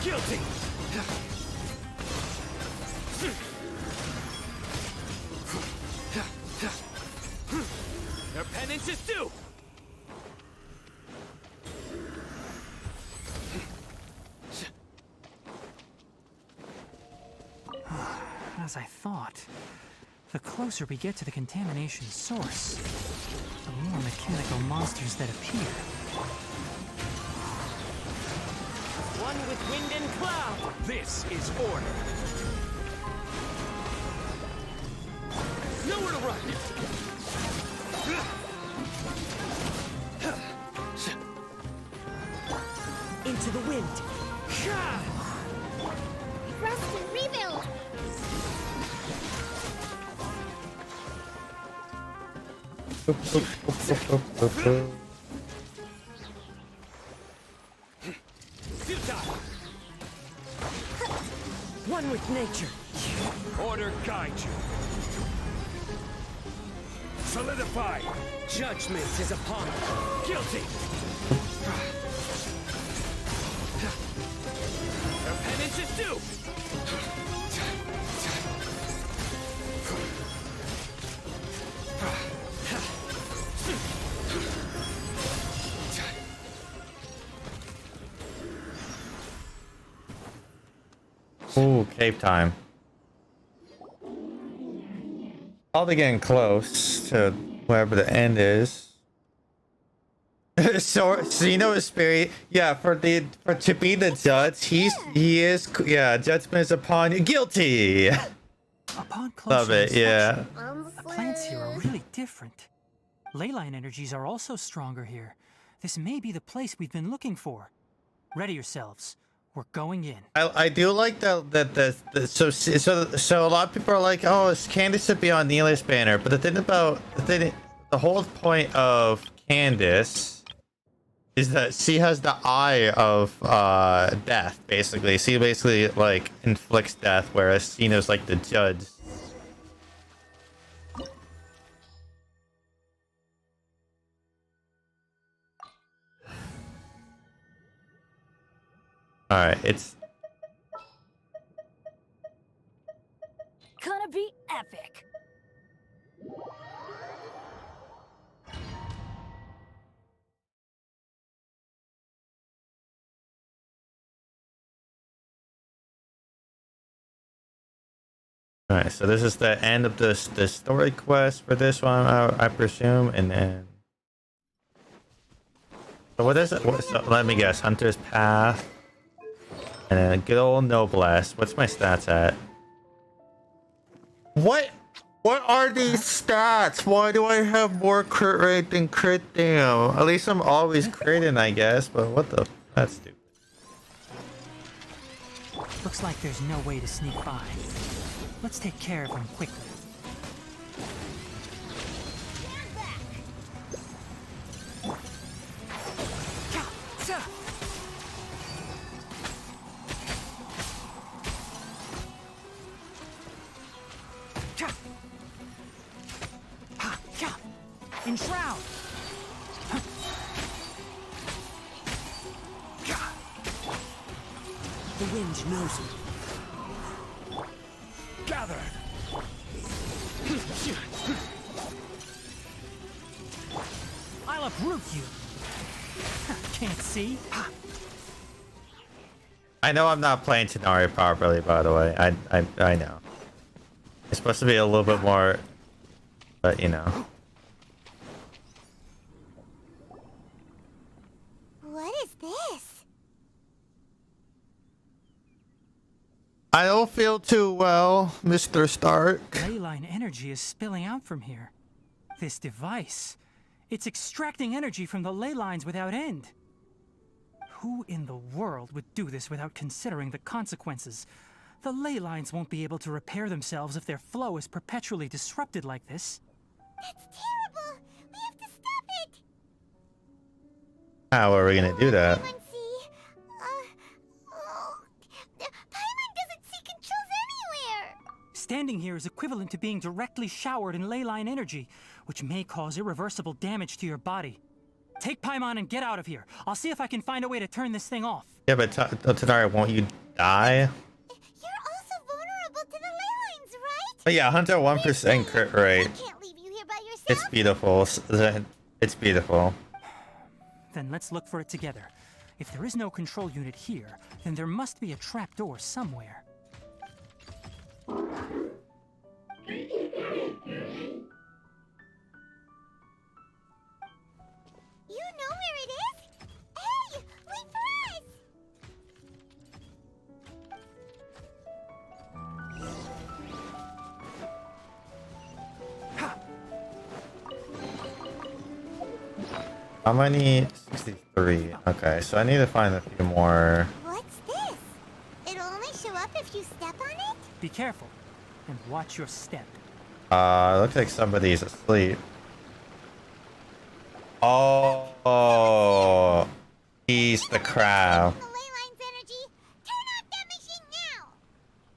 Guilty! Their penance is due! As I thought, the closer we get to the contamination source, the more mechanical monsters that appear. One with wind and cloud. This is order. Nowhere to run. Into the wind. Rest and rebuild. Futile. One with nature. Order guide you. Solidify. Judgment is upon us. Guilty. Their penance is due. Ooh, cave time. Probably getting close to wherever the end is. So you know his spirit. Yeah, for to be the judge, he is judgment is upon you. Guilty. Upon closer Love it. Yeah. inspection, the plants here are really different. Leyline energies are also stronger here. This may be the place we've been looking for. Ready yourselves. We're going in. I do like so a lot of people are like, oh, Candace should be on Neela's banner, but the whole point of Candace is that she has the eye of death, basically. She basically like inflicts death, whereas Cino's like the judge. Alright, it's Gonna be epic. alright, so this is the end of the story quest for this one, I presume, and then so what is it? So let me guess, Hunter's Path. And then good old Noblesse. What's my stats at? What are these stats? Why do I have more crit rate than crit damn? At least I'm always critting, I guess, but what the? That's stupid. Looks like there's no way to sneak by. Let's take care of him quickly. Enshroud! The wind knows me. Gather. I'll uproot you. Can't see? I know I'm not playing Tenari properly, by the way. I know. It's supposed to be a little bit more, but you know. What is this? I don't feel too well, Mr. Stark. Leyline energy is spilling out from here. This device, it's extracting energy from the ley lines without end. Who in the world would do this without considering the consequences? The ley lines won't be able to repair themselves if their flow is perpetually disrupted like this. That's terrible. We have to stop it. How are we gonna do that? Paimon see. Paimon doesn't see controls anywhere. Standing here is equivalent to being directly showered in leyline energy, which may cause irreversible damage to your body. Take Paimon and get out of here. I'll see if I can find a way to turn this thing off. Yeah, but Tenari, won't you die? You're also vulnerable to the ley lines, right? But yeah, Hunter 1% crit rate. I can't leave you here by yourself. It's beautiful. It's beautiful. Then let's look for it together. If there is no control unit here, then there must be a trapdoor somewhere. How many? 63. Okay, so I need to find a few more. What's this? It'll only show up if you step on it? Be careful and watch your step. Looks like somebody's asleep. Oh, he's the crab. The ley line's energy. Turn off that machine now!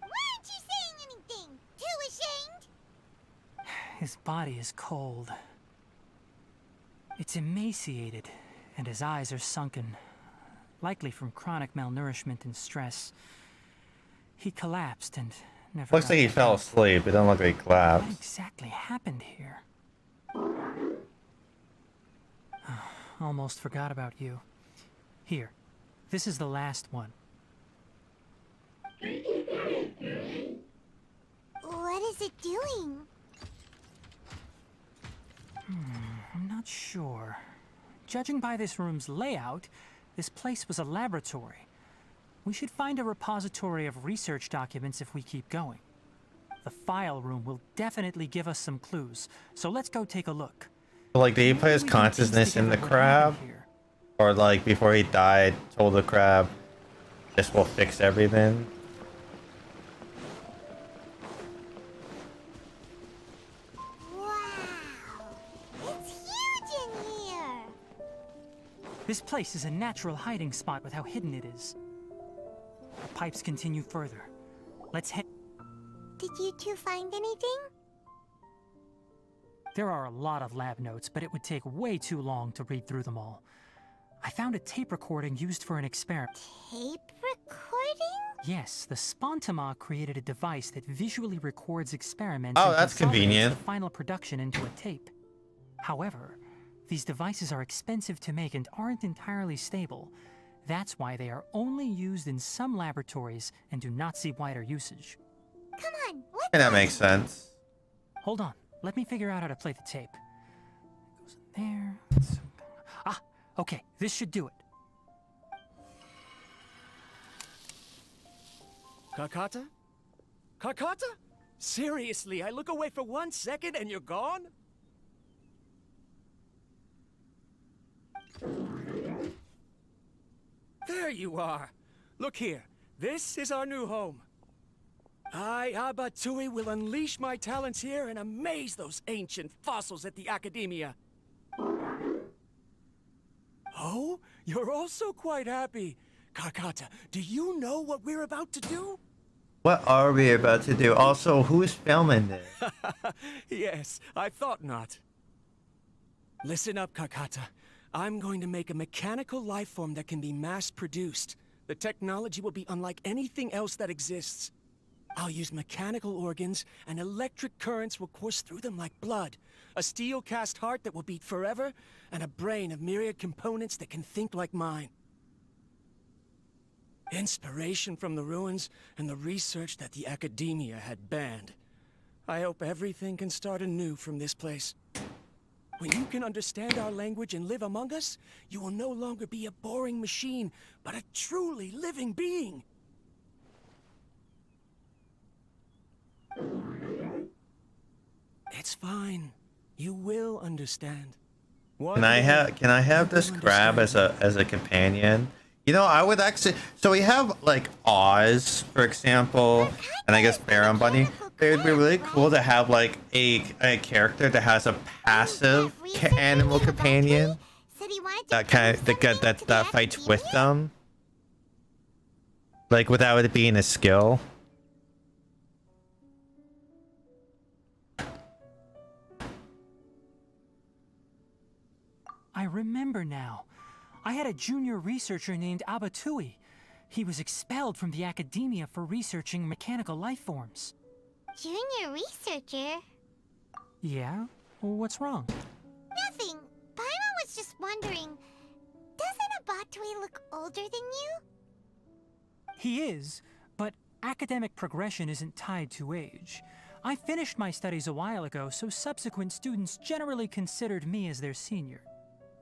Why aren't you saying anything? Too ashamed? His body is cold. It's emaciated, and his eyes are sunken, likely from chronic malnourishment and stress. He collapsed and never Looks got like he back fell up. asleep. It don't look like he What collapsed. exactly happened here? Almost forgot about you. Here, this is the last one. What is it doing? I'm not sure. Judging by this room's layout, this place was a laboratory. We should find a repository of research documents if we keep going. The file room will definitely give us some clues, so let's go take a look. So, like, did he put his We can piece consciousness in the together what happened crab? here. Or, like, before he died, told the crab, this will fix everything? Wow! It's huge in here! This place is a natural hiding spot with how hidden it is. The pipes continue further. Let's head. Did you two find anything? There are a lot of lab notes, but it would take way too long to read through them all. I found a tape recording used for an experiment. Tape recording? Yes, the Spontama created a device that visually records experiments Oh, and that's consolidates convenient. the final production into a tape. However, these devices are expensive to make and aren't entirely stable. That's why they are only used in some laboratories and do not see wider usage. Come on, what's And that makes sense. Hold on, let me figure out how to play the tape. It goes in there. Ah, okay, this should do it. Kakata? Kakata? Seriously, I look away for 1 second and you're gone? There you are. Look here. This is our new home. I, Abatui, will unleash my talents here and amaze those ancient fossils at the Academia. Oh, you're also quite happy. Kakata, do you know what we're about to do? What are we about to do? Also, who's filming this? Yes, I thought not. Listen up, Kakata. I'm going to make a mechanical life form that can be mass-produced. The technology will be unlike anything else that exists. I'll use mechanical organs, and electric currents will course through them like blood. A steel-cast heart that will beat forever, and a brain of myriad components that can think like mine. Inspiration from the ruins and the research that the Academia had banned. I hope everything can start anew from this place. When you can understand our language and live among us, you will no longer be a boring machine, but a truly living being. It's fine. You will understand. Can I have this crab as a companion? You know, I would actually. So we have like Oz, for example, and I guess Baron Bunny. It would be really cool to have like a character that has a passive animal companion Said he wanted to that kind prove something to the that fights with Academia? them, like without it being a skill. I remember now. I had a junior researcher named Abatui. He was expelled from the Academia for researching mechanical life forms. Junior researcher? Yeah? What's wrong? Nothing. Paimon was just wondering, doesn't Abatui look older than you? He is, but academic progression isn't tied to age. I finished my studies a while ago, so subsequent students generally considered me as their senior.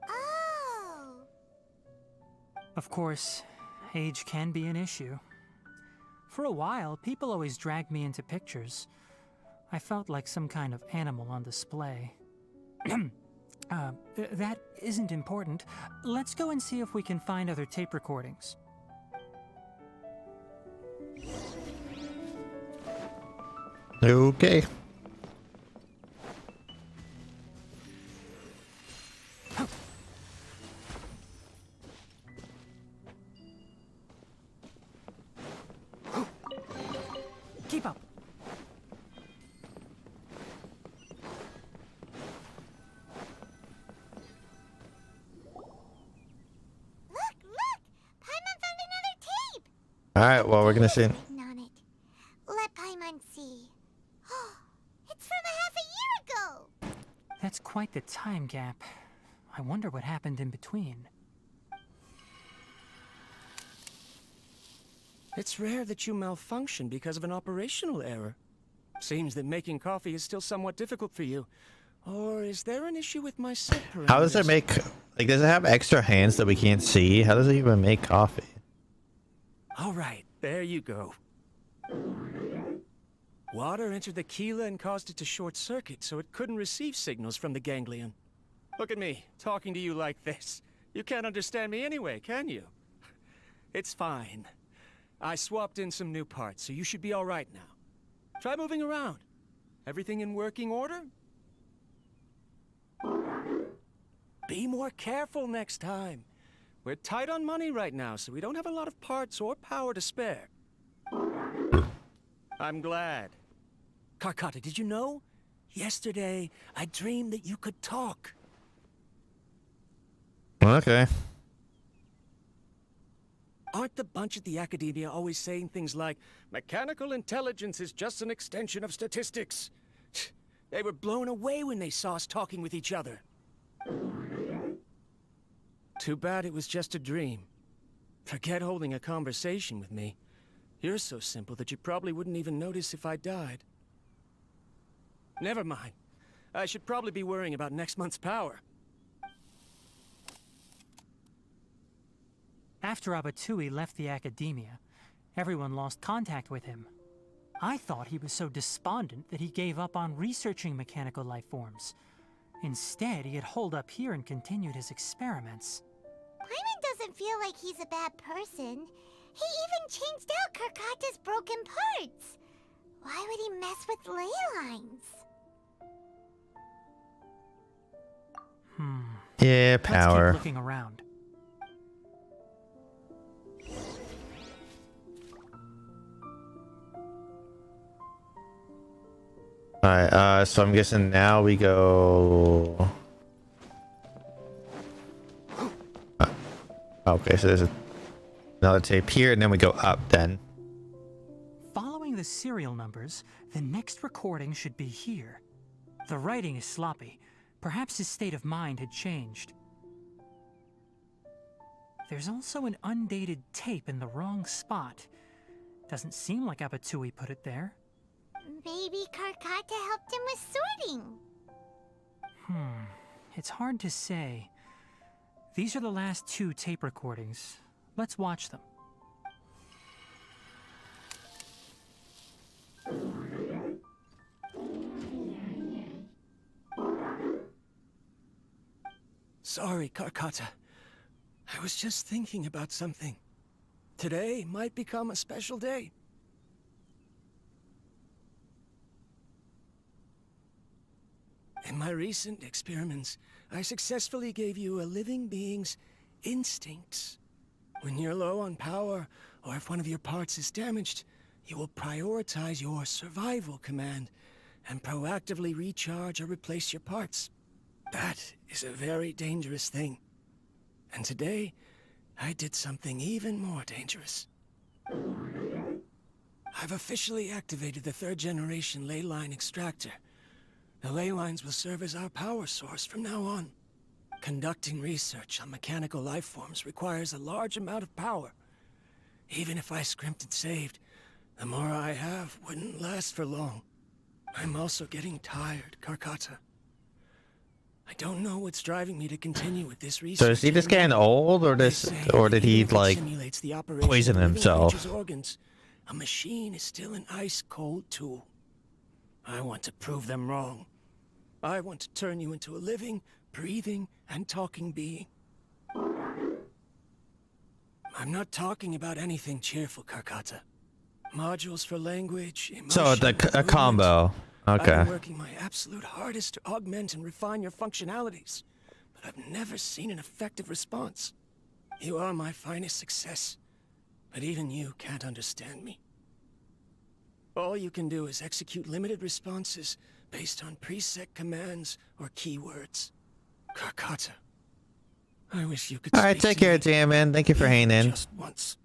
Oh. Of course, age can be an issue. For a while, people always dragged me into pictures. I felt like some kind of animal on display. That isn't important. Let's go and see if we can find other tape recordings. Okay. Keep up. Look, look! Paimon found another tape! All right. Well, we're gonna see. Written on it. Let Paimon see. It's from a half a year ago! That's quite the time gap. I wonder what happened in between. It's rare that you malfunction because of an operational error. Seems that making coffee is still somewhat difficult for you. Or is there an issue with my set parameters? How does it make? Like, does it have extra hands that we can't see? How does it even make coffee? All right, there you go. Water entered the chela and caused it to short circuit, so it couldn't receive signals from the ganglion. Look at me, talking to you like this. You can't understand me anyway, can you? It's fine. I swapped in some new parts, so you should be all right now. Try moving around. Everything in working order? Be more careful next time. We're tight on money right now, so we don't have a lot of parts or power to spare. I'm glad. Karkata, did you know? Yesterday, I dreamed that you could talk. Okay. Aren't the bunch at the Academia always saying things like, mechanical intelligence is just an extension of statistics? They were blown away when they saw us talking with each other. Too bad it was just a dream. Forget holding a conversation with me. You're so simple that you probably wouldn't even notice if I died. Never mind. I should probably be worrying about next month's power. After Abatui left the Academia, everyone lost contact with him. I thought he was so despondent that he gave up on researching mechanical life forms. Instead, he had holed up here and continued his experiments. Paimon doesn't feel like he's a bad person. He even changed out Karkata's broken parts. Why would he mess with ley lines? Yeah, Let's power. keep looking around. Alright, so I'm guessing now we go... okay, so there's another tape here, and then we go up then. Following the serial numbers, the next recording should be here. The writing is sloppy. Perhaps his state of mind had changed. There's also an undated tape in the wrong spot. Doesn't seem like Abatui put it there. Maybe Karkata helped him with sorting. It's hard to say. These are the last 2 tape recordings. Let's watch them. Sorry, Karkata. I was just thinking about something. Today might become a special day. In my recent experiments, I successfully gave you a living being's instincts. When you're low on power, or if one of your parts is damaged, you will prioritize your survival command and proactively recharge or replace your parts. That is a very dangerous thing. And today, I did something even more dangerous. I've officially activated the 3rd generation ley line extractor. The ley lines will serve as our power source from now on. Conducting research on mechanical life forms requires a large amount of power. Even if I scrimped and saved, the more I have wouldn't last for long. I'm also getting tired, Karkata. I don't know what's driving me to continue with this research. So is he just getting old, or did he like poison himself? Organs, a machine is still an ice-cold tool. I want to prove them wrong. I want to turn you into a living, breathing and talking being. I'm not talking about anything cheerful, Karkata. Modules for language, emotion, So a movement. combo. I've Okay. been working my absolute hardest to augment and refine your functionalities, but I've never seen an effective response. You are my finest success, but even you can't understand me. All you can do is execute limited responses based on preset commands or keywords. Karkata, I wish you could All right, speak take to care, me J-Man. Thank you for hanging in. just once.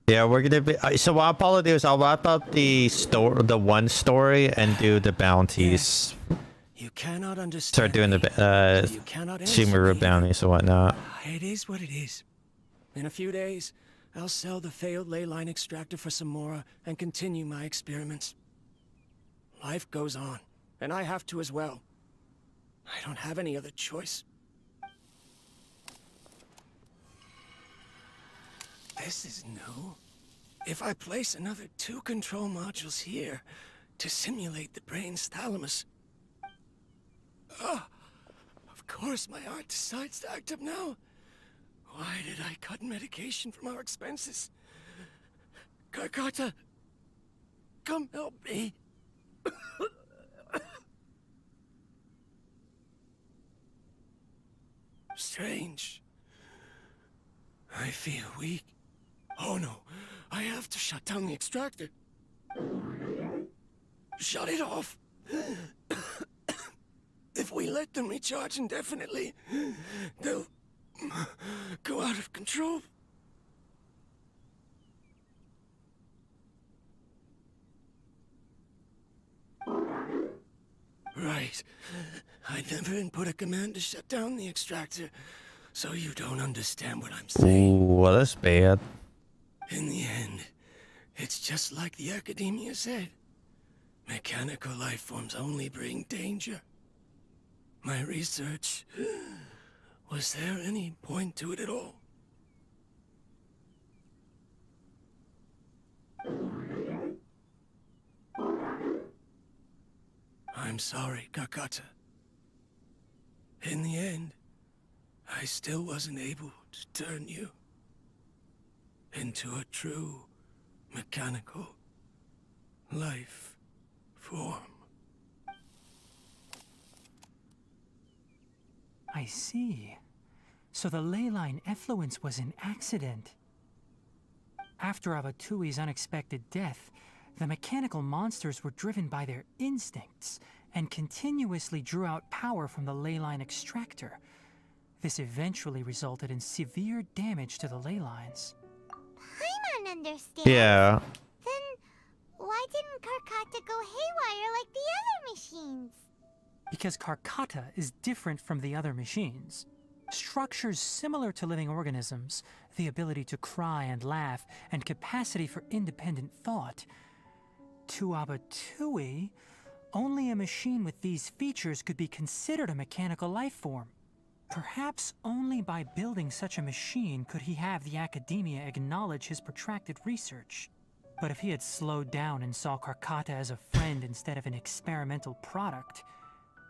Yeah, we're gonna be. So what I'll probably do is I'll wrap up the one story, and do the bounties. You cannot understand. Start doing me, the so you cannot answer Shimura me. bounties and whatnot. It is what it is. In a few days, I'll sell the failed ley line extractor for some more and continue my experiments. Life goes on, and I have to as well. I don't have any other choice. This is new. If I place another 2 control modules here to simulate the brain's thalamus... of course my heart decides to act up now. Why did I cut medication from our expenses? Karkata, come help me. Strange. I feel weak. Oh no, I have to shut down the extractor. Shut it off. If we let them recharge indefinitely, they'll go out of control. Right. I never input a command to shut down the extractor, so you don't understand what I'm saying. Ooh, well, that's bad. In the end, it's just like the academia said. Mechanical life forms only bring danger. My research... Was there any point to it at all? I'm sorry, Karkata. In the end, I still wasn't able to turn you into a true mechanical life form. I see. So the ley line effluence was an accident. After Abatui's unexpected death, the mechanical monsters were driven by their instincts and continuously drew out power from the ley line extractor. This eventually resulted in severe damage to the ley lines. I don't understand. Yeah. Then why didn't Karkata go haywire like the other machines? Because Karkata is different from the other machines. Structures similar to living organisms, the ability to cry and laugh, and capacity for independent thought. To Abatui, only a machine with these features could be considered a mechanical life form. Perhaps only by building such a machine could he have the academia acknowledge his protracted research. But if he had slowed down and saw Karkata as a friend instead of an experimental product,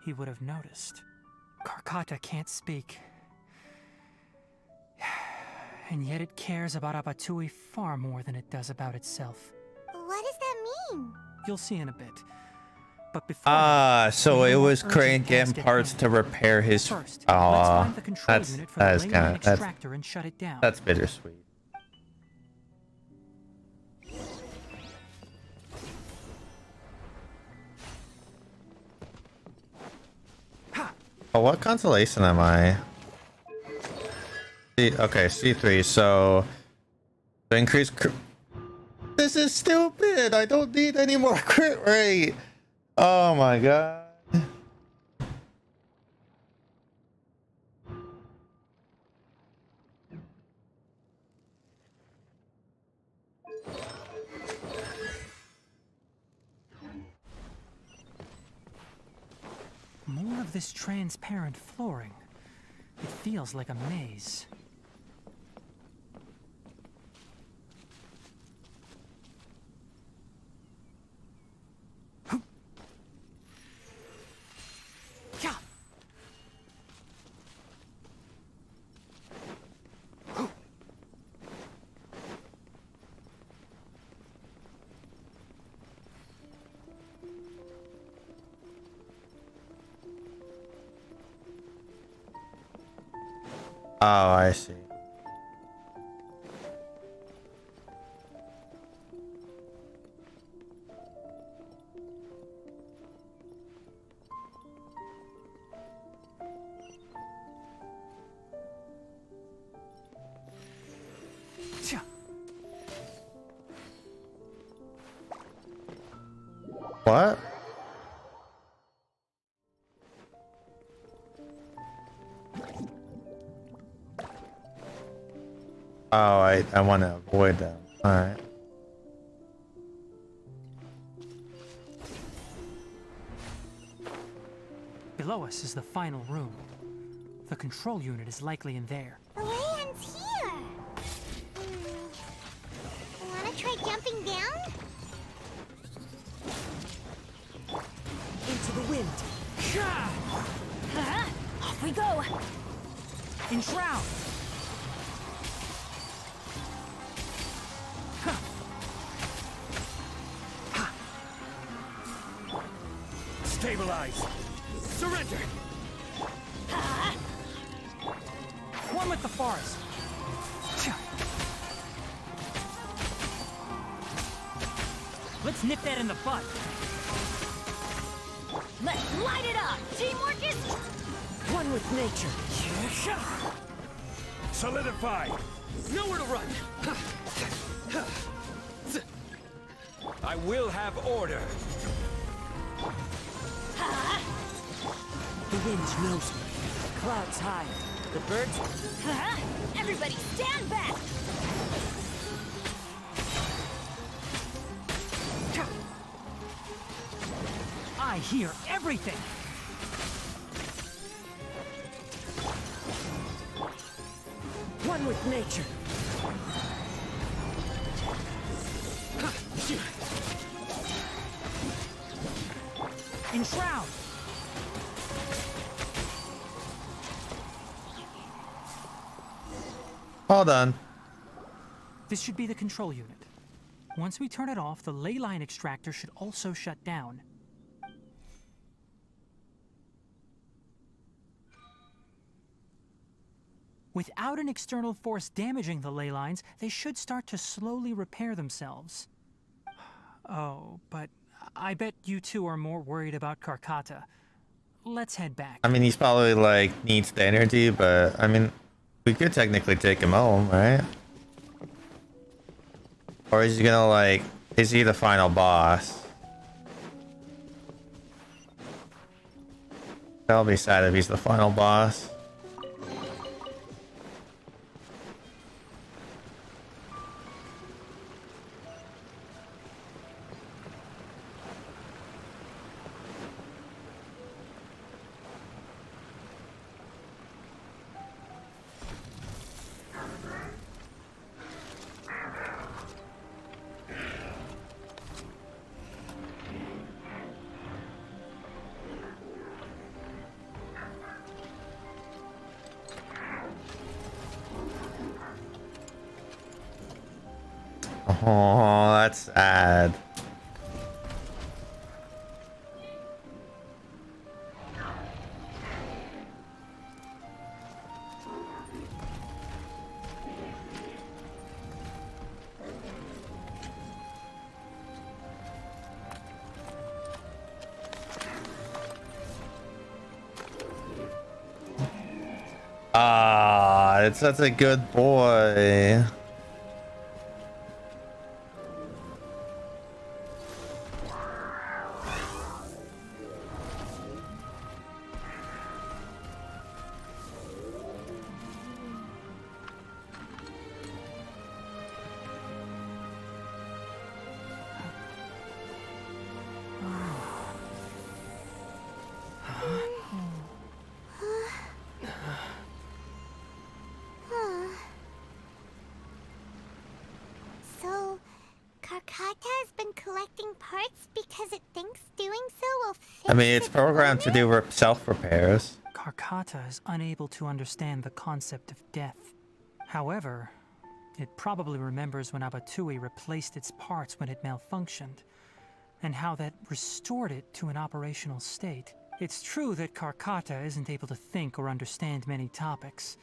he would have noticed. Karkata can't speak. And yet it cares about Abatui far more than it does about itself. What does that mean? You'll see in a bit. But before So we it have was urgent Crane task getting at parts hand. to repair his. First, let's find the control unit for the that's ley kind line of that's extractor and shut it down. that's bittersweet. Oh, what constellation am I? Okay, C3. So increase. This is stupid. I don't need any more crit rate. Oh my god. More of this transparent flooring. It feels like a maze. Oh, I see. What? Oh, I want to avoid them. Alright. Below us is the final room. The control unit is likely in there. The way ends here. Wanna try jumping down? Into the wind. Off we go. Enshroud! Stabilize. Surrender. One with the forest. Let's nip that in the bud. Let's light it up. Teamwork is One with nature. Solidify. Nowhere to run. I will have order. The wind knows me. Clouds high. The birds. Everybody stand back. I hear everything. One with nature. Enshroud! All done. This should be the control unit. Once we turn it off, the ley line extractor should also shut down. Without an external force damaging the ley lines, they should start to slowly repair themselves. Oh, but I bet you two are more worried about Karkata. Let's head back. I mean, he's probably like needs the energy, but I mean, we could technically take him home, right? Or is he gonna like, is he the final boss? That'll be sad if he's the final boss. Oh, that's sad. Ah, it's such a good boy. So, Karkata has been collecting parts because it thinks doing so will fix I mean, it's its programmed to do opponent? self-repairs. Karkata is unable to understand the concept of death. However, it probably remembers when Abatui replaced its parts when it malfunctioned, and how that restored it to an operational state. It's true that Karkata isn't able to think or understand many topics,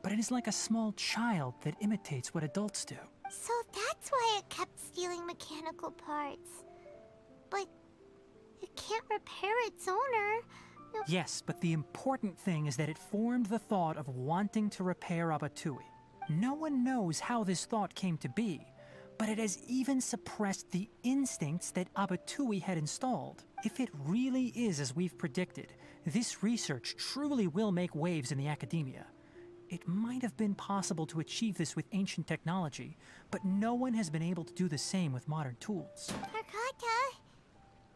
but it is like a small child that imitates what adults do. So that's why it kept stealing mechanical parts. But it can't repair its owner. No. Yes, but the important thing is that it formed the thought of wanting to repair Abatui. No one knows how this thought came to be, but it has even suppressed the instincts that Abatui had installed. If it really is as we've predicted, this research truly will make waves in the academia. It might have been possible to achieve this with ancient technology, but no one has been able to do the same with modern tools. Karkata?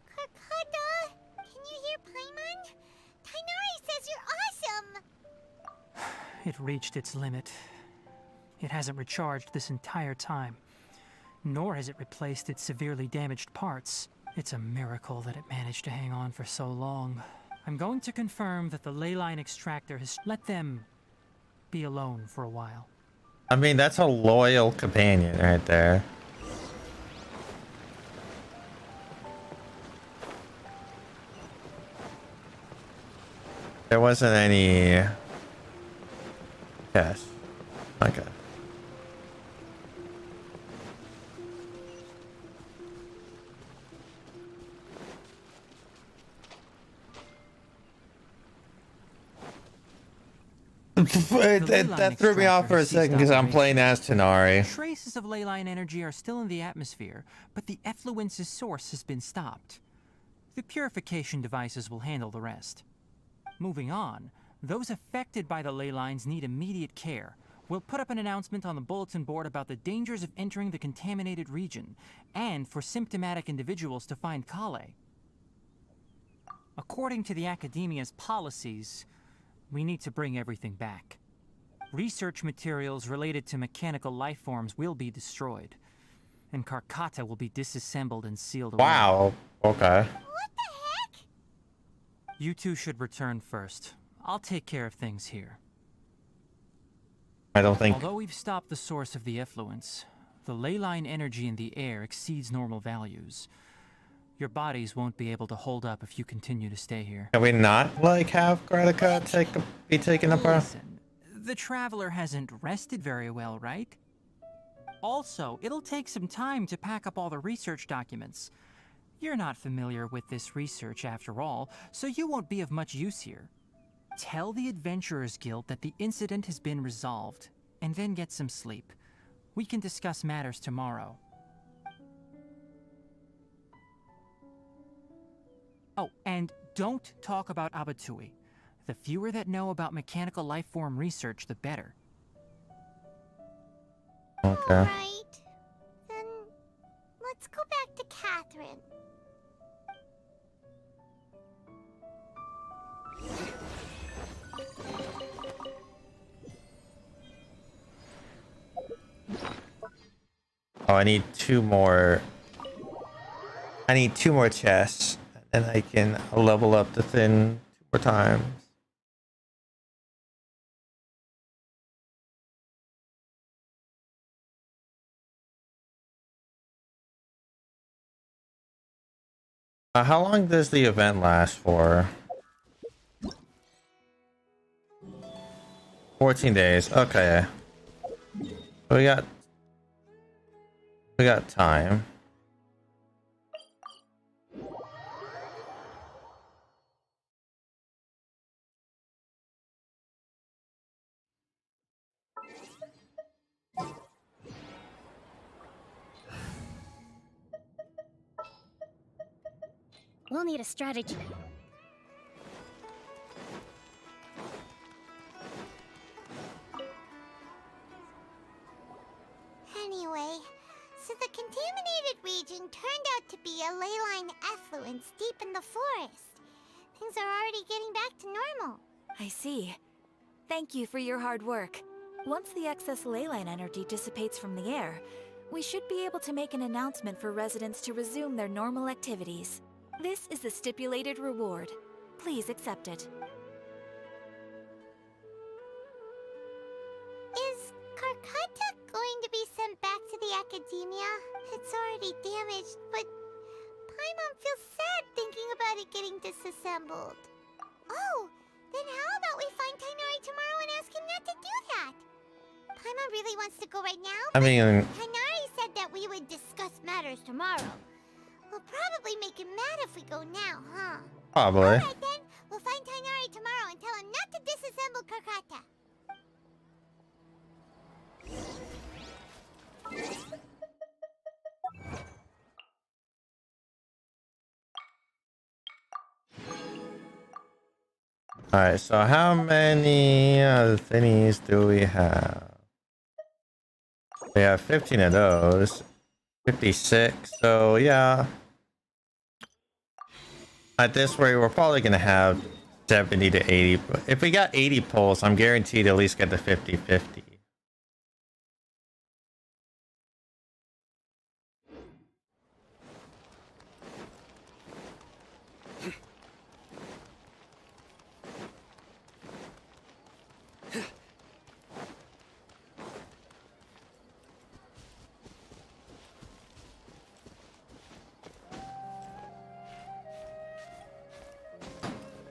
Karkata? Can you hear Paimon? Tainari says you're awesome! It reached its limit. It hasn't recharged this entire time, nor has it replaced its severely damaged parts. It's a miracle that it managed to hang on for so long. I'm going to confirm that the ley line extractor has let them be alone for a while. I mean, that's a loyal companion right there. There wasn't any test. Okay. That threw me off for a second because I'm playing as Tanari. Traces of ley line energy are still in the atmosphere, but the effluence's source has been stopped. The purification devices will handle the rest. Moving on, those affected by the ley lines need immediate care. We'll put up an announcement on the bulletin board about the dangers of entering the contaminated region, and for symptomatic individuals to find Kale. According to the Academia's policies, we need to bring everything back. Research materials related to mechanical life forms will be destroyed, and Karkata will be disassembled and sealed away. Wow. Okay. What the heck? You two should return first. I'll take care of things here. I don't think. Although we've stopped the source of the effluence, the ley line energy in the air exceeds normal values. Your bodies won't be able to hold up if you continue to stay here. Can we not like have Gratica be taken apart? Listen, the Traveler hasn't rested very well, right? Also, it'll take some time to pack up all the research documents. You're not familiar with this research after all, so you won't be of much use here. Tell the Adventurers Guild that the incident has been resolved, and then get some sleep. We can discuss matters tomorrow. Oh, and don't talk about Abatui. The fewer that know about mechanical life form research, the better. Okay. Alright. Then let's go back to Catherine. Oh, I need two more. I need two more chests, and I can level up the thing 2 more times. How long does the event last for? 14 days. Okay. We got time. We'll need a strategy. Anyway, so the contaminated region turned out to be a ley line effluence deep in the forest. Things are already getting back to normal. I see. Thank you for your hard work. Once the excess ley line energy dissipates from the air, we should be able to make an announcement for residents to resume their normal activities. This is the stipulated reward. Please accept it. Is Karkata going to be sent back to the Academia? It's already damaged, but Paimon feels sad thinking about it getting disassembled. Oh, then how about we find Tainari tomorrow and ask him not to do that? Paimon really wants to go right now? I mean, Tighnari said that we would discuss matters tomorrow. We'll probably make him mad if we go now, huh? probably. Alright then, we'll find Tighnari tomorrow and tell him not to disassemble Karkata. Alright, so how many thingies do we have? We have 15 of those. 56, so yeah. At this rate, we're probably gonna have 70 to 80. But if we got 80 pulls, I'm guaranteed to at least get the 50-50.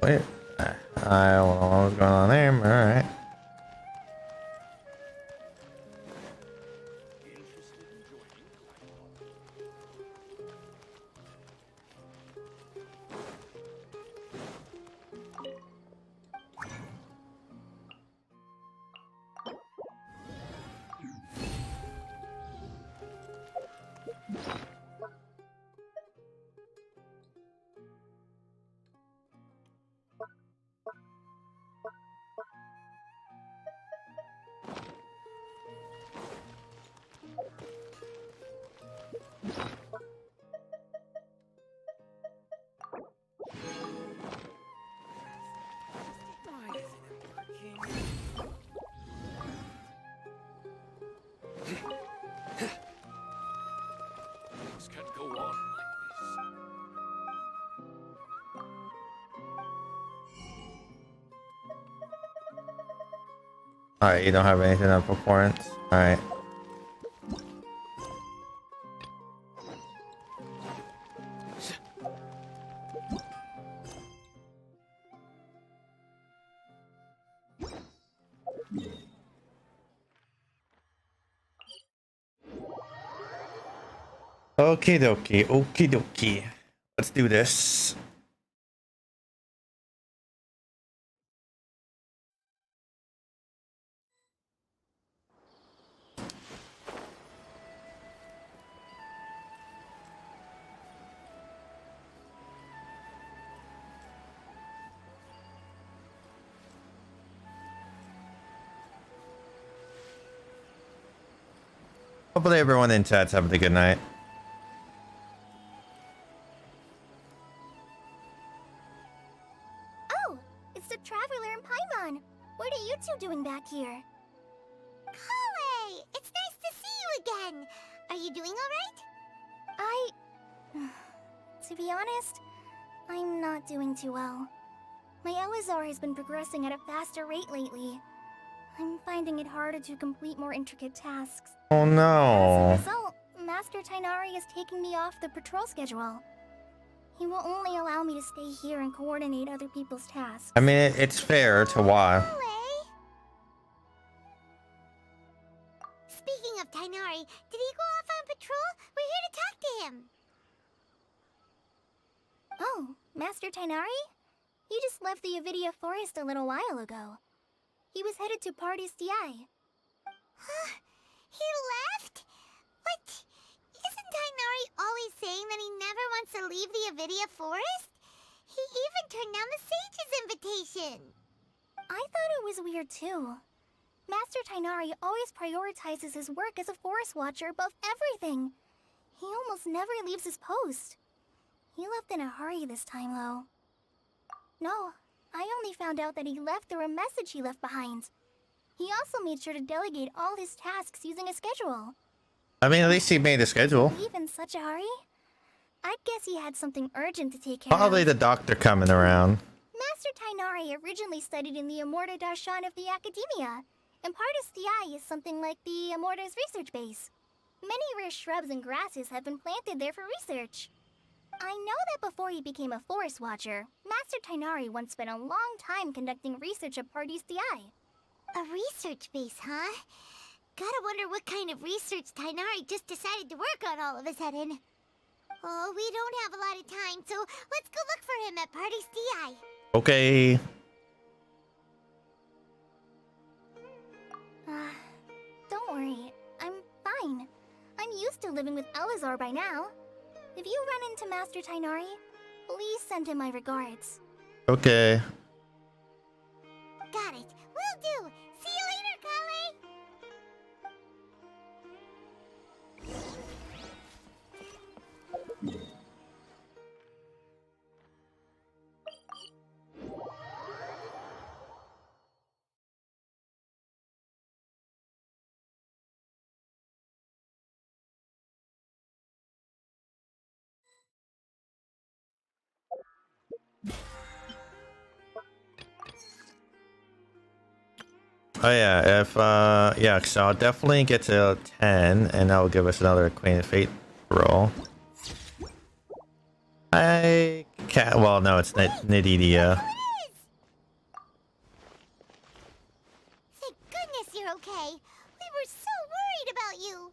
Wait, I don't know what was going on there. All right. Things can't go on like this. All right, you don't have anything on performance. All right. Okie dokie, okie dokie. Let's do this. Hopefully everyone in chat's having a good night. Oh, it's the Traveler and Paimon. What are you two doing back here? Kale, it's nice to see you again. Are you doing alright? To be honest, I'm not doing too well. My LSR has been progressing at a faster rate lately. I'm finding it harder to complete more intricate tasks. Oh no. As a result, Master Tighnari is taking me off the patrol schedule. He will only allow me to stay here and coordinate other people's tasks. I mean, it's fair to why. Speaking of Tighnari, did he go off on patrol? We're here to talk to him. Oh, Master Tighnari? You just left the Avidia Forest a little while ago. He was headed to Party's DI. Huh? He left? What? Isn't Tighnari always saying that he never wants to leave the Avidia Forest? He even turned down the Sage's invitation. I thought it was weird too. Master Tighnari always prioritizes his work as a forest watcher above everything. He almost never leaves his post. He left in a hurry this time, though. No, I only found out that he left through a message he left behind. He also made sure to delegate all his tasks using a schedule. I mean, at least he made a schedule. Leave in such a hurry? I guess he had something urgent to take care Probably of. the doctor coming around. Master Tighnari originally studied in the Amorta Darshan of the Academia, and Partis DI is something like the Amorta's research base. Many rare shrubs and grasses have been planted there for research. I know that before he became a forest watcher, Master Tighnari once spent a long time conducting research at Partis DI. A research base, huh? Gotta wonder what kind of research Tainari just decided to work on all of a sudden. Oh, we don't have a lot of time, so let's go look for him at Party's DI. Okay. Don't worry, I'm fine. I'm used to living with Elazar by now. If you run into Master Tainari, please send him my regards. Okay. Got it. Will do. See you later, Kale. Oh yeah, if yeah, so I'll definitely get to 10 and that will give us another Queen of Fate roll. I can't, well no, it's Nididia. Thank goodness you're okay. We were so worried about you.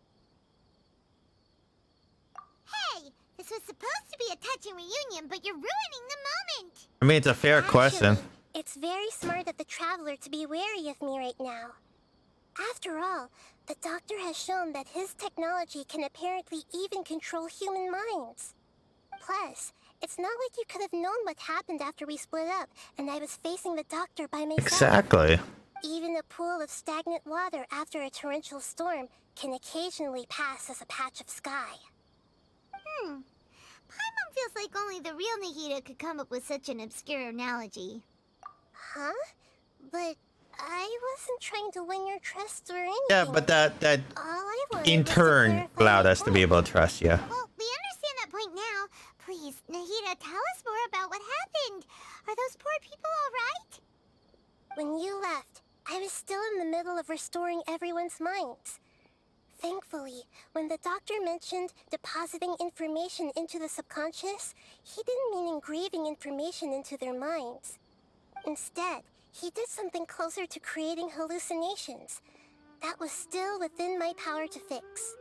Hey, this was supposed to be a touching reunion, but you're ruining the moment. I mean, it's a fair question. Actually, it's very smart of the Traveler to be wary of me right now. After all, the Doctor has shown that his technology can apparently even control human minds. Plus, it's not like you could have known what happened after we split up and I was facing the Doctor by myself. Exactly. Even a pool of stagnant water after a torrential storm can occasionally pass as a patch of sky. Paimon feels like only the real Nahida could come up with such an obscure analogy. Huh? But I wasn't trying to win your trust or anything. Yeah, but that All I wanted in was to turn clarify allowed my us to be point. able to trust you. Well, we understand that point now. Please, Nahida, tell us more about what happened. Are those poor people all right? When you left, I was still in the middle of restoring everyone's minds. Thankfully, when the Doctor mentioned depositing information into the subconscious, he didn't mean engraving information into their minds. Instead, he did something closer to creating hallucinations. That was still within my power to fix.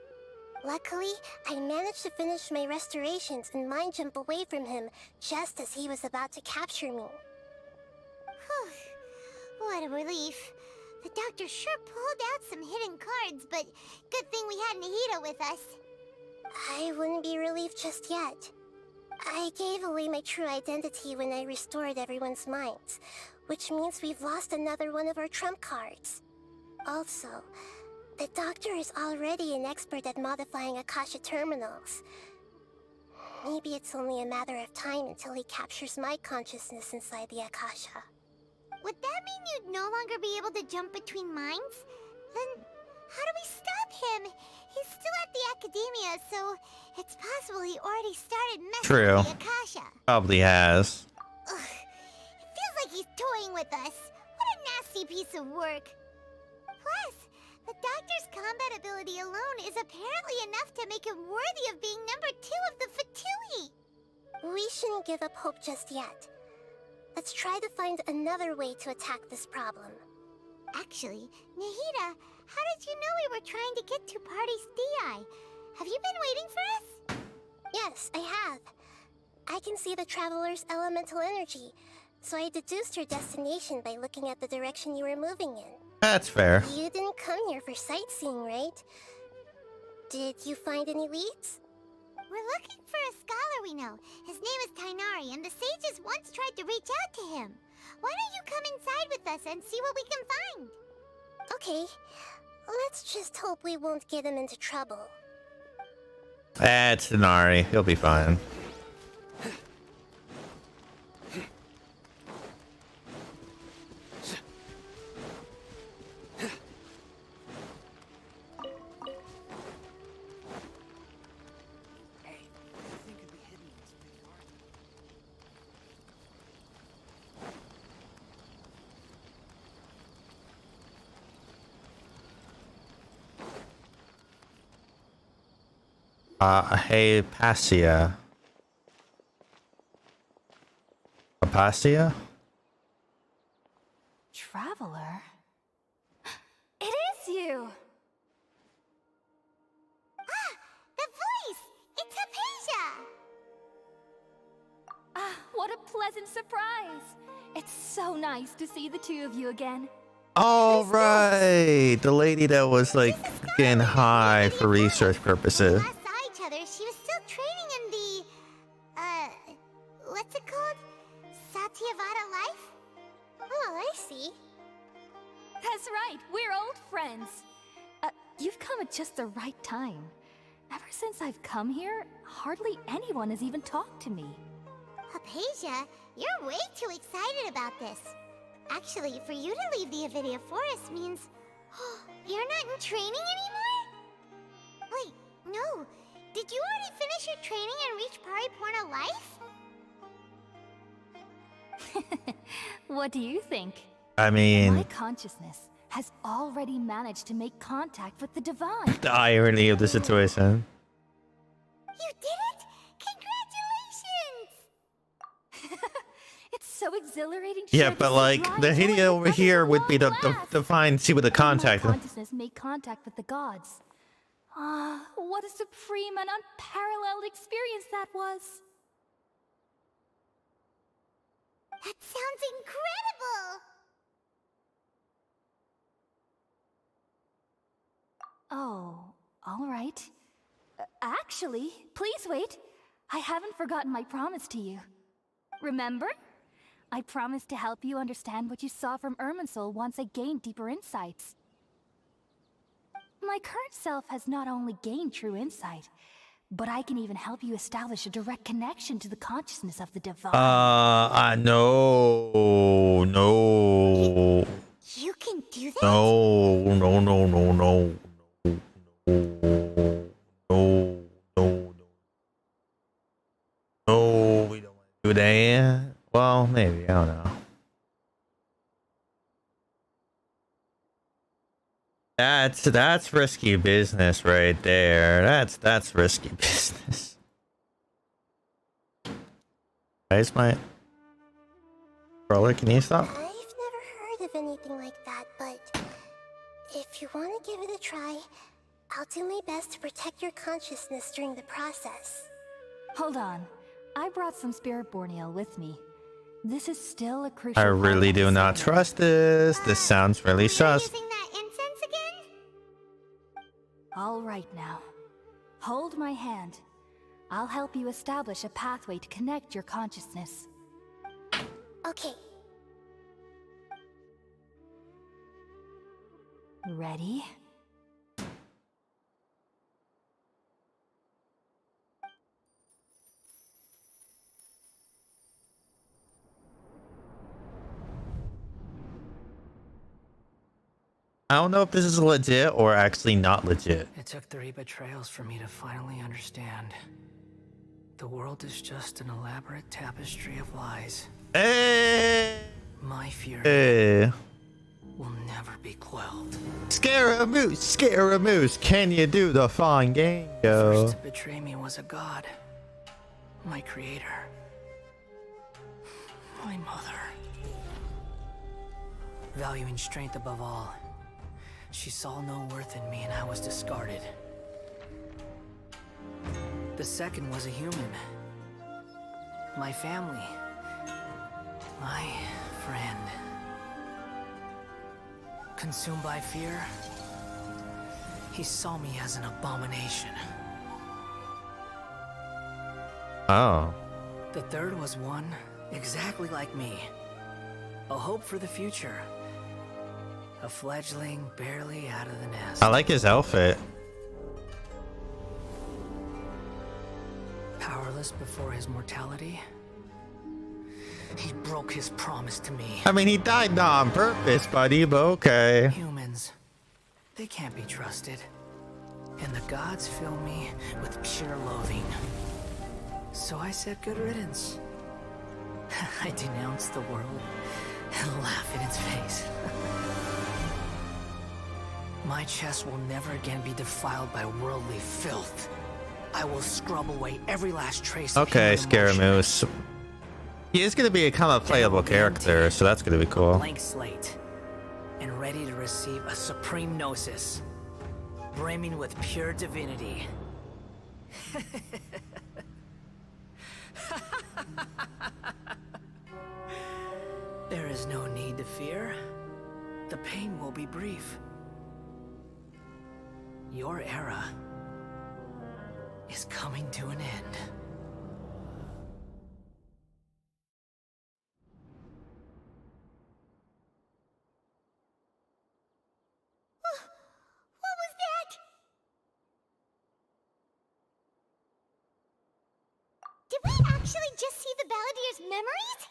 Luckily, I managed to finish my restorations and mind jump away from him just as he was about to capture me. Whew. What a relief. The Doctor sure pulled out some hidden cards, but good thing we had Nahida with us. I wouldn't be relieved just yet. I gave away my true identity when I restored everyone's minds, which means we've lost another one of our trump cards. Also, the Doctor is already an expert at modifying Akasha terminals. Maybe it's only a matter of time until he captures my consciousness inside the Akasha. Would that mean you'd no longer be able to jump between minds? Then how do we stop him? He's still at the Academia, so it's possible he already started messing True. with the Akasha. Probably has. Ugh. It feels like he's toying with us. What a nasty piece of work. Plus, the Doctor's combat ability alone is apparently enough to make him worthy of being number 2 of the Fatui. We shouldn't give up hope just yet. Let's try to find another way to attack this problem. Actually, Nahida, how did you know we were trying to get to Party's DI? Have you been waiting for us? Yes, I have. I can see the Traveler's elemental energy, so I deduced your destination by looking at the direction you were moving in. That's fair. You didn't come here for sightseeing, right? Did you find any leads? We're looking for a scholar we know. His name is Tainari, and the sages once tried to reach out to him. Why don't you come inside with us and see what we can find? Okay. Let's just hope we won't get him into trouble. It's Denari. He'll be fine. Hey, Passia. Passia? Traveler? pleasant surprise. It's so nice to see the two of you again. All right, the lady that was like getting high for research purposes. Last saw each other, she was still training in the, what's it called? Satyavada life? Oh, I see. That's right, we're old friends. You've come at just the right time. Ever since I've come here, hardly anyone has even talked to me. Hypatia, you're way too excited about this. Actually, for you to leave the Avidia Forest means you're not in training anymore? Wait, no. Did you already finish your training and reach Pariporna life? What do you think? I mean, My consciousness has already managed to make contact with the divine. the irony of the situation. You did it! Congratulations! It's so exhilarating. Yeah, share but this like sublime the joy Hydia over that here doesn't would be the long last. fine see with the contact. My consciousness made contact with the gods. Ah, what a supreme and unparalleled experience that was. That sounds incredible! Oh, all right. Actually, please wait. I haven't forgotten my promise to you. Remember? I promised to help you understand what you saw from Irminsul once I gained deeper insights. My current self has not only gained true insight, but I can even help you establish a direct connection to the consciousness of the divine. No. You can do that? No. No, we don't want to do that. Well, maybe, I don't know. That's risky business right there. That's risky business. Guys, my brother, can you stop? I've never heard of anything like that, but if you want to give it a try, I'll do my best to protect your consciousness during the process. Hold on. I brought some Spirit Borneal with me. This is still a crucial I part really of do the not ceremony. trust this. This sounds really You're sus. using that incense again? All right now. Hold my hand. I'll help you establish a pathway to connect your consciousness. Okay. Ready? I don't know if this is legit or actually not legit. It took 3 betrayals for me to finally understand. The world is just an elaborate tapestry of lies. Hey! My fury Hey! will never be quelled. Scaramouche, can you do the fun game, yo? First to betray me was a god. My creator. My mother. Valuing strength above all, she saw no worth in me and I was discarded. The second was a human. My family. My friend. Consumed by fear, he saw me as an abomination. Oh. The third was one exactly like me. A hope for the future. A fledgling barely out of the nest. I like his outfit. Powerless before his mortality, he broke his promise to me. I mean, he died not on purpose, buddy, but okay. Humans, they can't be trusted. And the gods fill me with pure loathing. So I said good riddance. I denounced the world and laugh in its face. My chest will never again be defiled by worldly filth. I will scrub away every last trace of Okay, human emotion. Scaramouche. He is gonna be a kind of playable character, so that's gonna be cool. Blank slate, and ready to receive a supreme gnosis, brimming with pure divinity. is no need to fear. The pain will be brief. Your era is coming to an end. What was that? Did we actually just see the Balladier's memories?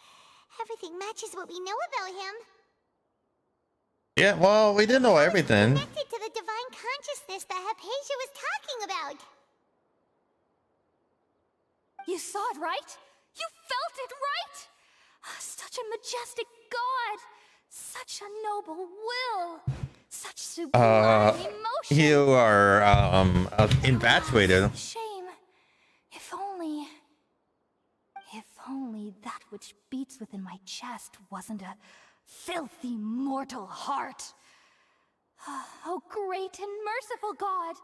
Everything matches what we know about him. Yeah, well, we didn't know everything. Connected to the divine consciousness that Hypatia was talking about. You saw it, right? You felt it, right? Such a majestic god. Such a noble will. Such sublime emotion. You are infatuated. Shame. If only that which beats within my chest wasn't a filthy mortal heart. Oh, great and merciful God,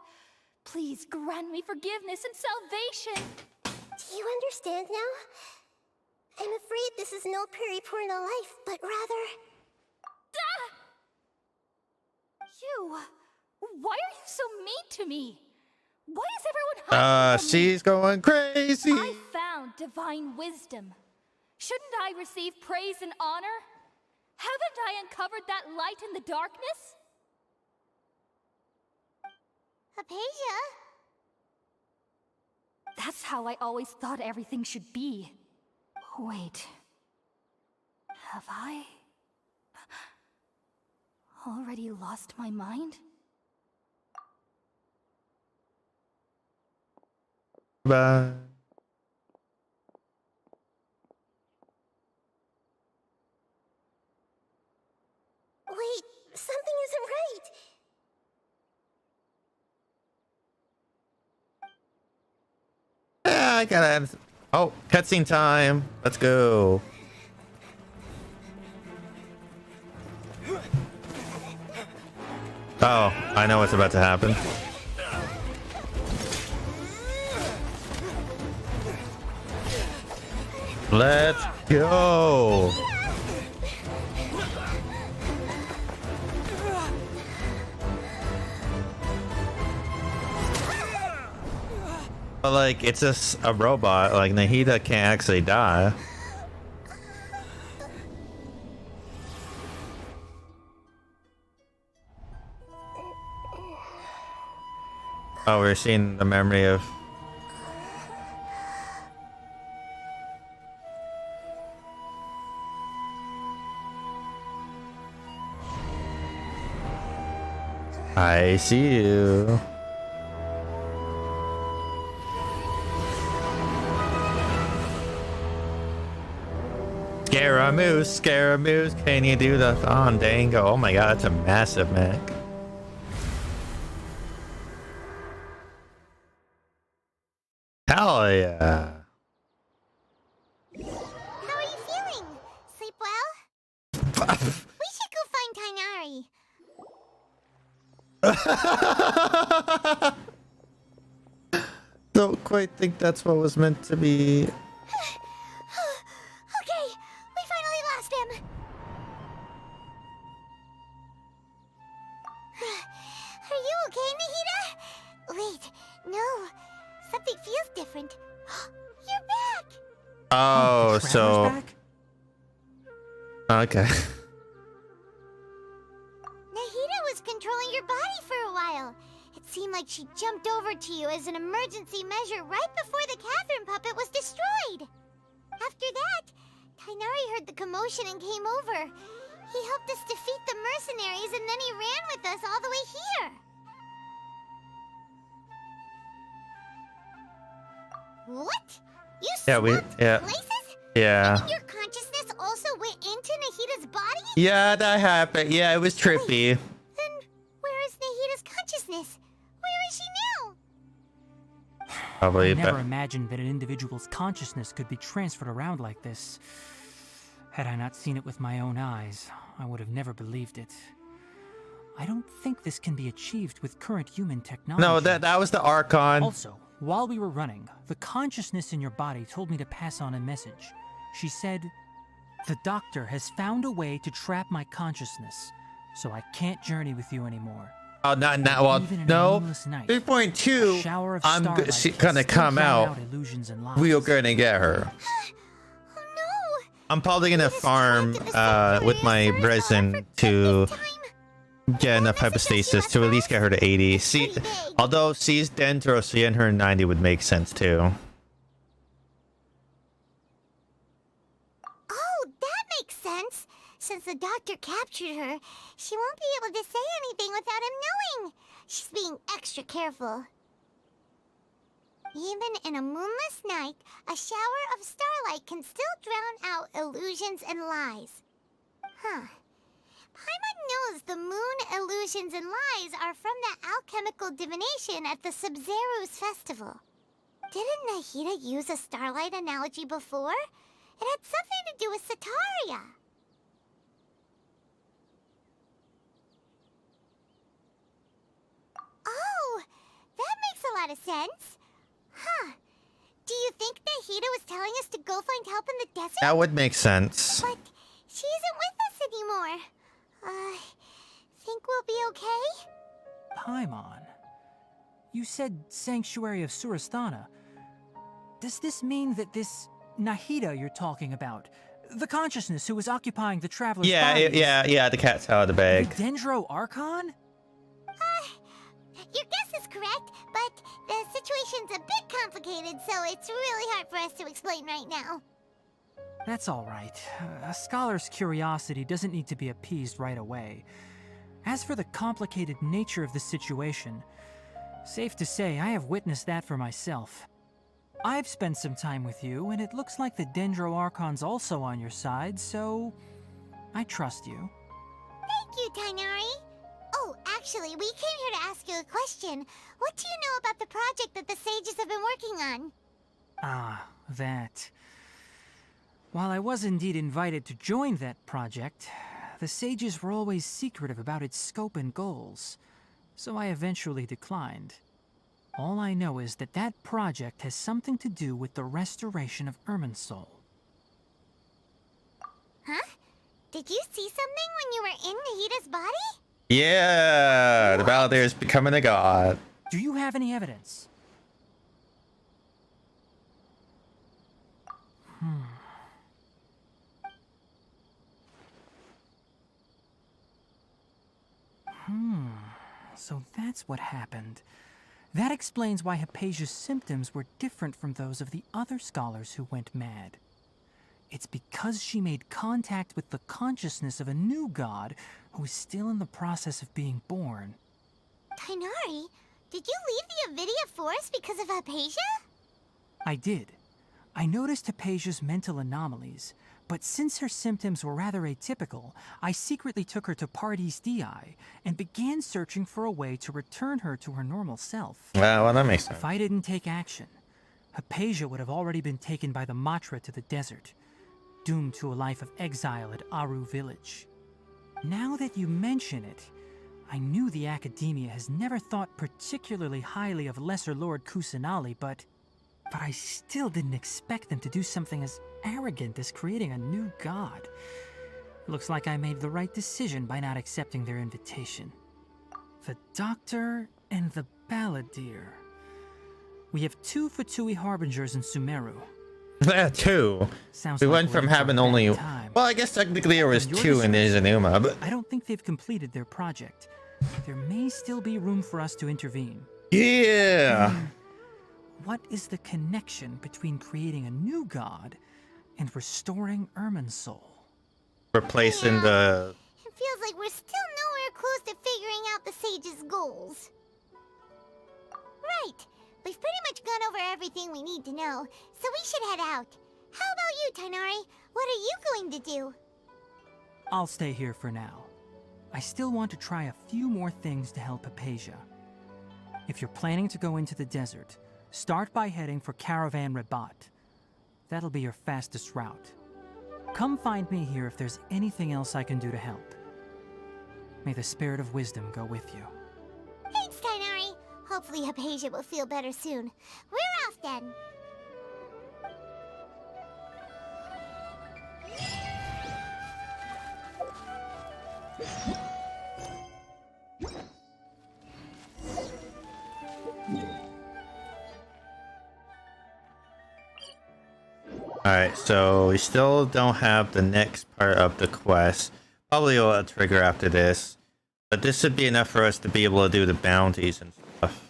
please grant me forgiveness and salvation. Do you understand now? I'm afraid this is no Puripurna life, but rather... You! Why are you so mean to me? Why is everyone hiding from me? She's going crazy. I found divine wisdom. Shouldn't I receive praise and honor? Haven't I uncovered that light in the darkness? Hypatia? That's how I always thought everything should be. Wait. Have I already lost my mind? Bye. Wait, something isn't right. Yeah, I gotta. Oh, cutscene time. Let's go. Oh, I know what's about to happen. Let's go. But like, it's just a robot. Like, Nahida can't actually die. Oh, we're seeing the memory of... I see you. Scaramouche, can you do the Fandango? Oh my god, that's a massive mech. Hell yeah. How are you feeling? Sleep well? We should go find Tainari. Don't quite think that's what was meant to be. Okay, we finally lost him. Are you okay, Nahida? Wait, no. Something feels different. You're back! Oh, Traveler's so... back? Okay. Nahida was controlling your body for a while. It seemed like she jumped over to you as an emergency measure right before the Catherine puppet was destroyed. After that, Tainari heard the commotion and came over. He helped us defeat the mercenaries and then he ran with us all the way here. What? You swapped places? Yeah. And your consciousness also went into Nahida's body? Yeah, that happened. Yeah, it was trippy. Then where is Nahida's consciousness? Where is she now? Probably, I never but... imagined that an individual's consciousness could be transferred around like this. Had I not seen it with my own eyes, I would have never believed it. I don't think this can be achieved with current human technology. No, that was the Archon. Also, while we were running, the consciousness in your body told me to pass on a message. She said, The doctor has found a way to trap my consciousness, so I can't journey with you anymore. Oh, not well. Even in a No. moonless night, 3.2. a shower of I'm starlight she's can gonna still come drown out. illusions and lies. We are gonna get her. Oh no! I'm probably gonna He farm distracted the with my sanctuary resin for to this time. get enough hypostasis to at least get her to 80. See, Pretty big. although C's Dendro, so getting her 90 would make sense too. Oh, that makes sense. Since the doctor captured her, she won't be able to say anything without him knowing. She's being extra careful. Even in a moonless night, a shower of starlight can still drown out illusions and lies. Huh. Paimon knows the moon illusions and lies are from the alchemical divination at the Sub-Zero's festival. Didn't Nahida use a starlight analogy before? It had something to do with Sataria. Oh, that makes a lot of sense. Huh. Do you think Nahida was telling us to go find help in the desert? That would make sense. But she isn't with us anymore. Think we'll be okay? Paimon, you said Sanctuary of Surasthana. Does this mean that this Nahida you're talking about, the consciousness who was occupying the traveler's body, Yeah. The cat's out of the the bag. Dendro Archon? Your guess is correct, but the situation's a bit complicated, so it's really hard for us to explain right now. That's all right. A scholar's curiosity doesn't need to be appeased right away. As for the complicated nature of the situation, safe to say I have witnessed that for myself. I've spent some time with you, and it looks like the Dendro Archon's also on your side, so I trust you. Thank you, Tainari. Oh, actually, we came here to ask you a question. What do you know about the project that the sages have been working on? Ah, that. While I was indeed invited to join that project, the sages were always secretive about its scope and goals, so I eventually declined. All I know is that that project has something to do with the restoration of Irminsul. Huh? Did you see something when you were in Nahida's body? Yeah, the Balladeer is becoming a god. Do you have any evidence? So that's what happened. That explains why Hypatia's symptoms were different from those of the other scholars who went mad. It's because she made contact with the consciousness of a new god who is still in the process of being born. Tainari, did you leave the Avidia Forest because of Hypatia? I did. I noticed Hypatia's mental anomalies, but since her symptoms were rather atypical, I secretly took her to Pardis Dii and began searching for a way to return her to her normal self. Well, that makes sense. If I didn't take action, Hypatia would have already been taken by the Matra to the desert, doomed to a life of exile at Aru village. Now that you mention it, I knew the Academia has never thought particularly highly of Lesser Lord Kusanali, but I still didn't expect them to do something as arrogant as creating a new god. Looks like I made the right decision by not accepting their invitation. The Doctor and the Balladeer. We have 2 Fatui Harbingers in Sumeru. Yeah, 2. Sounds We like went we're from in for a having bad only... time. Well, I guess technically there was From your 2 in Izanuma, but... I don't think they've completed their project. There may still be room for us to intervene. Yeah! What is the connection between creating a new god and restoring Irminsul? Replacing the... It feels like we're still nowhere close to figuring out the sage's goals. Right. We've pretty much gone over everything we need to know, so we should head out. How about you, Tainari? What are you going to do? I'll stay here for now. I still want to try a few more things to help Hypatia. If you're planning to go into the desert, start by heading for Caravan Rabat. That'll be your fastest route. Come find me here if there's anything else I can do to help. May the spirit of wisdom go with you. Thanks, Tainari. Hopefully Hypatia will feel better soon. We're off then. Alright, so we still don't have the next part of the quest. Probably will trigger after this. But this should be enough for us to be able to do the bounties and stuff.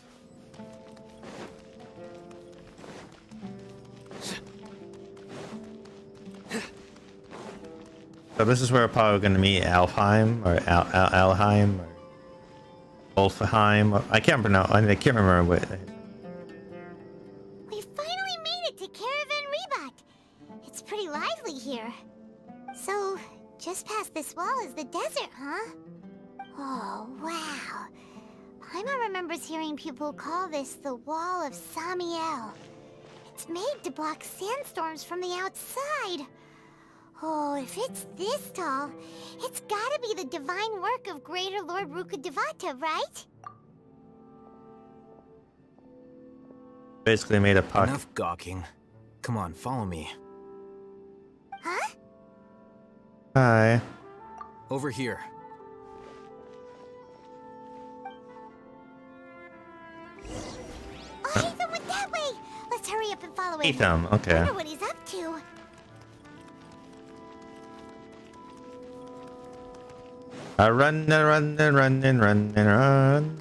So this is where we're probably going to meet Alfheim, or Alheim, or Wolfheim. I can't pronounce. I can't remember what. We finally made it to Caravan Rebat. It's pretty lively here. So, just past this wall is the desert, huh? Oh, wow. Paimon remembers hearing people call this the Wall of Samiel. It's made to block sandstorms from the outside. Oh, if it's this tall, it's gotta be the divine work of Greater Lord Rukkhadevata, right? Basically made a pocket. Enough gawking. Come on, follow me. Huh? Hi. Over here. Oh, Ethan went that way! Let's hurry up and follow him. Ethan, okay. Wonder what he's up to. Run and run and run and run and run.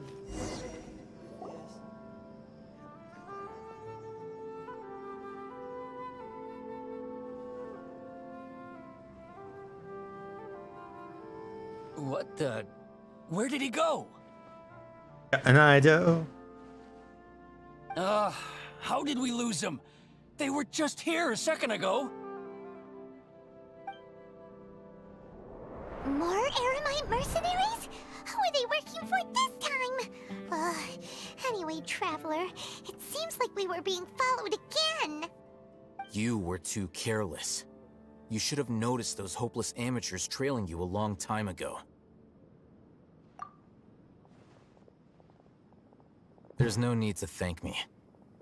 What the? Where did he go? And I do. How did we lose him? They were just here a second ago. More Eremite mercenaries? Who are they working for this time? Anyway, Traveler, it seems like we were being followed again. You were too careless. You should have noticed those hopeless amateurs trailing you a long time ago. There's no need to thank me.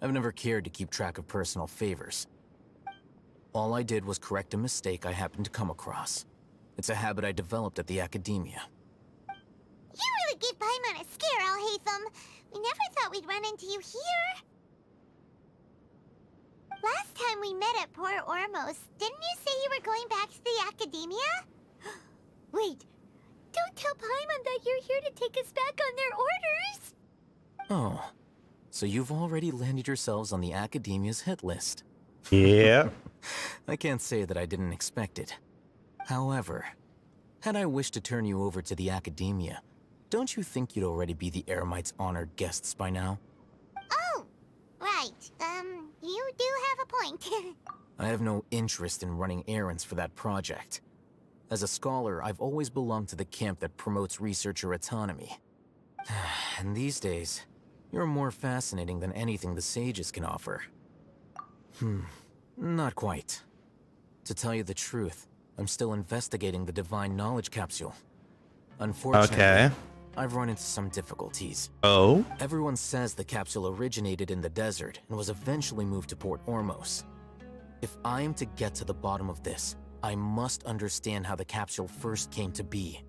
I've never cared to keep track of personal favors. All I did was correct a mistake I happened to come across. It's a habit I developed at the academia. You really gave Paimon a scare, Alhaitham. We never thought we'd run into you here. Last time we met at Port Ormos, didn't you say you were going back to the academia? Wait, don't tell Paimon that you're here to take us back on their orders. Oh, so you've already landed yourselves on the academia's hit list. Yeah. I can't say that I didn't expect it. However, had I wished to turn you over to the academia, don't you think you'd already be the Eremites' honored guests by now? Oh, right. You do have a point. I have no interest in running errands for that project. As a scholar, I've always belonged to the camp that promotes researcher autonomy. And these days, you're more fascinating than anything the sages can offer. Not quite. To tell you the truth, I'm still investigating the divine knowledge capsule. Unfortunately, Okay. I've run into some difficulties. Oh? Everyone says the capsule originated in the desert and was eventually moved to Port Ormos. If I am to get to the bottom of this, I must understand how the capsule first came to be.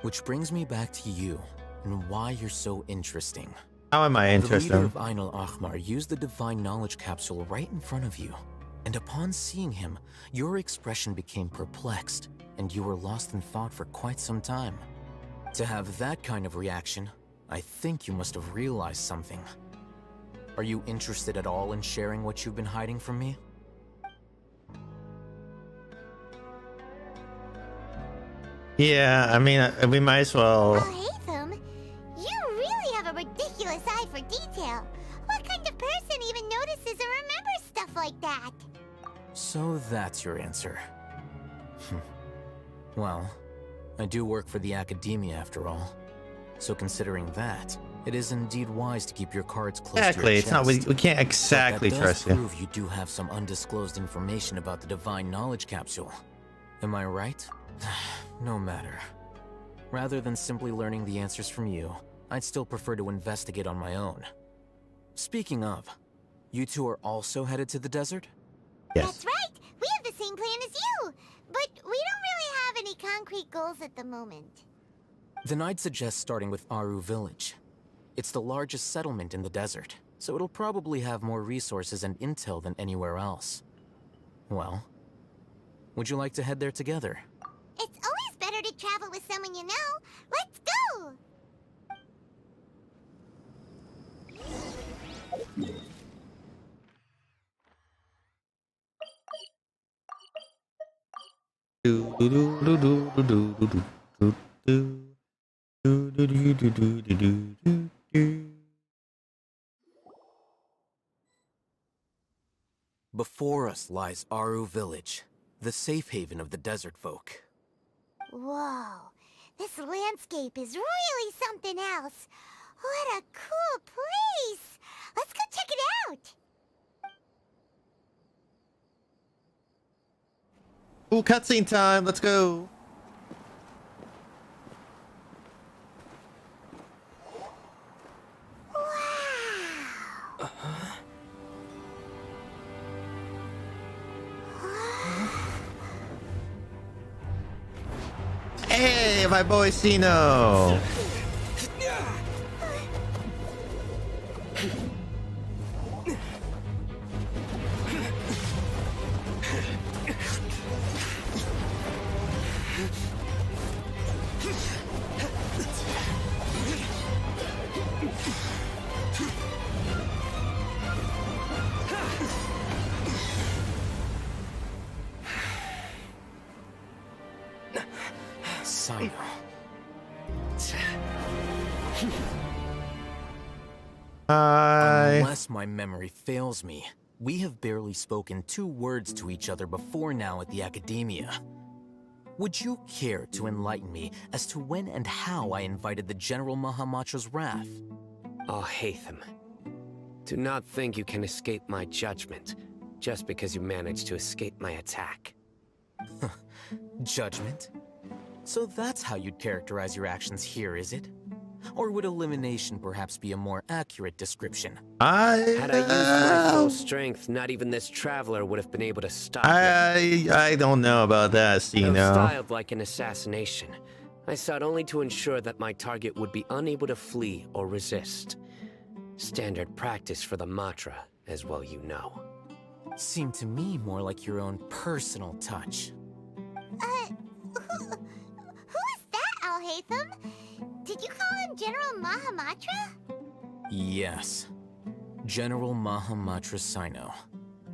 Which brings me back to you and why you're so interesting. How am I The interested? leader of Ainul Ahmar used the divine knowledge capsule right in front of you. And upon seeing him, your expression became perplexed, and you were lost in thought for quite some time. To have that kind of reaction, I think you must have realized something. Are you interested at all in sharing what you've been hiding from me? Yeah, I mean, we might as well. Alhaitham, you really have a ridiculous eye for detail. What kind of person even notices and remembers stuff like that? So that's your answer. Well, I do work for the academia after all. So considering that, it is indeed wise to keep your cards close Exactly, to your it's not. We chest. can't exactly But that trust does you. prove you do have some undisclosed information about the divine knowledge capsule. Am I right? No matter. Rather than simply learning the answers from you, I'd still prefer to investigate on my own. Speaking of, you two are also headed to the desert? Yes. That's right. We have the same plan as you. But we don't really have any concrete goals at the moment. Then I'd suggest starting with Aru Village. It's the largest settlement in the desert, so it'll probably have more resources and intel than anywhere else. Well, would you like to head there together? It's always better to travel with someone you know. Let's go! Before us lies Aru Village, the safe haven of the desert folk. Whoa, this landscape is really something else. What a cool place! Let's go check it out! Ooh, cutscene time. Let's go. Hey, my boy Sino. Sino. Hi. Unless my memory fails me, we have barely spoken 2 words to each other before now at the Academia. Would you care to enlighten me as to when and how I invited the General Mahamatra's wrath? Oh, Hatham. Do not think you can escape my judgment, just because you managed to escape my attack. Judgment? So that's how you'd characterize your actions here, is it? Or would elimination perhaps be a more accurate description? Had I used my full strength, not even this traveler would have been able to stop me. I don't know about that, Though Sino. styled like an assassination, I sought only to ensure that my target would be unable to flee or resist. Standard practice for the Matra, as well you know. Seemed to me more like your own personal touch. Who is that, Al-Haytham? Did you call him General Mahamatra? Yes. General Mahamatra Sino,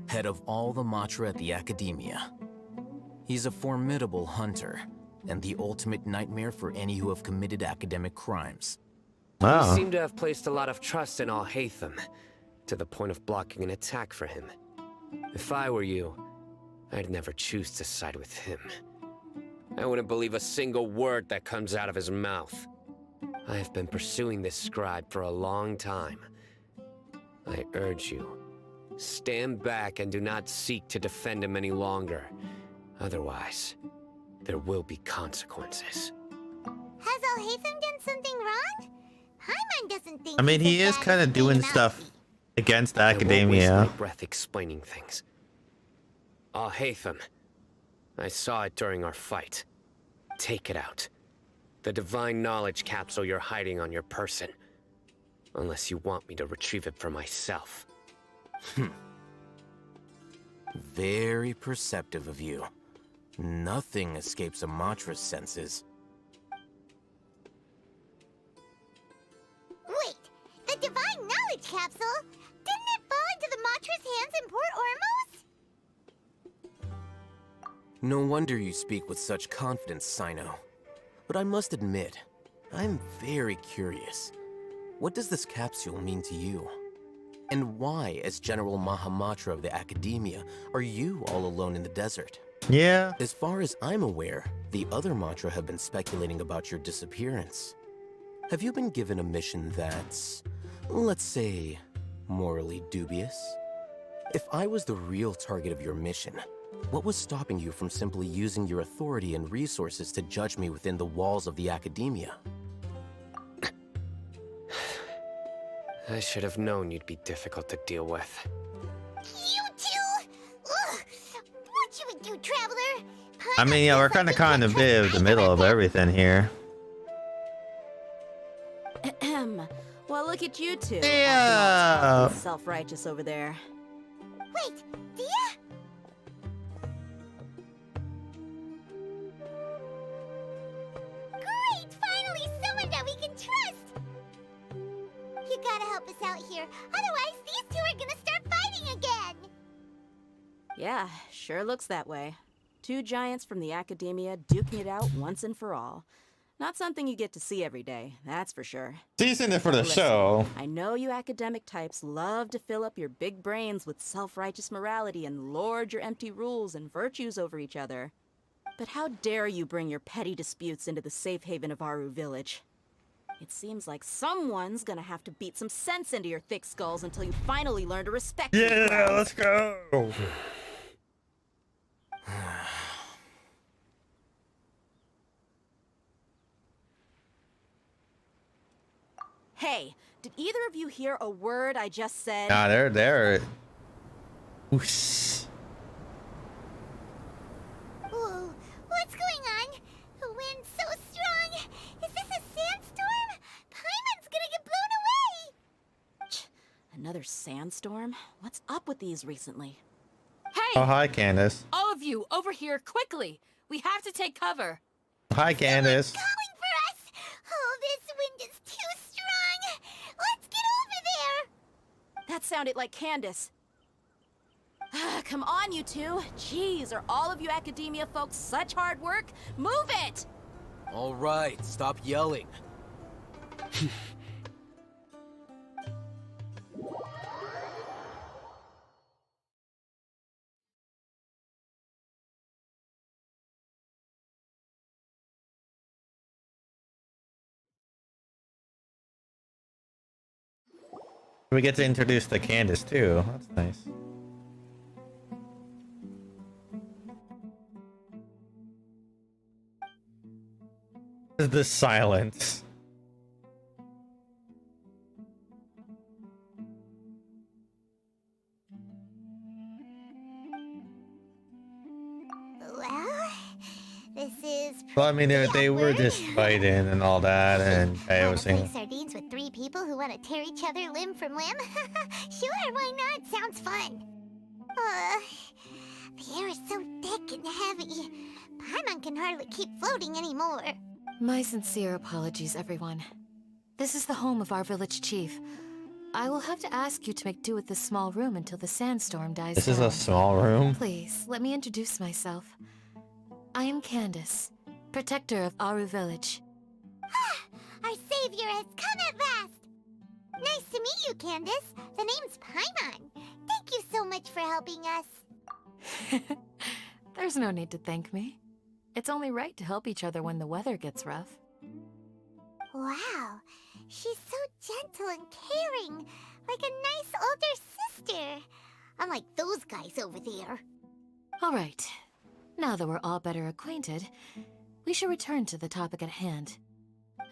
head of all the Matra at the Academia. He's a formidable hunter, and the ultimate nightmare for any who have committed academic crimes. Wow. You seem to have placed a lot of trust in Al-Haytham, to the point of blocking an attack for him. If I were you, I'd never choose to side with him. I wouldn't believe a single word that comes out of his mouth. I have been pursuing this scribe for a long time. I urge you, stand back and do not seek to defend him any longer. Otherwise, there will be consequences. Has Al-Haytham done something wrong? Paimon doesn't think I mean, he is kind of doing stuff against the Academia. I won't waste my breath explaining things. Al-Haytham, I saw it during our fight. Take it out. The divine knowledge capsule you're hiding on your person. Unless you want me to retrieve it for myself. Very perceptive of you. Nothing escapes a Matra's senses. Wait, the divine knowledge capsule? Didn't it fall into the Matra's hands in Port Ormos? No wonder you speak with such confidence, Sino. But I must admit, I'm very curious. What does this capsule mean to you? And why, as General Mahamatra of the Academia, are you all alone in the desert? Yeah. As far as I'm aware, the other Matra have been speculating about your disappearance. Have you been given a mission that's, let's say, morally dubious? If I was the real target of your mission, what was stopping you from simply using your authority and resources to judge me within the walls of the Academia? I should have known you'd be difficult to deal with. You two? Ugh. What you would do, traveler? I mean, yeah, we're kind of caught in the middle of everything here. Well, look at you two. Yeah. Self-righteous over there. Wait, Dia? here. Otherwise, these two are gonna start fighting again. Yeah, sure looks that way. Two giants from the academia duking it out once and for all. Not something you get to see every day, that's for sure. Season it for the Listen, show. I know you academic types love to fill up your big brains with self-righteous morality and lord your empty rules and virtues over each other. But how dare you bring your petty disputes into the safe haven of Aru Village? It seems like someone's gonna have to beat some sense into your thick skulls until you finally learn to respect these Yeah, grounds. let's go. Hey, did either of you hear a word I just said? Nah, they're. Whoosh. Whoa, what's going on? The wind's so strong. Is this a sandstorm? Paimon's gonna get blown away. Another sandstorm? What's up with these recently? Oh, hi, Candace. All of you, over here, quickly! We have to take cover. Hi, Candace. Calling for us. Oh, this wind is too strong. Let's get over there. That sounded like Candace. Come on, you two. Jeez, are all of you academia folks such hard work? Move it! All right, stop yelling. We get to introduce the Candace too. That's nice. The silence. Well, this is. Well, I mean, they were just fighting and all that, and I was Wanna saying. play sardines with three people who want to tear each other limb from limb? Sure, why not? Sounds fun. The air is so thick and heavy. Paimon can hardly keep floating anymore. My sincere apologies, everyone. This is the home of our village chief. I will have to ask you to make do with this small room until the sandstorm dies This down. is a small room. Please, let me introduce myself. I am Candace, protector of Aru Village. Our savior has come at last. Nice to meet you, Candace. The name's Paimon. Thank you so much for helping us. There's no need to thank me. It's only right to help each other when the weather gets rough. Wow, she's so gentle and caring, like a nice older sister. Unlike those guys over there. All right. Now that we're all better acquainted, we should return to the topic at hand.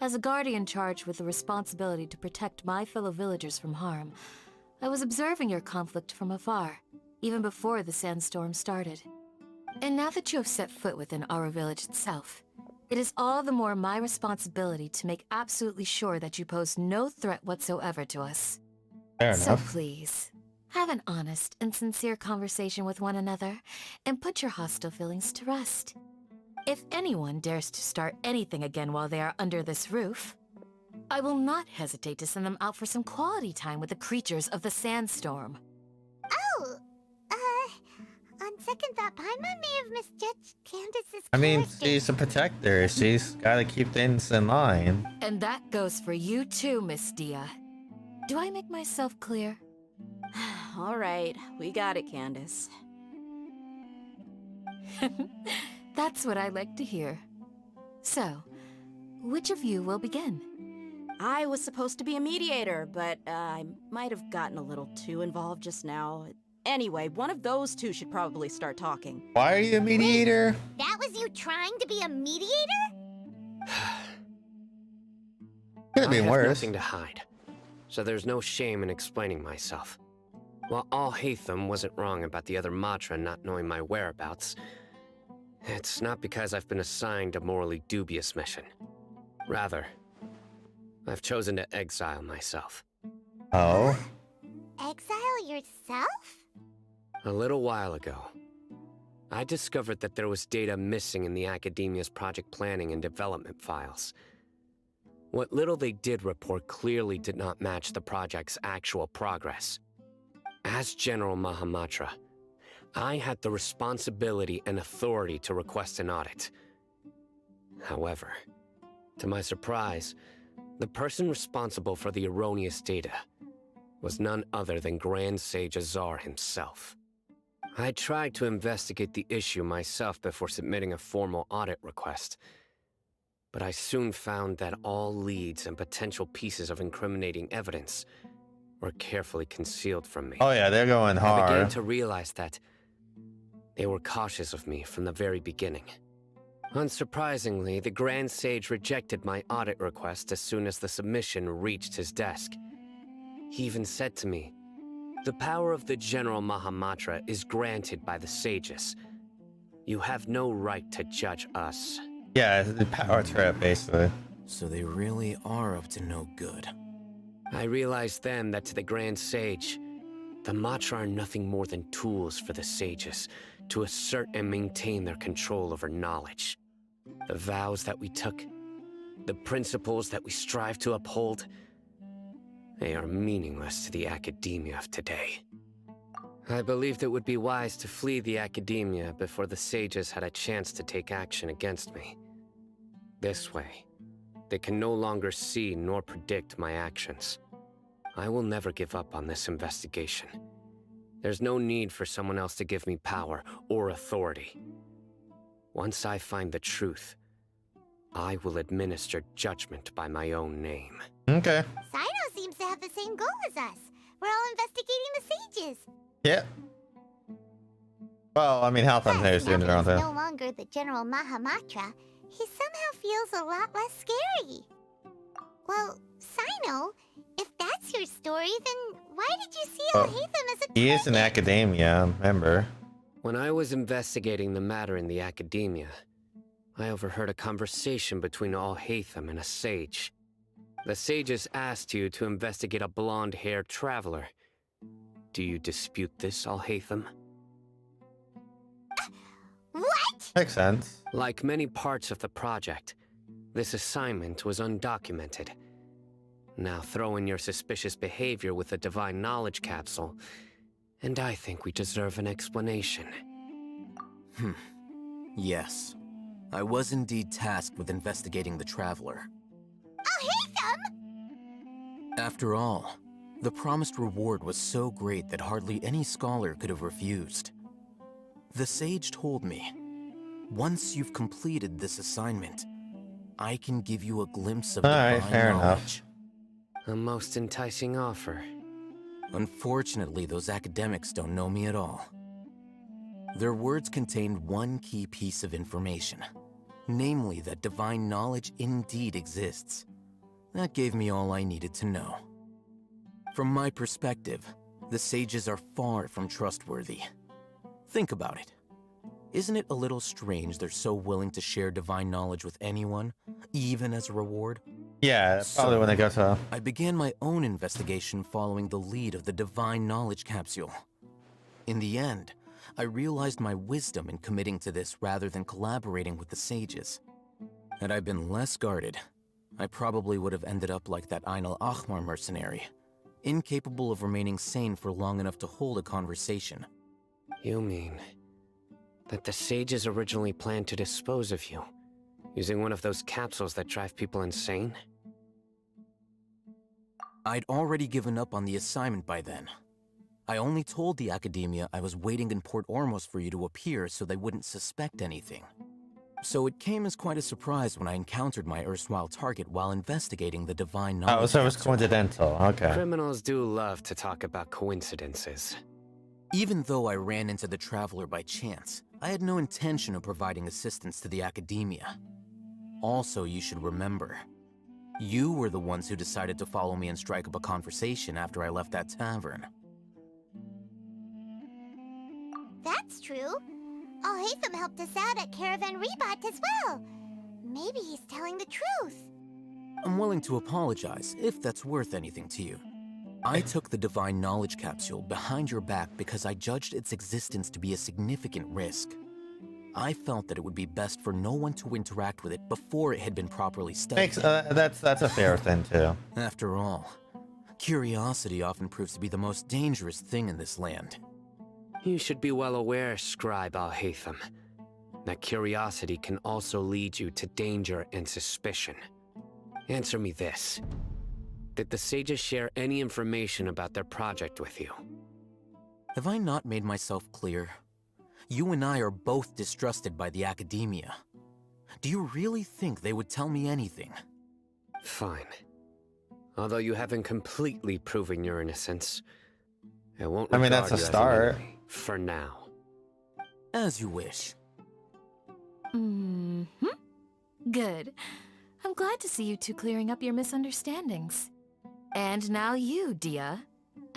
As a guardian charged with the responsibility to protect my fellow villagers from harm, I was observing your conflict from afar, even before the sandstorm started. And now that you have set foot within our village itself, it is all the more my responsibility to make absolutely sure that you pose no threat whatsoever to us. Fair So enough. please, have an honest and sincere conversation with one another, and put your hostile feelings to rest. If anyone dares to start anything again while they are under this roof, I will not hesitate to send them out for some quality time with the creatures of the sandstorm. Oh, on second thought, Paimon may have misjudged Candace's I mean, character. she's a protector. She's got to keep things in line. And that goes for you too, Miss Dia. Do I make myself clear? All right, we got it, Candace. That's what I like to hear. So, which of you will begin? I was supposed to be a mediator, but I might have gotten a little too involved just now. Anyway, one of those two should probably start talking. Why are you a mediator? That was you trying to be a mediator? Could have been I have worse. nothing to hide, so there's no shame in explaining myself. While All Hatham wasn't wrong about the other Matra not knowing my whereabouts, it's not because I've been assigned a morally dubious mission. Rather, I've chosen to exile myself. Oh? Exile yourself? A little while ago, I discovered that there was data missing in the Academia's project planning and development files. What little they did report clearly did not match the project's actual progress. As General Mahamatra, I had the responsibility and authority to request an audit. However, to my surprise, the person responsible for the erroneous data was none other than Grand Sage Azar himself. I tried to investigate the issue myself before submitting a formal audit request, but I soon found that all leads and potential pieces of incriminating evidence were carefully concealed from me. Oh yeah, they're going hard. I began to realize that they were cautious of me from the very beginning. Unsurprisingly, the Grand Sage rejected my audit request as soon as the submission reached his desk. He even said to me, "The power of the General Mahamatra is granted by the sages. You have no right to judge us." Yeah, the power trip, basically. So they really are up to no good. I realized then that to the Grand Sage, the Matra are nothing more than tools for the sages to assert and maintain their control over knowledge. The vows that we took, the principles that we strive to uphold, they are meaningless to the academia of today. I believed it would be wise to flee the academia before the sages had a chance to take action against me. This way, they can no longer see nor predict my actions. I will never give up on this investigation. There's no need for someone else to give me power or authority. Once I find the truth, I will administer judgment by my own name. Okay. Sino seems to have the same goal as us. We're all investigating the sages. Yeah. Well, I mean, Halfdan here is doing it Now around that he's there. no longer the General Mahamatra, he somehow feels a lot less scary. Well, Sino, if that's your story, then why did you see Alhaitham as a He is in academia, remember? When I was investigating the matter in the academia, I overheard a conversation between Alhaitham and a sage. The sages asked you to investigate a blonde-haired traveler. Do you dispute this, Alhaitham? What? Makes sense. Like many parts of the project, this assignment was undocumented. Now throw in your suspicious behavior with the Divine Knowledge Capsule, and I think we deserve an explanation. Yes. I was indeed tasked with investigating the Traveler. Alhaitham! After all, the promised reward was so great that hardly any scholar could have refused. The sage told me, once you've completed this assignment, I can give you a glimpse of divine fair enough. knowledge. A most enticing offer. Unfortunately, those academics don't know me at all. Their words contained one key piece of information, namely that divine knowledge indeed exists. That gave me all I needed to know. From my perspective, the sages are far from trustworthy. Think about it. Isn't it a little strange they're so willing to share divine knowledge with anyone, even as a reward? Yeah, that's probably when they go to... I began my own investigation following the lead of the Divine Knowledge Capsule. In the end, I realized my wisdom in committing to this rather than collaborating with the sages. Had I been less guarded, I probably would have ended up like that Ain al-Ahmar mercenary, incapable of remaining sane for long enough to hold a conversation. You mean that the sages originally planned to dispose of you, using one of those capsules that drive people insane? I'd already given up on the assignment by then. I only told the Academia I was waiting in Port Ormos for you to appear so they wouldn't suspect anything. So it came as quite a surprise when I encountered my erstwhile target while investigating the Divine Knowledge. Oh, so it was Capsule. coincidental. Okay. Criminals do love to talk about coincidences. Even though I ran into the Traveler by chance, I had no intention of providing assistance to the Academia. Also, you should remember, you were the ones who decided to follow me and strike up a conversation after I left that tavern. That's true. Alhaitham helped us out at Caravan Rebat as well. Maybe he's telling the truth. I'm willing to apologize, if that's worth anything to you. I took the Divine Knowledge Capsule behind your back because I judged its existence to be a significant risk. I felt that it would be best for no one to interact with it before it had been properly studied. Makes that's a fair thing too. After all, curiosity often proves to be the most dangerous thing in this land. You should be well aware, Scribe Al-Haytham, that curiosity can also lead you to danger and suspicion. Answer me this. Did the sages share any information about their project with you? Have I not made myself clear? You and I are both distrusted by the academia. Do you really think they would tell me anything? Fine. Although you haven't completely proven your innocence, I won't I mean, regard that's a you as an start. enemy for now. As you wish. Good. I'm glad to see you two clearing up your misunderstandings. And now you, Dia.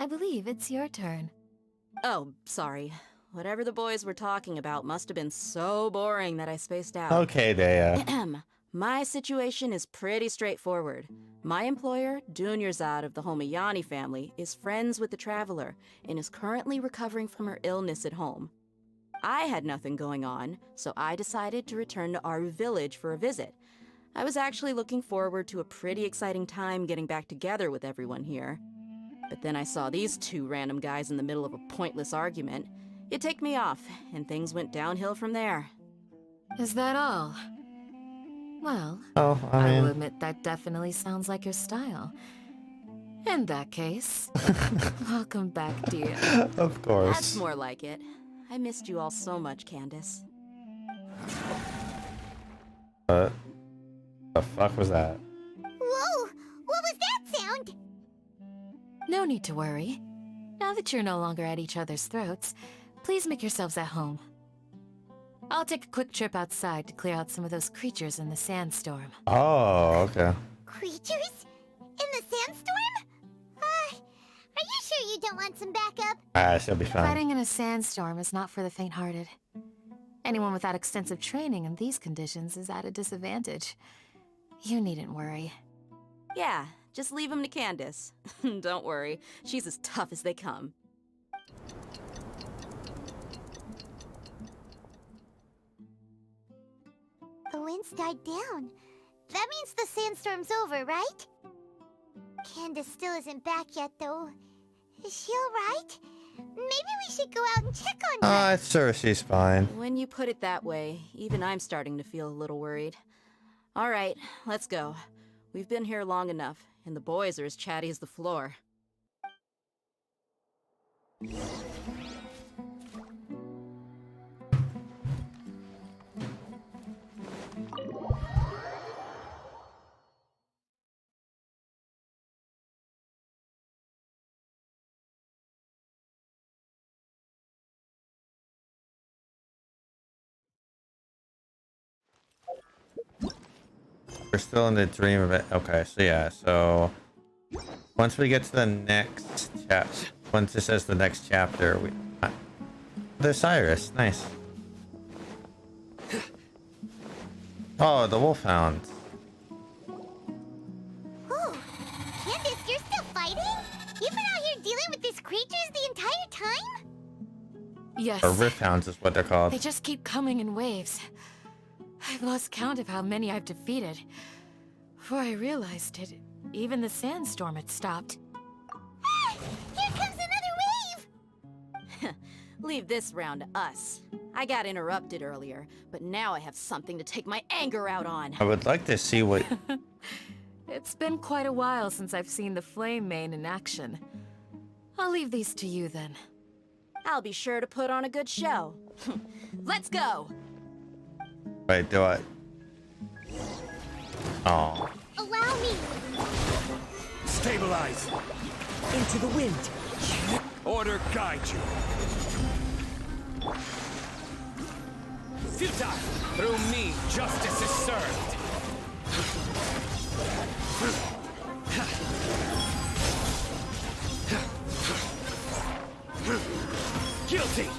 I believe it's your turn. Oh, sorry. Whatever the boys were talking about must have been so boring that I spaced out. Okay, Dea. My situation is pretty straightforward. My employer, Dunyarzad of the Homayani family, is friends with the Traveler and is currently recovering from her illness at home. I had nothing going on, so I decided to return to Aru village for a visit. I was actually looking forward to a pretty exciting time getting back together with everyone here. But then I saw these two random guys in the middle of a pointless argument. It ticked me off, and things went downhill from there. Is that all? Well, Oh, I will admit that definitely sounds like your style. In that case, welcome back, Dia. Of course. That's more like it. I missed you all so much, Candace. The fuck was that? Whoa! What was that sound? No need to worry. Now that you're no longer at each other's throats, please make yourselves at home. I'll take a quick trip outside to clear out some of those creatures in the sandstorm. Oh, okay. Creatures? In the sandstorm? Are you sure you don't want some backup? She'll be fine. Fighting in a sandstorm is not for the faint-hearted. Anyone without extensive training in these conditions is at a disadvantage. You needn't worry. Yeah, just leave him to Candace. Don't worry, she's as tough as they come. The wind's died down. That means the sandstorm's over, right? Candace still isn't back yet, though. Is she alright? Maybe we should go out and check on her. I'm sure she's fine. When you put it that way, even I'm starting to feel a little worried. All right, let's go. We've been here long enough, and the boys are as chatty as the floor. We're still in the dream of it. Okay, so yeah, so once we get to the next once it says the next chapter, there's Cyrus. Nice. Oh, the wolfhounds. Oh, Candace, you're still fighting? You've been out here dealing with these creatures the entire time? Yes. Or rifthounds is what they're called. They just keep coming in waves. I've lost count of how many I've defeated. Before I realized it, even the sandstorm had stopped. Ah, here comes another wave! Leave this round to us. I got interrupted earlier, but now I have something to take my anger out on. I would like to see what... It's been quite a while since I've seen the Flame Mane in action. I'll leave these to you then. I'll be sure to put on a good show. Let's go! Wait, do I? Oh. Allow me! Stabilize! Into the wind! Order guide you! Futile! Through me, justice is served! Guilty!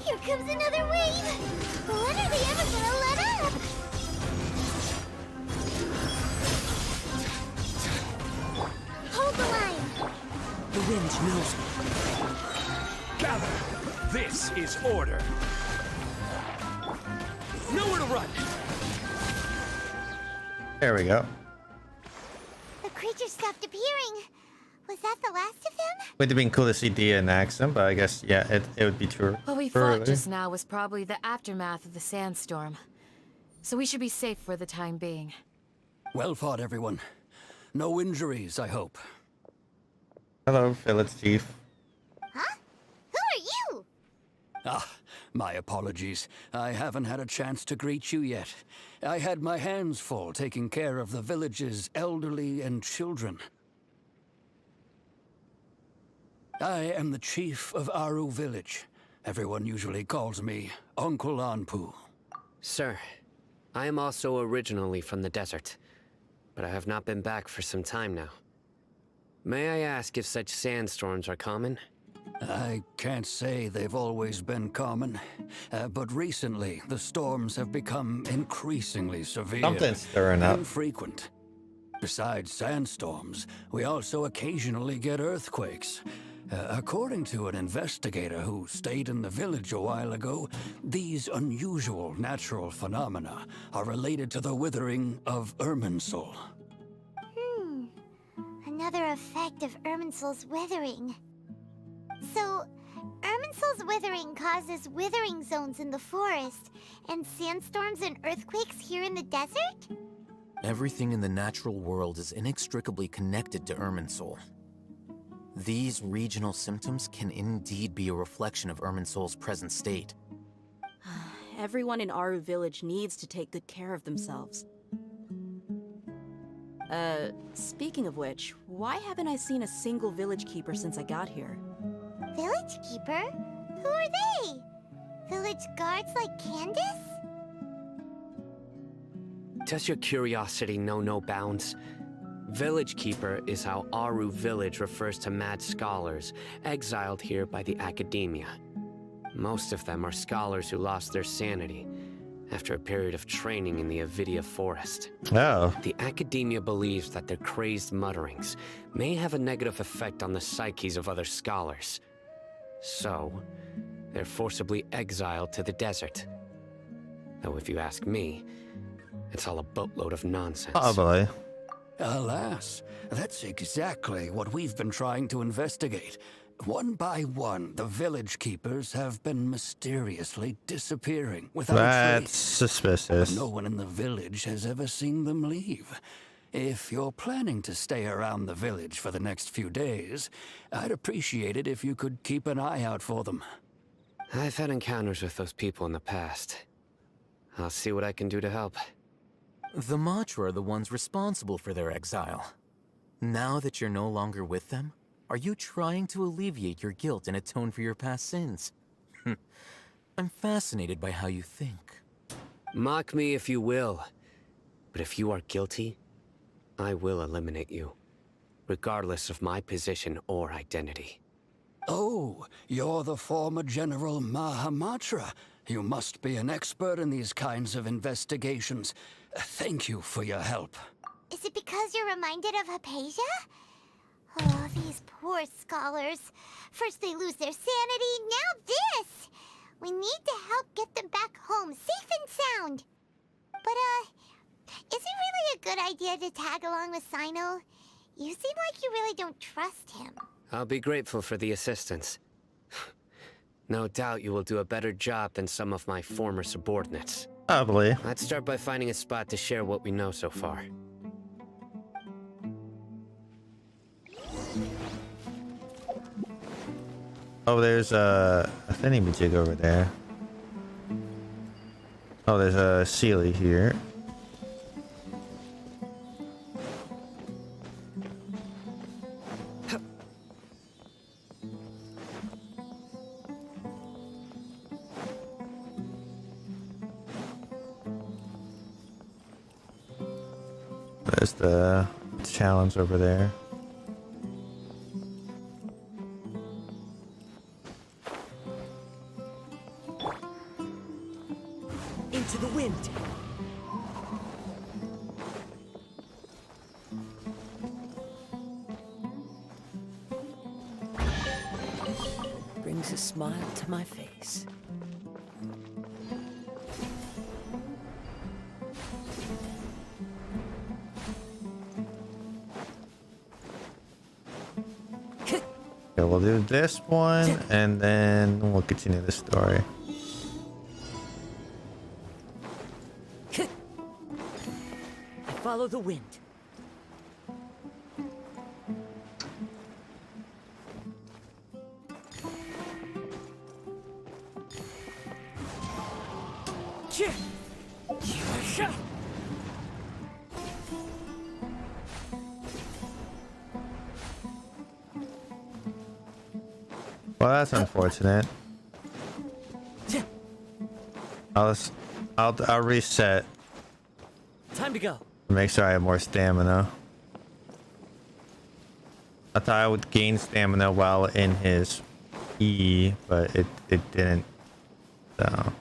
Here comes another wave! When are they ever gonna let up? Hold the line! The wind knows me. Gather! This is order! right. There we go. The creature stopped appearing. Was that the last of him? Would have been cool to see Dia and Axum, but I guess, yeah, it would be true. What we fought just now was probably the aftermath of the sandstorm. So we should be safe for the time being. Well fought, everyone. No injuries, I hope. Hello, Village Chief. Huh? Who are you? Ah, my apologies. I haven't had a chance to greet you yet. I had my hands full taking care of the village's elderly and children. I am the chief of Aru Village. Everyone usually calls me Uncle Anpu. Sir, I am also originally from the desert, but I have not been back for some time now. May I ask if such sandstorms are common? I can't say they've always been common, but recently the storms have become increasingly severe Something's stirring up. and frequent. Besides sandstorms, we also occasionally get earthquakes. According to an investigator who stayed in the village a while ago, these unusual natural phenomena are related to the withering of Irminsul. Another effect of Irminsul's withering. So, Irminsul's withering causes withering zones in the forest, and sandstorms and earthquakes here in the desert? Everything in the natural world is inextricably connected to Irminsul. These regional symptoms can indeed be a reflection of Irminsul's present state. Everyone in Aru Village needs to take good care of themselves. Speaking of which, why haven't I seen a single village keeper since I got here? Village keeper? Who are they? Village guards like Candace? Does your curiosity know no bounds? Village Keeper is how Aru Village refers to mad scholars exiled here by the academia. Most of them are scholars who lost their sanity after a period of training in the Avidia forest. Oh. The academia believes that their crazed mutterings may have a negative effect on the psyches of other scholars. So, they're forcibly exiled to the desert. Though if you ask me, it's all a boatload of nonsense. Probably. Alas, that's exactly what we've been trying to investigate. One by one, the village keepers have been mysteriously disappearing without That's trace. suspicious. No one in the village has ever seen them leave. If you're planning to stay around the village for the next few days, I'd appreciate it if you could keep an eye out for them. I've had encounters with those people in the past. I'll see what I can do to help. The Matra are the ones responsible for their exile. Now that you're no longer with them, are you trying to alleviate your guilt and atone for your past sins? I'm fascinated by how you think. Mock me if you will, but if you are guilty, I will eliminate you, regardless of my position or identity. Oh, you're the former General Mahamatra. You must be an expert in these kinds of investigations. Thank you for your help. Is it because you're reminded of Hypatia? Oh, these poor scholars. First they lose their sanity, now this! We need to help get them back home, safe and sound. But, is it really a good idea to tag along with Sino? You seem like you really don't trust him. I'll be grateful for the assistance. No doubt you will do a better job than some of my former subordinates. Probably. Let's start by finding a spot to share what we know so far. Oh, there's a thingy-majig over there. Oh, there's a Sealy here. There's the challenge over there. Into the wind. Brings a smile to my face. Okay, we'll do this one, and then we'll continue the story. Follow the wind. Well, that's unfortunate. I'll reset. Time to go. Make sure I have more stamina. I thought I would gain stamina while in his E, but it didn't. So.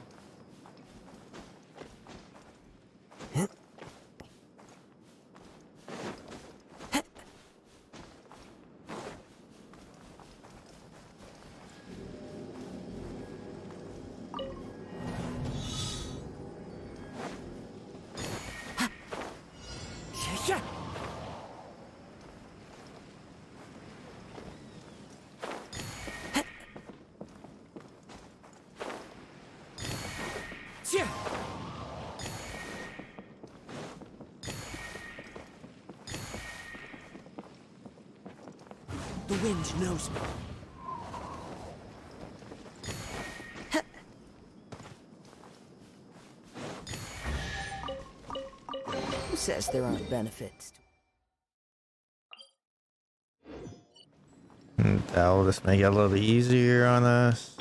The wind knows me. Who says there aren't benefits? That'll just make it a little easier on us.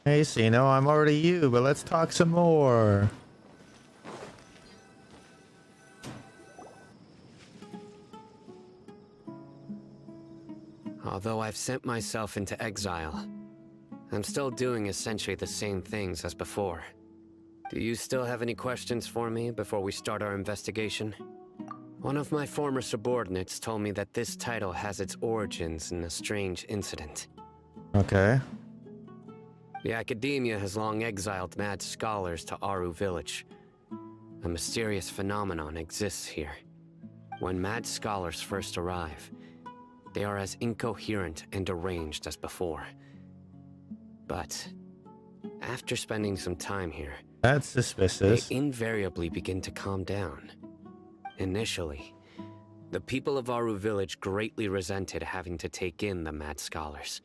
Hey, Sino, I'm already you, but let's talk some more. Although I've sent myself into exile, I'm still doing essentially the same things as before. Do you still have any questions for me before we start our investigation? One of my former subordinates told me that this title has its origins in a strange incident. Okay. The Academia has long exiled mad scholars to Aru Village. A mysterious phenomenon exists here. When mad scholars first arrive, they are as incoherent and deranged as before. But after spending some time here, that's suspicious. They invariably begin to calm down. Initially, the people of Aru Village greatly resented having to take in the mad scholars.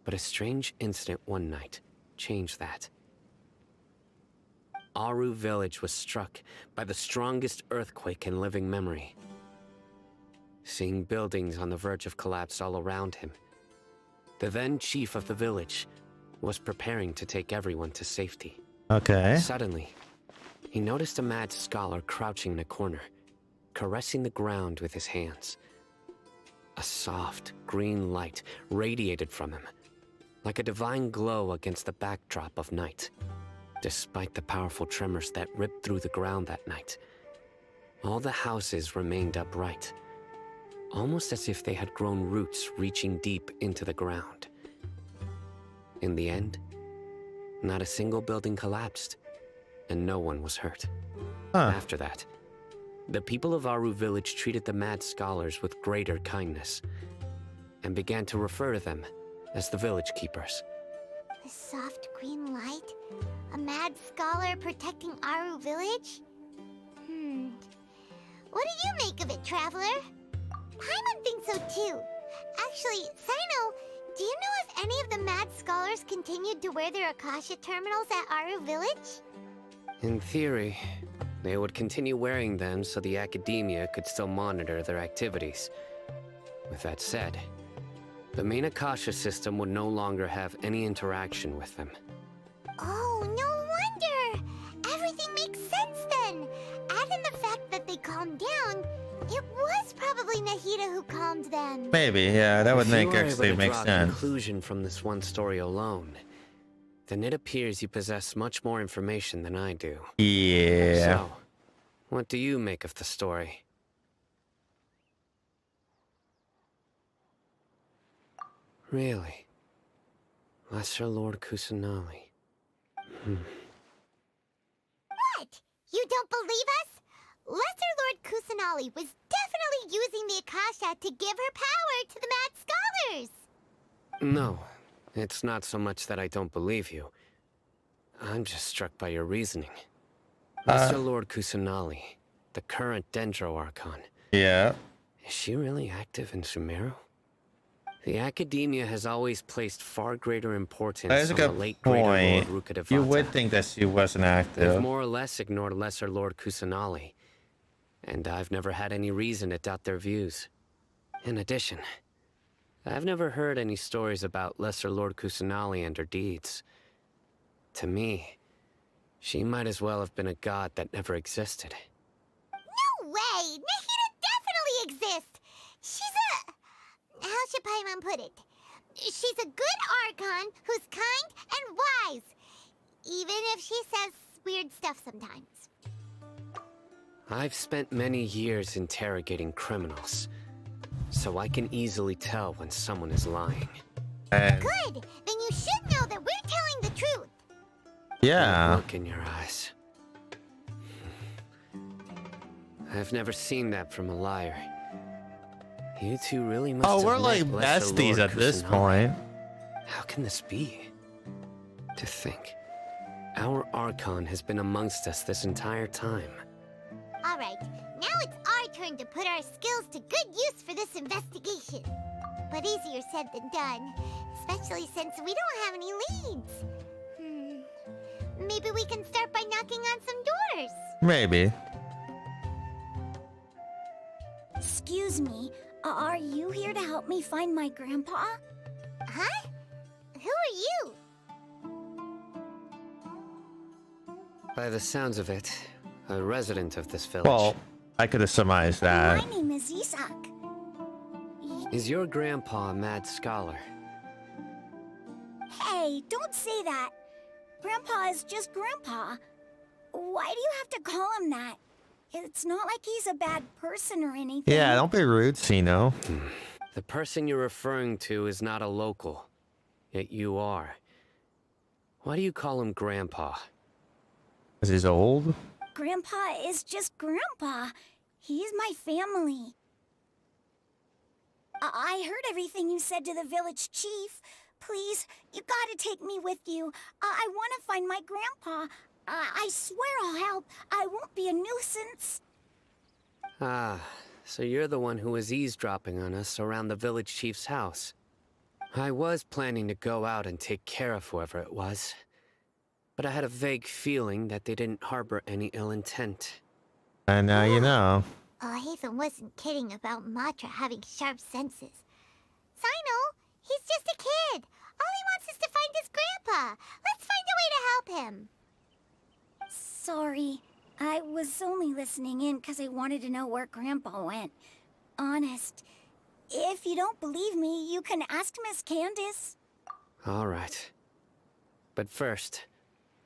But a strange incident one night changed that. Aru Village was struck by the strongest earthquake in living memory. Seeing buildings on the verge of collapse all around him, the then chief of the village was preparing to take everyone to safety. Okay. Suddenly, he noticed a mad scholar crouching in a corner, caressing the ground with his hands. A soft, green light radiated from him, like a divine glow against the backdrop of night. Despite the powerful tremors that ripped through the ground that night, all the houses remained upright, almost as if they had grown roots reaching deep into the ground. In the end, not a single building collapsed, and no one was hurt. After that, the people of Aru Village treated the mad scholars with greater kindness, and began to refer to them as the village keepers. A soft green light? A mad scholar protecting Aru Village? What do you make of it, Traveler? Paimon thinks so too. Actually, Sino, do you know if any of the mad scholars continued to wear their Akasha terminals at Aru Village? In theory, they would continue wearing them so the Academia could still monitor their activities. With that said, the main Akasha system would no longer have any interaction with them. Oh, no wonder! Everything makes sense then! Add in the fact that they calmed down, it was probably Nahida who calmed them. Maybe, yeah, that would actually make If you are able to draw a conclusion from this one story alone, then it appears you possess much more information than I do. Yeah. So, what do you make of the story? Really? Lesser Lord Kusanali. What? You don't believe us? Lesser Lord Kusanali was definitely using the Akasha to give her power to the mad Doors! No, it's not so much that I don't believe you. I'm just struck by your reasoning. Mr. Lord Kusanali, the current Dendro Archon. Yeah. Is she really active in Sumeru? The Academia has always placed far greater importance That is a on the good late Greater point. Lord Rukkhadevata. You would think that she wasn't They've active. more or less ignored Lesser Lord Kusanali, and I've never had any reason to doubt their views. In addition, I've never heard any stories about Lesser Lord Kusanali and her deeds. To me, she might as well have been a god that never existed. No way! Nahida definitely exists! She's a... How should Paimon put it? She's a good Archon who's kind and wise. Even if she says weird stuff sometimes. I've spent many years interrogating criminals, so I can easily tell when someone is lying. And Good! Then you should know that we're telling the truth. yeah. That look in your eyes. I've never seen that from a liar. You two really must Oh, have we're met like Lesser besties Lord at this Kusanali. point. How can this be? To think, our Archon has been amongst us this entire time. Alright, now it's our turn to put our skills to good use for this investigation. But easier said than done, especially since we don't have any leads. Maybe we can start by knocking on some doors. Maybe. Excuse me, are you here to help me find my grandpa? Huh? Who are you? By the sounds of it, a resident of this village. Well, I could have surmised that. My name is Isak. Is your grandpa a mad scholar? Hey, don't say that. Grandpa is just Grandpa. Why do you have to call him that? It's not like he's a bad person or anything. Yeah, don't be rude, Sino. The person you're referring to is not a local, yet you are. Why do you call him Grandpa? Because he's old? Grandpa is just Grandpa. He's my family. I heard everything you said to the village chief. Please, you gotta take me with you. I want to find my grandpa. I swear I'll help. I won't be a nuisance. Ah, so you're the one who was eavesdropping on us around the village chief's house. I was planning to go out and take care of whoever it was, but I had a vague feeling that they didn't harbor any ill intent. And now you know. Hatham wasn't kidding about Matra having sharp senses. Sino, he's just a kid. All he wants is to find his grandpa. Let's find a way to help him. Sorry. I was only listening in because I wanted to know where Grandpa went. Honest. If you don't believe me, you can ask Miss Candace. All right. But first,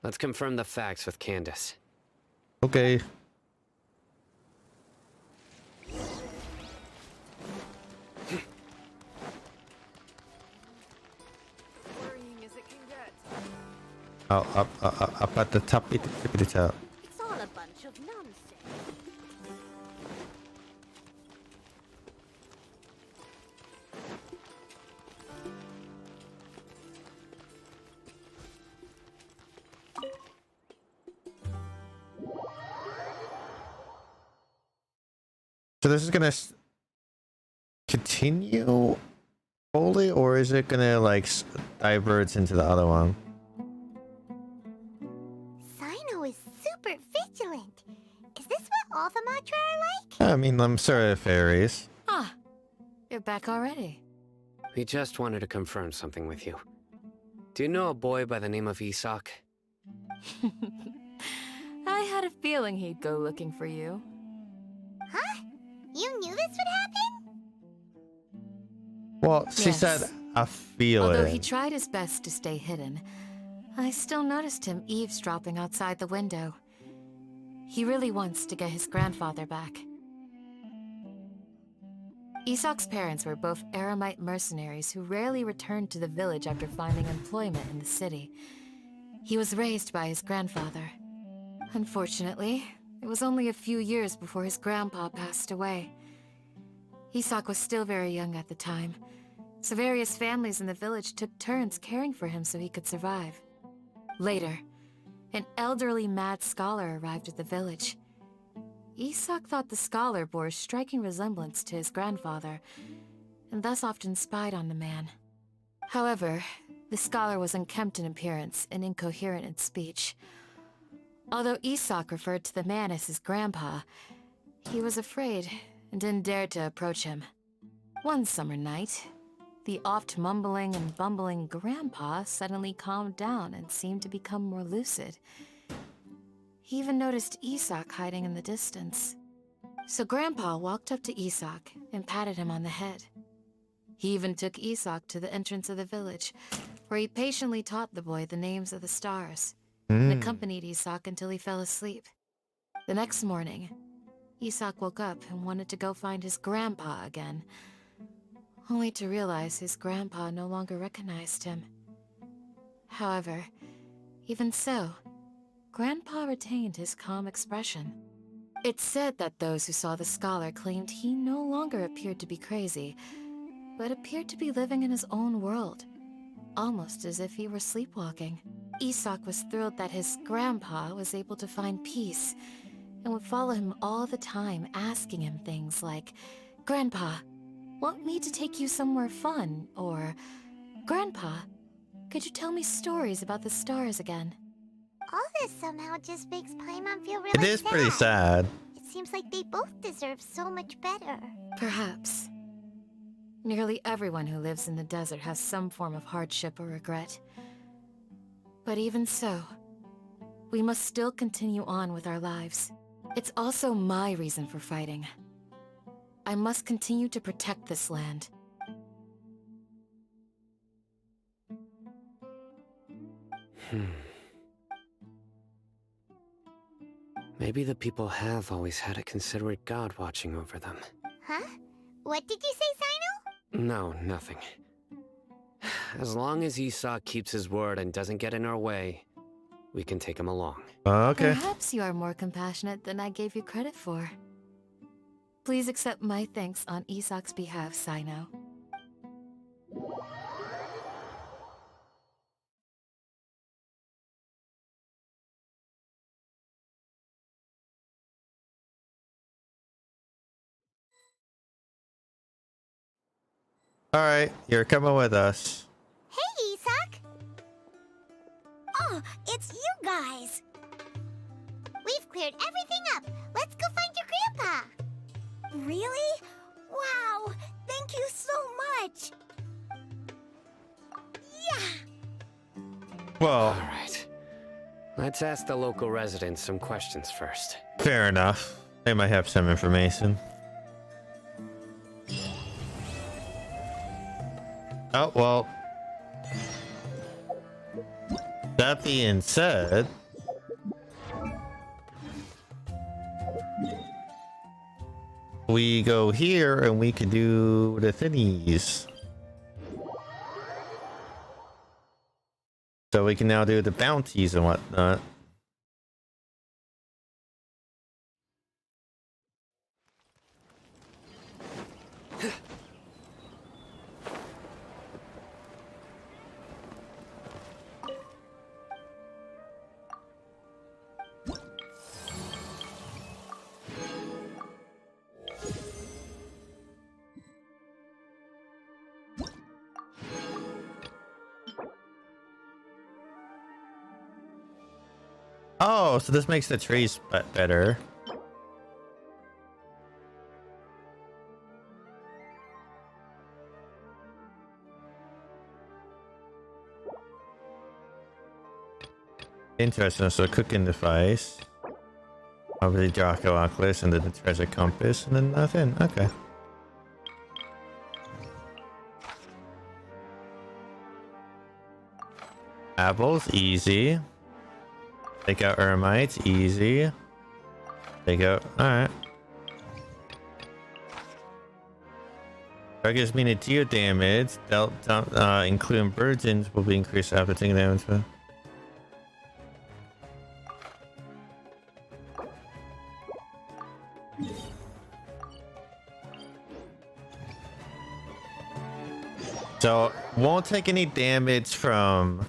let's confirm the facts with Candace. Okay. Oh, up at the top, tippity top. It's all a bunch of nonsense. So this is gonna continue fully, or is it gonna like diverge into the other one? Sino is super vigilant. Is this what all the Matra are like? I mean, I'm sure it varies. Ah, you're back already. We just wanted to confirm something with you. Do you know a boy by the name of Isak? I had a feeling he'd go looking for you. Huh? You knew this would happen? Well, she Yes. said a feeling. Although he tried his best to stay hidden, I still noticed him eavesdropping outside the window. He really wants to get his grandfather back. Isak's parents were both Aramite mercenaries who rarely returned to the village after finding employment in the city. He was raised by his grandfather. Unfortunately, it was only a few years before his grandpa passed away. Isak was still very young at the time, So various families in the village took turns caring for him so he could survive. Later, an elderly mad scholar arrived at the village. Isak thought the scholar bore a striking resemblance to his grandfather, and thus often spied on the man. However, the scholar was unkempt in appearance and incoherent in speech. Although Isak referred to the man as his grandpa, he was afraid and didn't dare to approach him. One summer night, the oft mumbling and bumbling grandpa suddenly calmed down and seemed to become more lucid. He even noticed Isak hiding in the distance. So Grandpa walked up to Isak and patted him on the head. He even took Isak to the entrance of the village, where he patiently taught the boy the names of the stars, and accompanied Isak until he fell asleep. The next morning, Isak woke up and wanted to go find his grandpa again, only to realize his grandpa no longer recognized him. However, even so, Grandpa retained his calm expression. It's said that those who saw the scholar claimed he no longer appeared to be crazy, but appeared to be living in his own world, almost as if he were sleepwalking. Isak was thrilled that his grandpa was able to find peace, and would follow him all the time, asking him things like, "Grandpa, want me to take you somewhere fun?" Or, "Grandpa, could you tell me stories about the stars again?" All this somehow just makes Paimon feel really It is pretty sad. It seems like they both deserve so much better. Perhaps. Nearly everyone who lives in the desert has some form of hardship or regret. But even so, we must still continue on with our lives. It's also my reason for fighting. I must continue to protect this land. Maybe the people have always had a considerate god watching over them. Huh? What did you say, Sino? No, nothing. As long as Esau keeps his word and doesn't get in our way, we can take him along. Okay. Perhaps you are more compassionate than I gave you credit for. Please accept my thanks on Isak's behalf, Sino. Alright, you're coming with us. Hey, Isak! Oh, it's you guys! We've cleared everything up. Let's go find your grandpa. Really? Wow! Thank you so much! Yeah! Well, Alright. Let's ask the local residents some questions first. fair enough. They might have some information. Oh, well. That being said, we go here and we can do the thingies. So we can now do the bounties and whatnot. Oh, so this makes the trees better. Interesting, so cooking device. Probably Draco Oculus and then the treasure compass and then nothing. Okay. Apples, easy. Take out Ermites, easy. Take out, alright. Targets mean geo damage, including virgins, will be increased after taking damage. So won't take any damage from.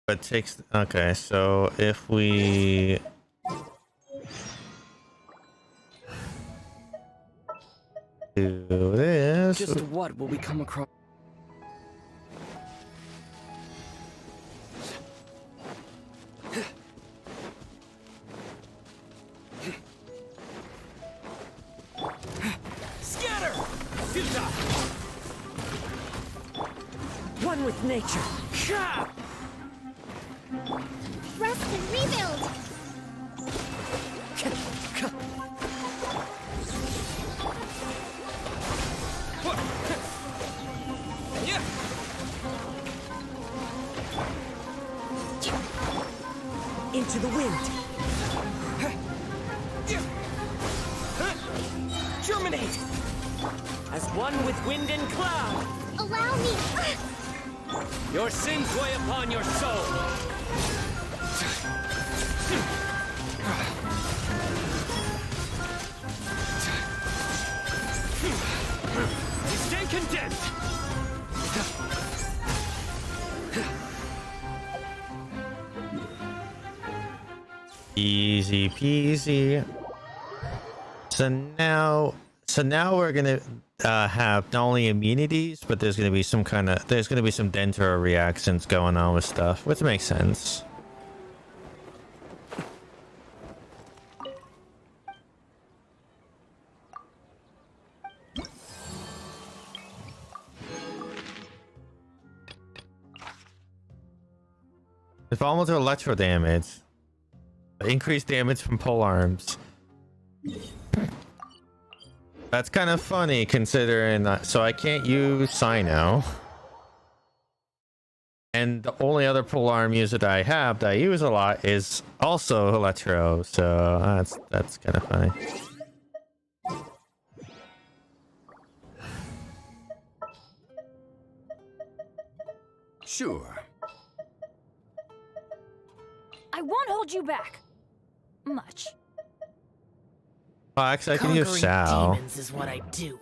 But takes. Okay, so if we. Do this. Just what will we come across? Scatter! Futile! One with nature. Rest and rebuild. Into the wind. Germinate! As one with wind and cloud. Allow me. Your sins weigh upon your soul. You stand condemned. Easy peasy. So now we're gonna have not only immunities, but there's gonna be some Dendro reactions going on with stuff, which makes sense. It's vulnerable to electro damage. Increased damage from pole arms. That's kind of funny considering that. So I can't use Sino. And the only other pole arm user that I have that I use a lot is also electro. So that's kind of funny. Sure. I won't hold you back. Much. Oh, actually, I can use Sal. Demons is what I do.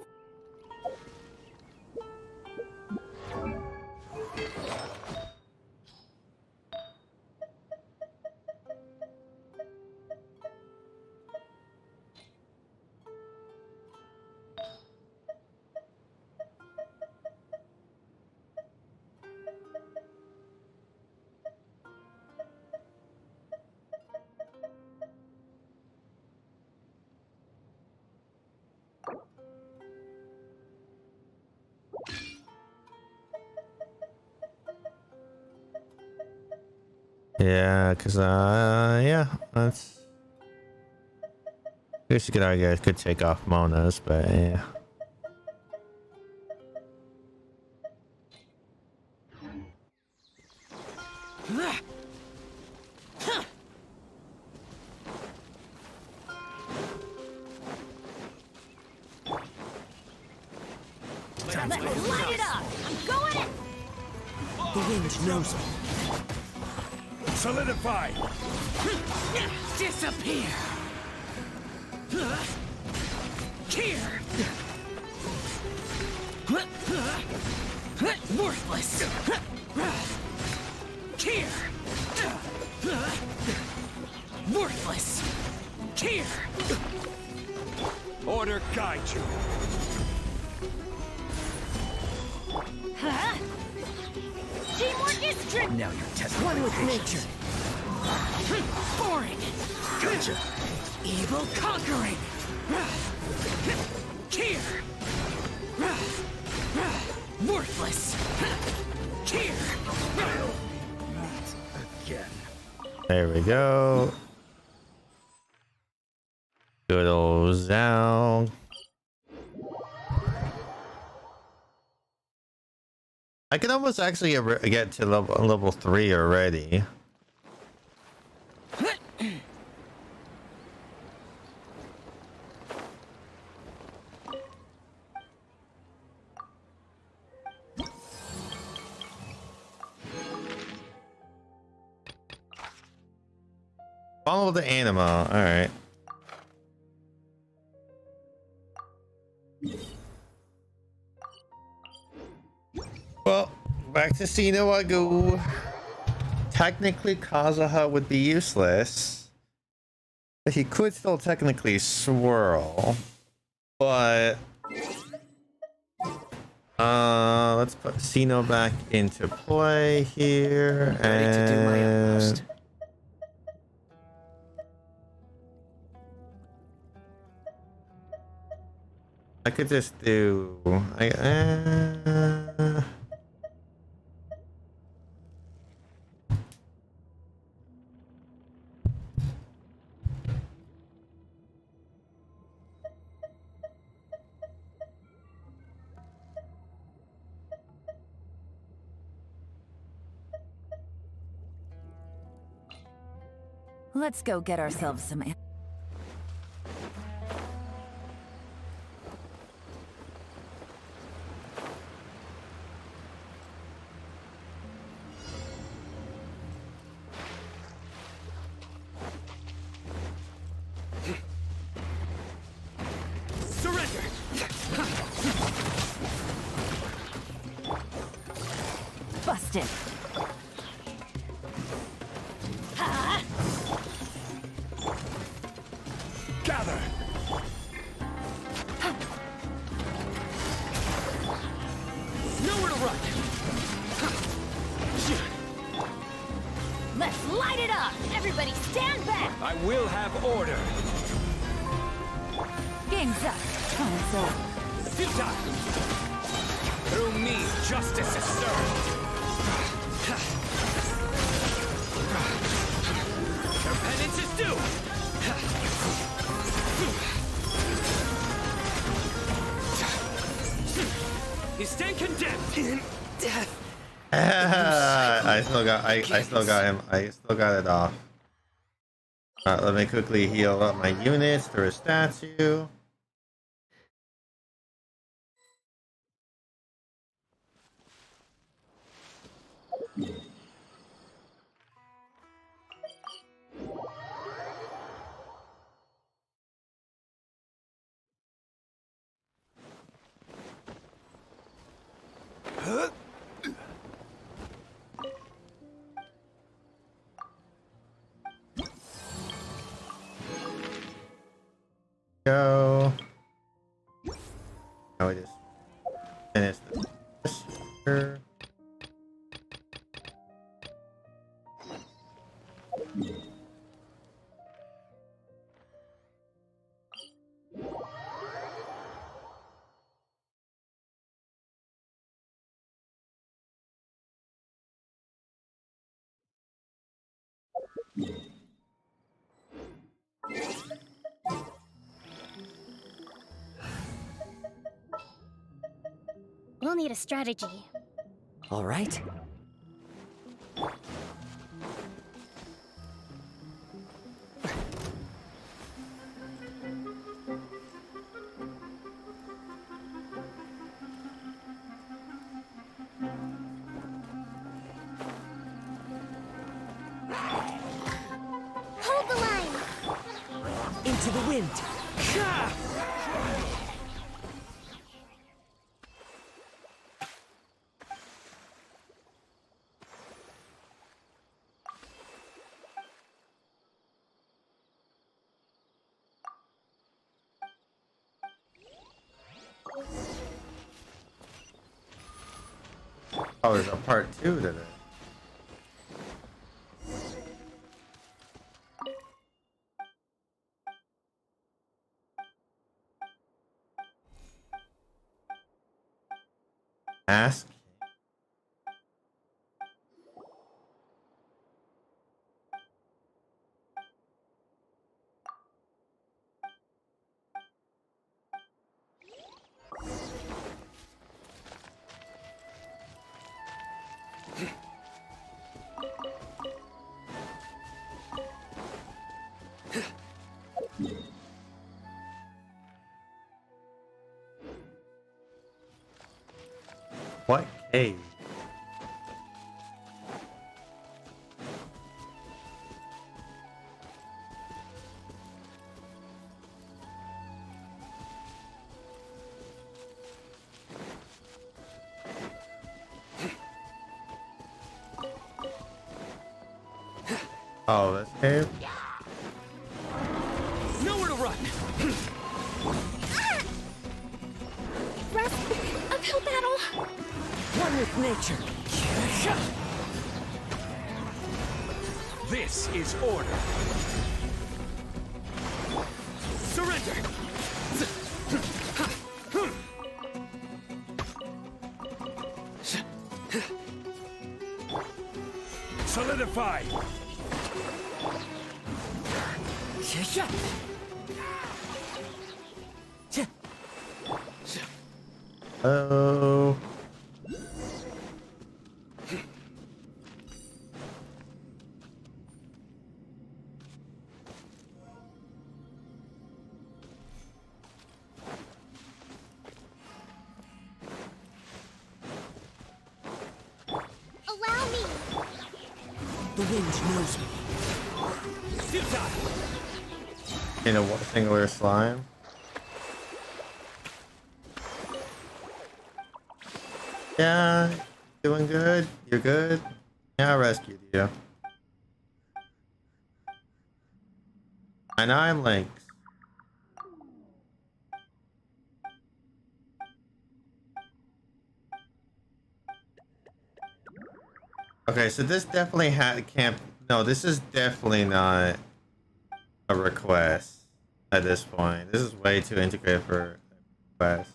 Yeah, because yeah, that's. I guess you could argue I could take off Mona's, but yeah. Light it up! I'm going in! The wind knows it. Solidify! Disappear! Here! Worthless! Here! Worthless! Here! Order guide you. Huh? Teamwork is tricky! Now you're testing one with nature. Boring! Gotcha! Evil conquering! Here! Worthless! Here! Again. There we go. Good old Zhao. I can almost actually get to level 3 already. Follow the animal. All right. Back to Sinnoh I go. Technically, Kazuha would be useless. But he could still technically swirl. But... let's put Sinnoh back into play here. Ready to do my utmost. I could just do... Let's go get ourselves some. Surrender! Busted. Gather! Nowhere to run! Let's light it up! Everybody stand back! I will have order! Game's up. Time's up. Futile! Through me, justice is served! Their penance is due! You stand condemned in death! I still got him. I still got it off. Alright, let me quickly heal up my units through a statue. Go. Now we just finish this here. We'll need a strategy. All right. Hold the line! Into the wind. Oh, there's a part 2 to this. Ask. What cave? Oh, this cave? Nowhere to run! Rest, uphill battle. One with nature. This is order. Surrender! Solidify! Oh. Allow me. The wind knows me. In a singular slime. Yeah, doing good. You're good. Yeah, I rescued you. And I'm Link. Okay, so this definitely can't. No, this is definitely not a request at this point. This is way too integrated for a request.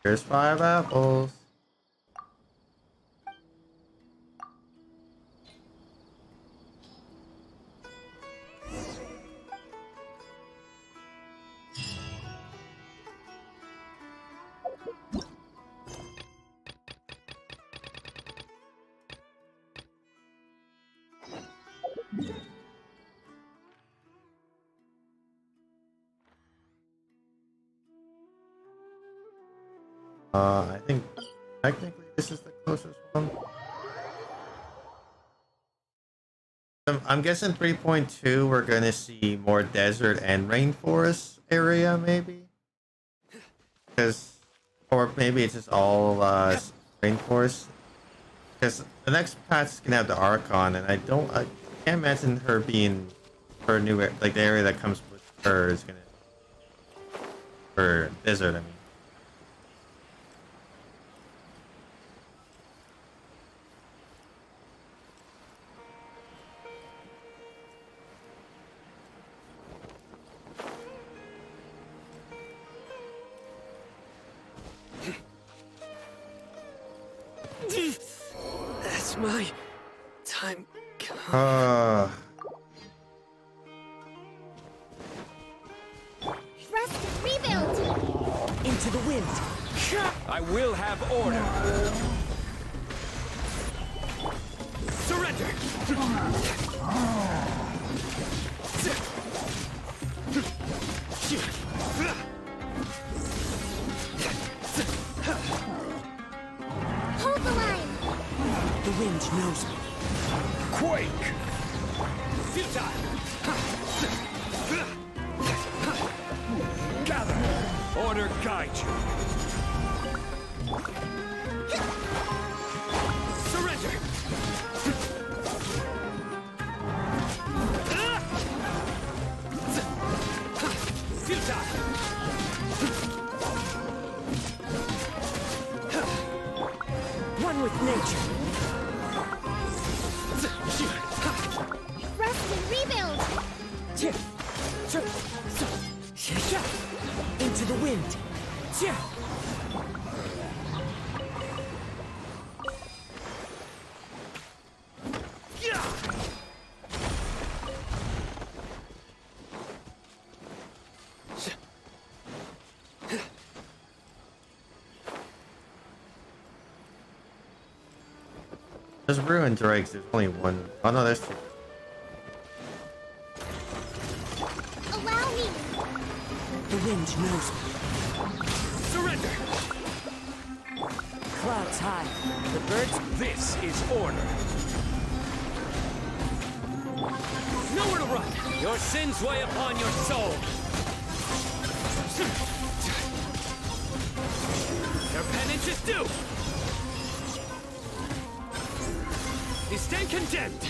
Here's 5 apples. I think technically this is the closest one. I'm guessing 3.2 we're gonna see more desert and rainforest area maybe, because or maybe it's just all rainforest. Because the next patch is gonna have the Archon, and I can't imagine her being her new like the area that comes with her is gonna or desert. I mean. That's my time. Rest, rebuild. Into the wind. I will have order. Surrender! Hold the line. The wind knows me. Quake! Futile! Gather! Order guide you! Surrender! Futile! One with nature. Rest and rebuild. Into the wind. There's ruined drakes. There's only one. Oh no, there's two. Allow me. The wind knows me. Surrender! Clouds high. The birds. This is order. Nowhere to run! Your sins weigh upon your soul! Your penance is due! You stand condemned!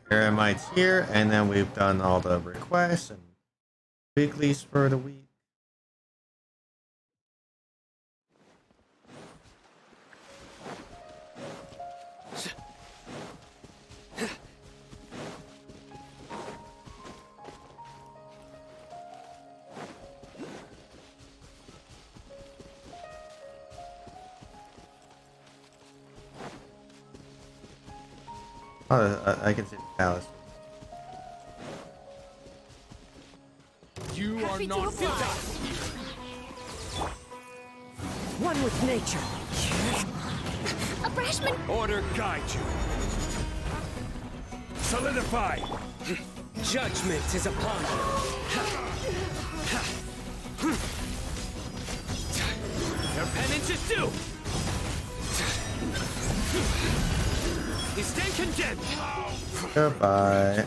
Eremites here, and then we've done all the requests and weeklies for the week. Oh, I can see the palace. You are not futile! One with nature. A freshman! Order guide you. Solidify! Judgment is upon you. Your penance is due! You stand condemned! Goodbye.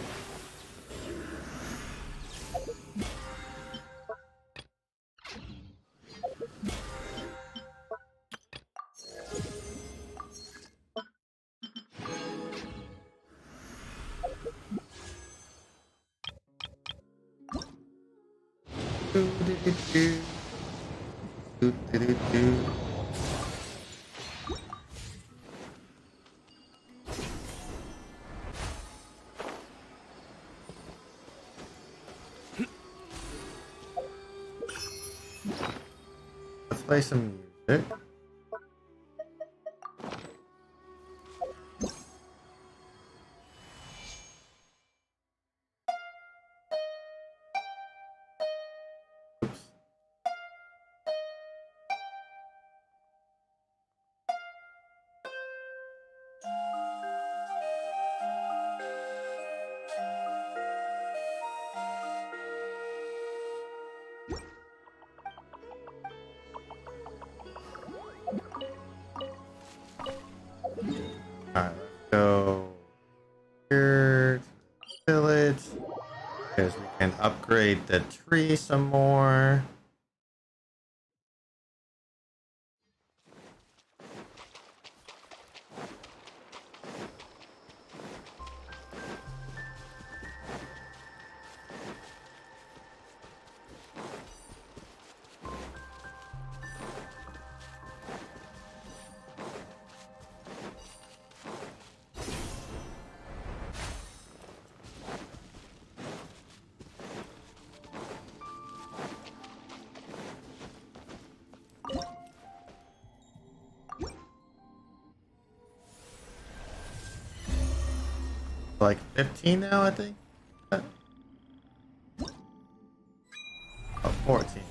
Let's play some music. Alright, let's go here to the village because we can upgrade the tree some more. Like 15 now, I think. Oh, 14.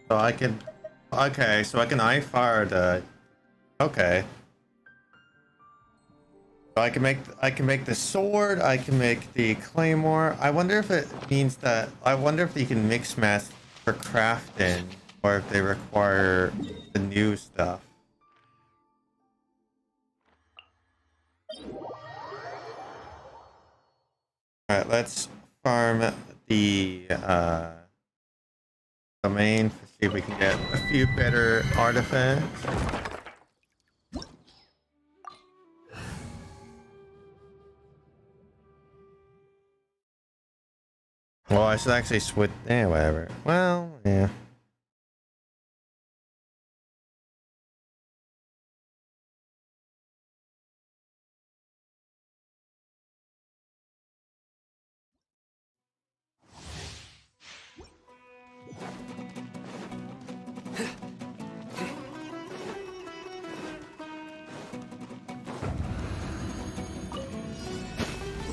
So I can, okay, so I can fire the, okay. So I can make the sword, I can make the claymore. I wonder if it means that, I wonder if you can mix match for crafting or if they require the new stuff. Alright, let's farm the domain to see if we can get a few better artifacts. Well, I should actually switch. Eh, whatever. Well, yeah.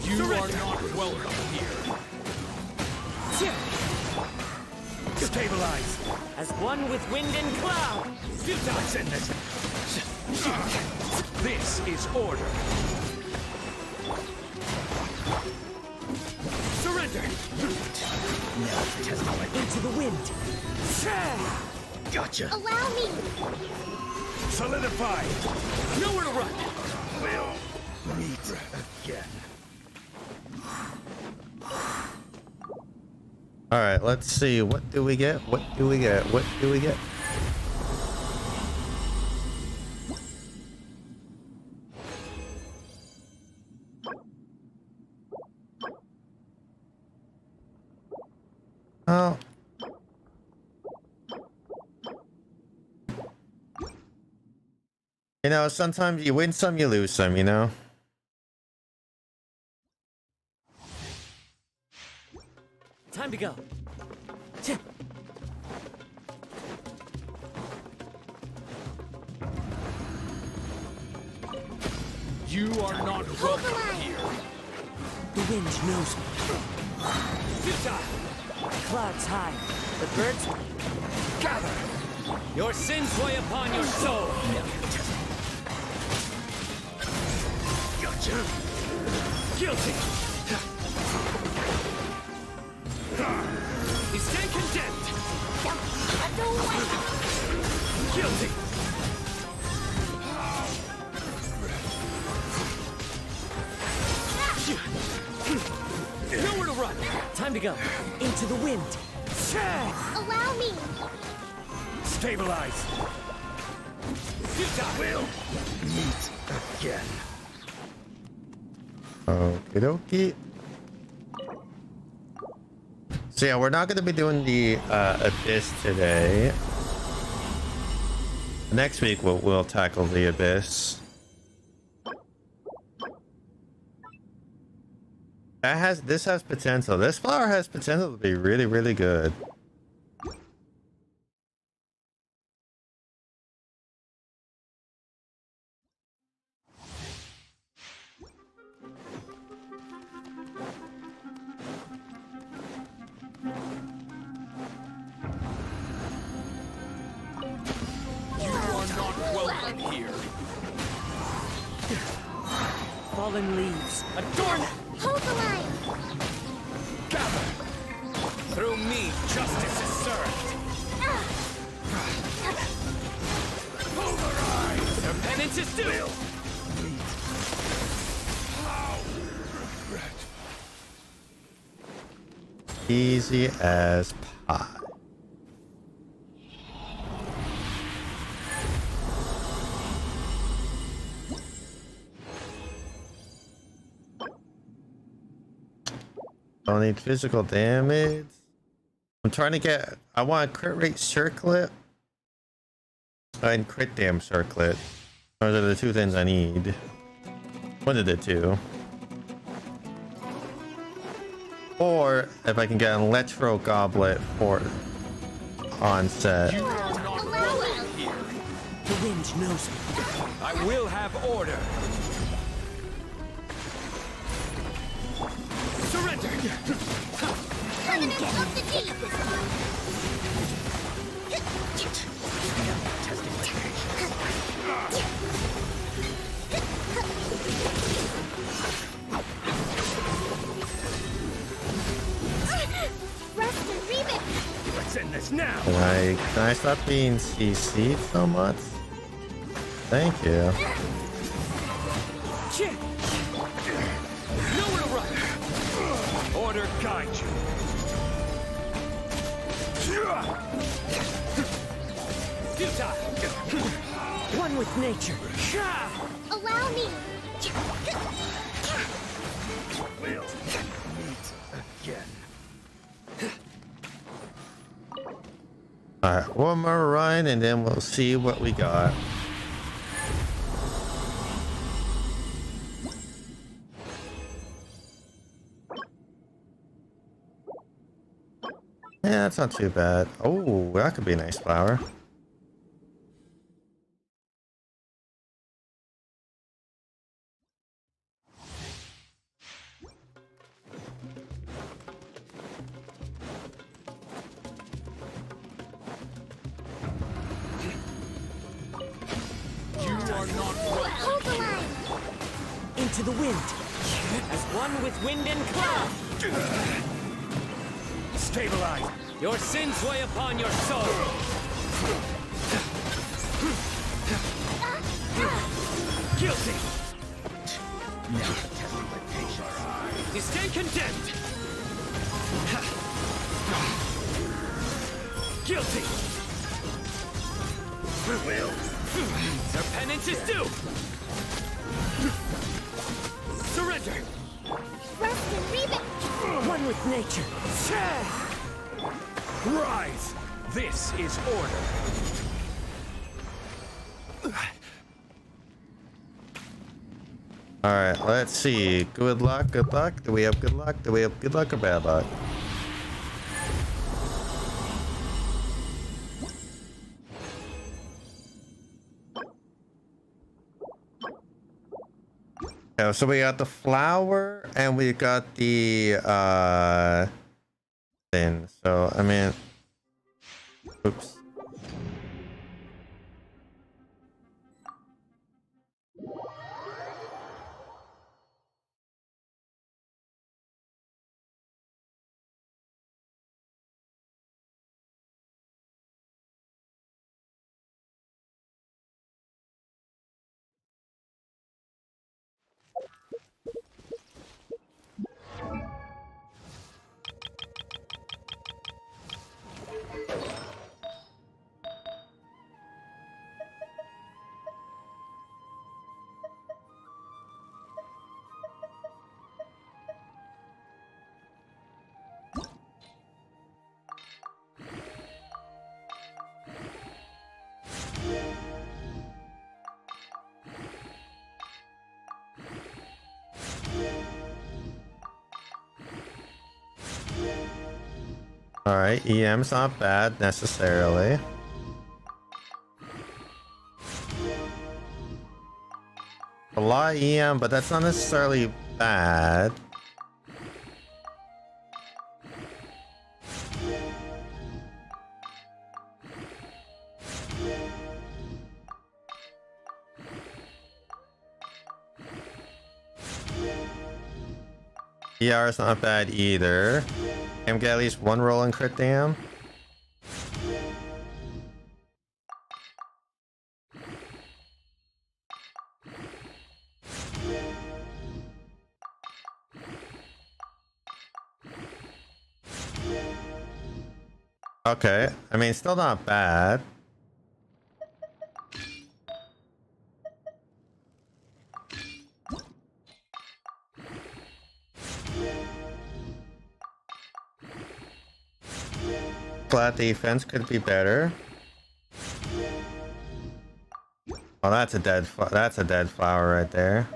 You are not welcome here. Stabilize. As one with wind and cloud. Let's end this. This is order. Surrender. Now test my Into the wind. Gotcha. Allow me. Solidify. Nowhere to run. We'll meet again. All right, let's see. What do we get? What do we get? What do we get? Oh. You know, sometimes you win some, you lose some, you know? Time to go. You are not welcome here. The wind knows me. Clouds high. The birds gather. Your sins weigh upon your soul. Gotcha. Guilty. You stand condemned. Guilty. Nowhere to run. Time to go. Into the wind. Allow me. Stabilize. We'll meet again. Okie dokie. So yeah, we're not going to be doing the Abyss today. Next week we'll tackle the Abyss. This has potential. This flower has potential to be really, really good. Fallen leaves. Adorn. Hold the line. Gather. Through me, justice is served. Pulverize. Their penance is due. Easy as pie. Don't need physical damage. I'm trying to get. I want a crit rate circlet and crit damage circlet. Those are the two things I need. One of the two. Or if I can get an electro goblet for onset. You are not welcome here. The wind knows me. I will have order. Surrender. Remnants of the deep. Let's end this now. Can I stop being CC'd so much? Thank you. Nowhere to run. Order guide you. Futile. One with nature. Allow me. We'll meet again. Alright, one more run and then we'll see what we got. Yeah, that's not too bad. Oh, that could be a nice flower. You are not Hold the line. Into the wind. As one with wind and cloud. stabilized. Your sins weigh upon your soul. Guilty. Now test my patience. You stay condemned. Guilty. Will. Their penance is due. Surrender. Rest and rebuild. One with nature. Rise. This is order. Alright, let's see. Good luck, good luck. Do we have good luck? Do we have good luck or bad luck? Yeah, so we got the flower and we got the thing. So I mean, oops. Alright, EM's not bad necessarily. A lot of EM, but that's not necessarily bad. ER is not bad either. Can get at least one roll in crit dam. Okay, I mean, still not bad. Flat defense could be better. Oh, that's a dead flower right there.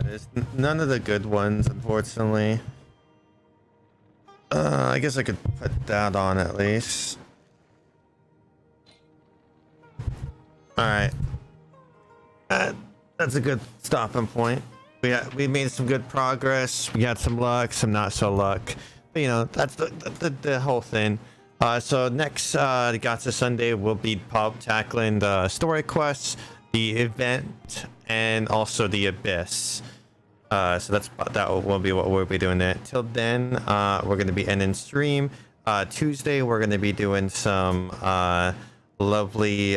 There's none of the good ones, unfortunately. I guess I could put that on at least. Alright. That's a good stopping point. We made some good progress. We got some luck, some not so luck. But, you know, that's the whole thing. So next Gacha Sunday will be tackling the story quests, the event, and also the Abyss. So that will be what we'll be doing there. Till then, we're going to be ending stream. Tuesday, we're going to be doing some lovely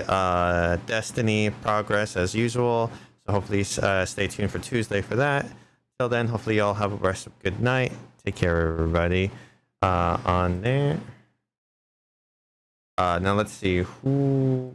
Destiny progress as usual. So hopefully stay tuned for Tuesday for that. Till then, hopefully y'all have a rest of good night. Take care, everybody. On there. Now let's see who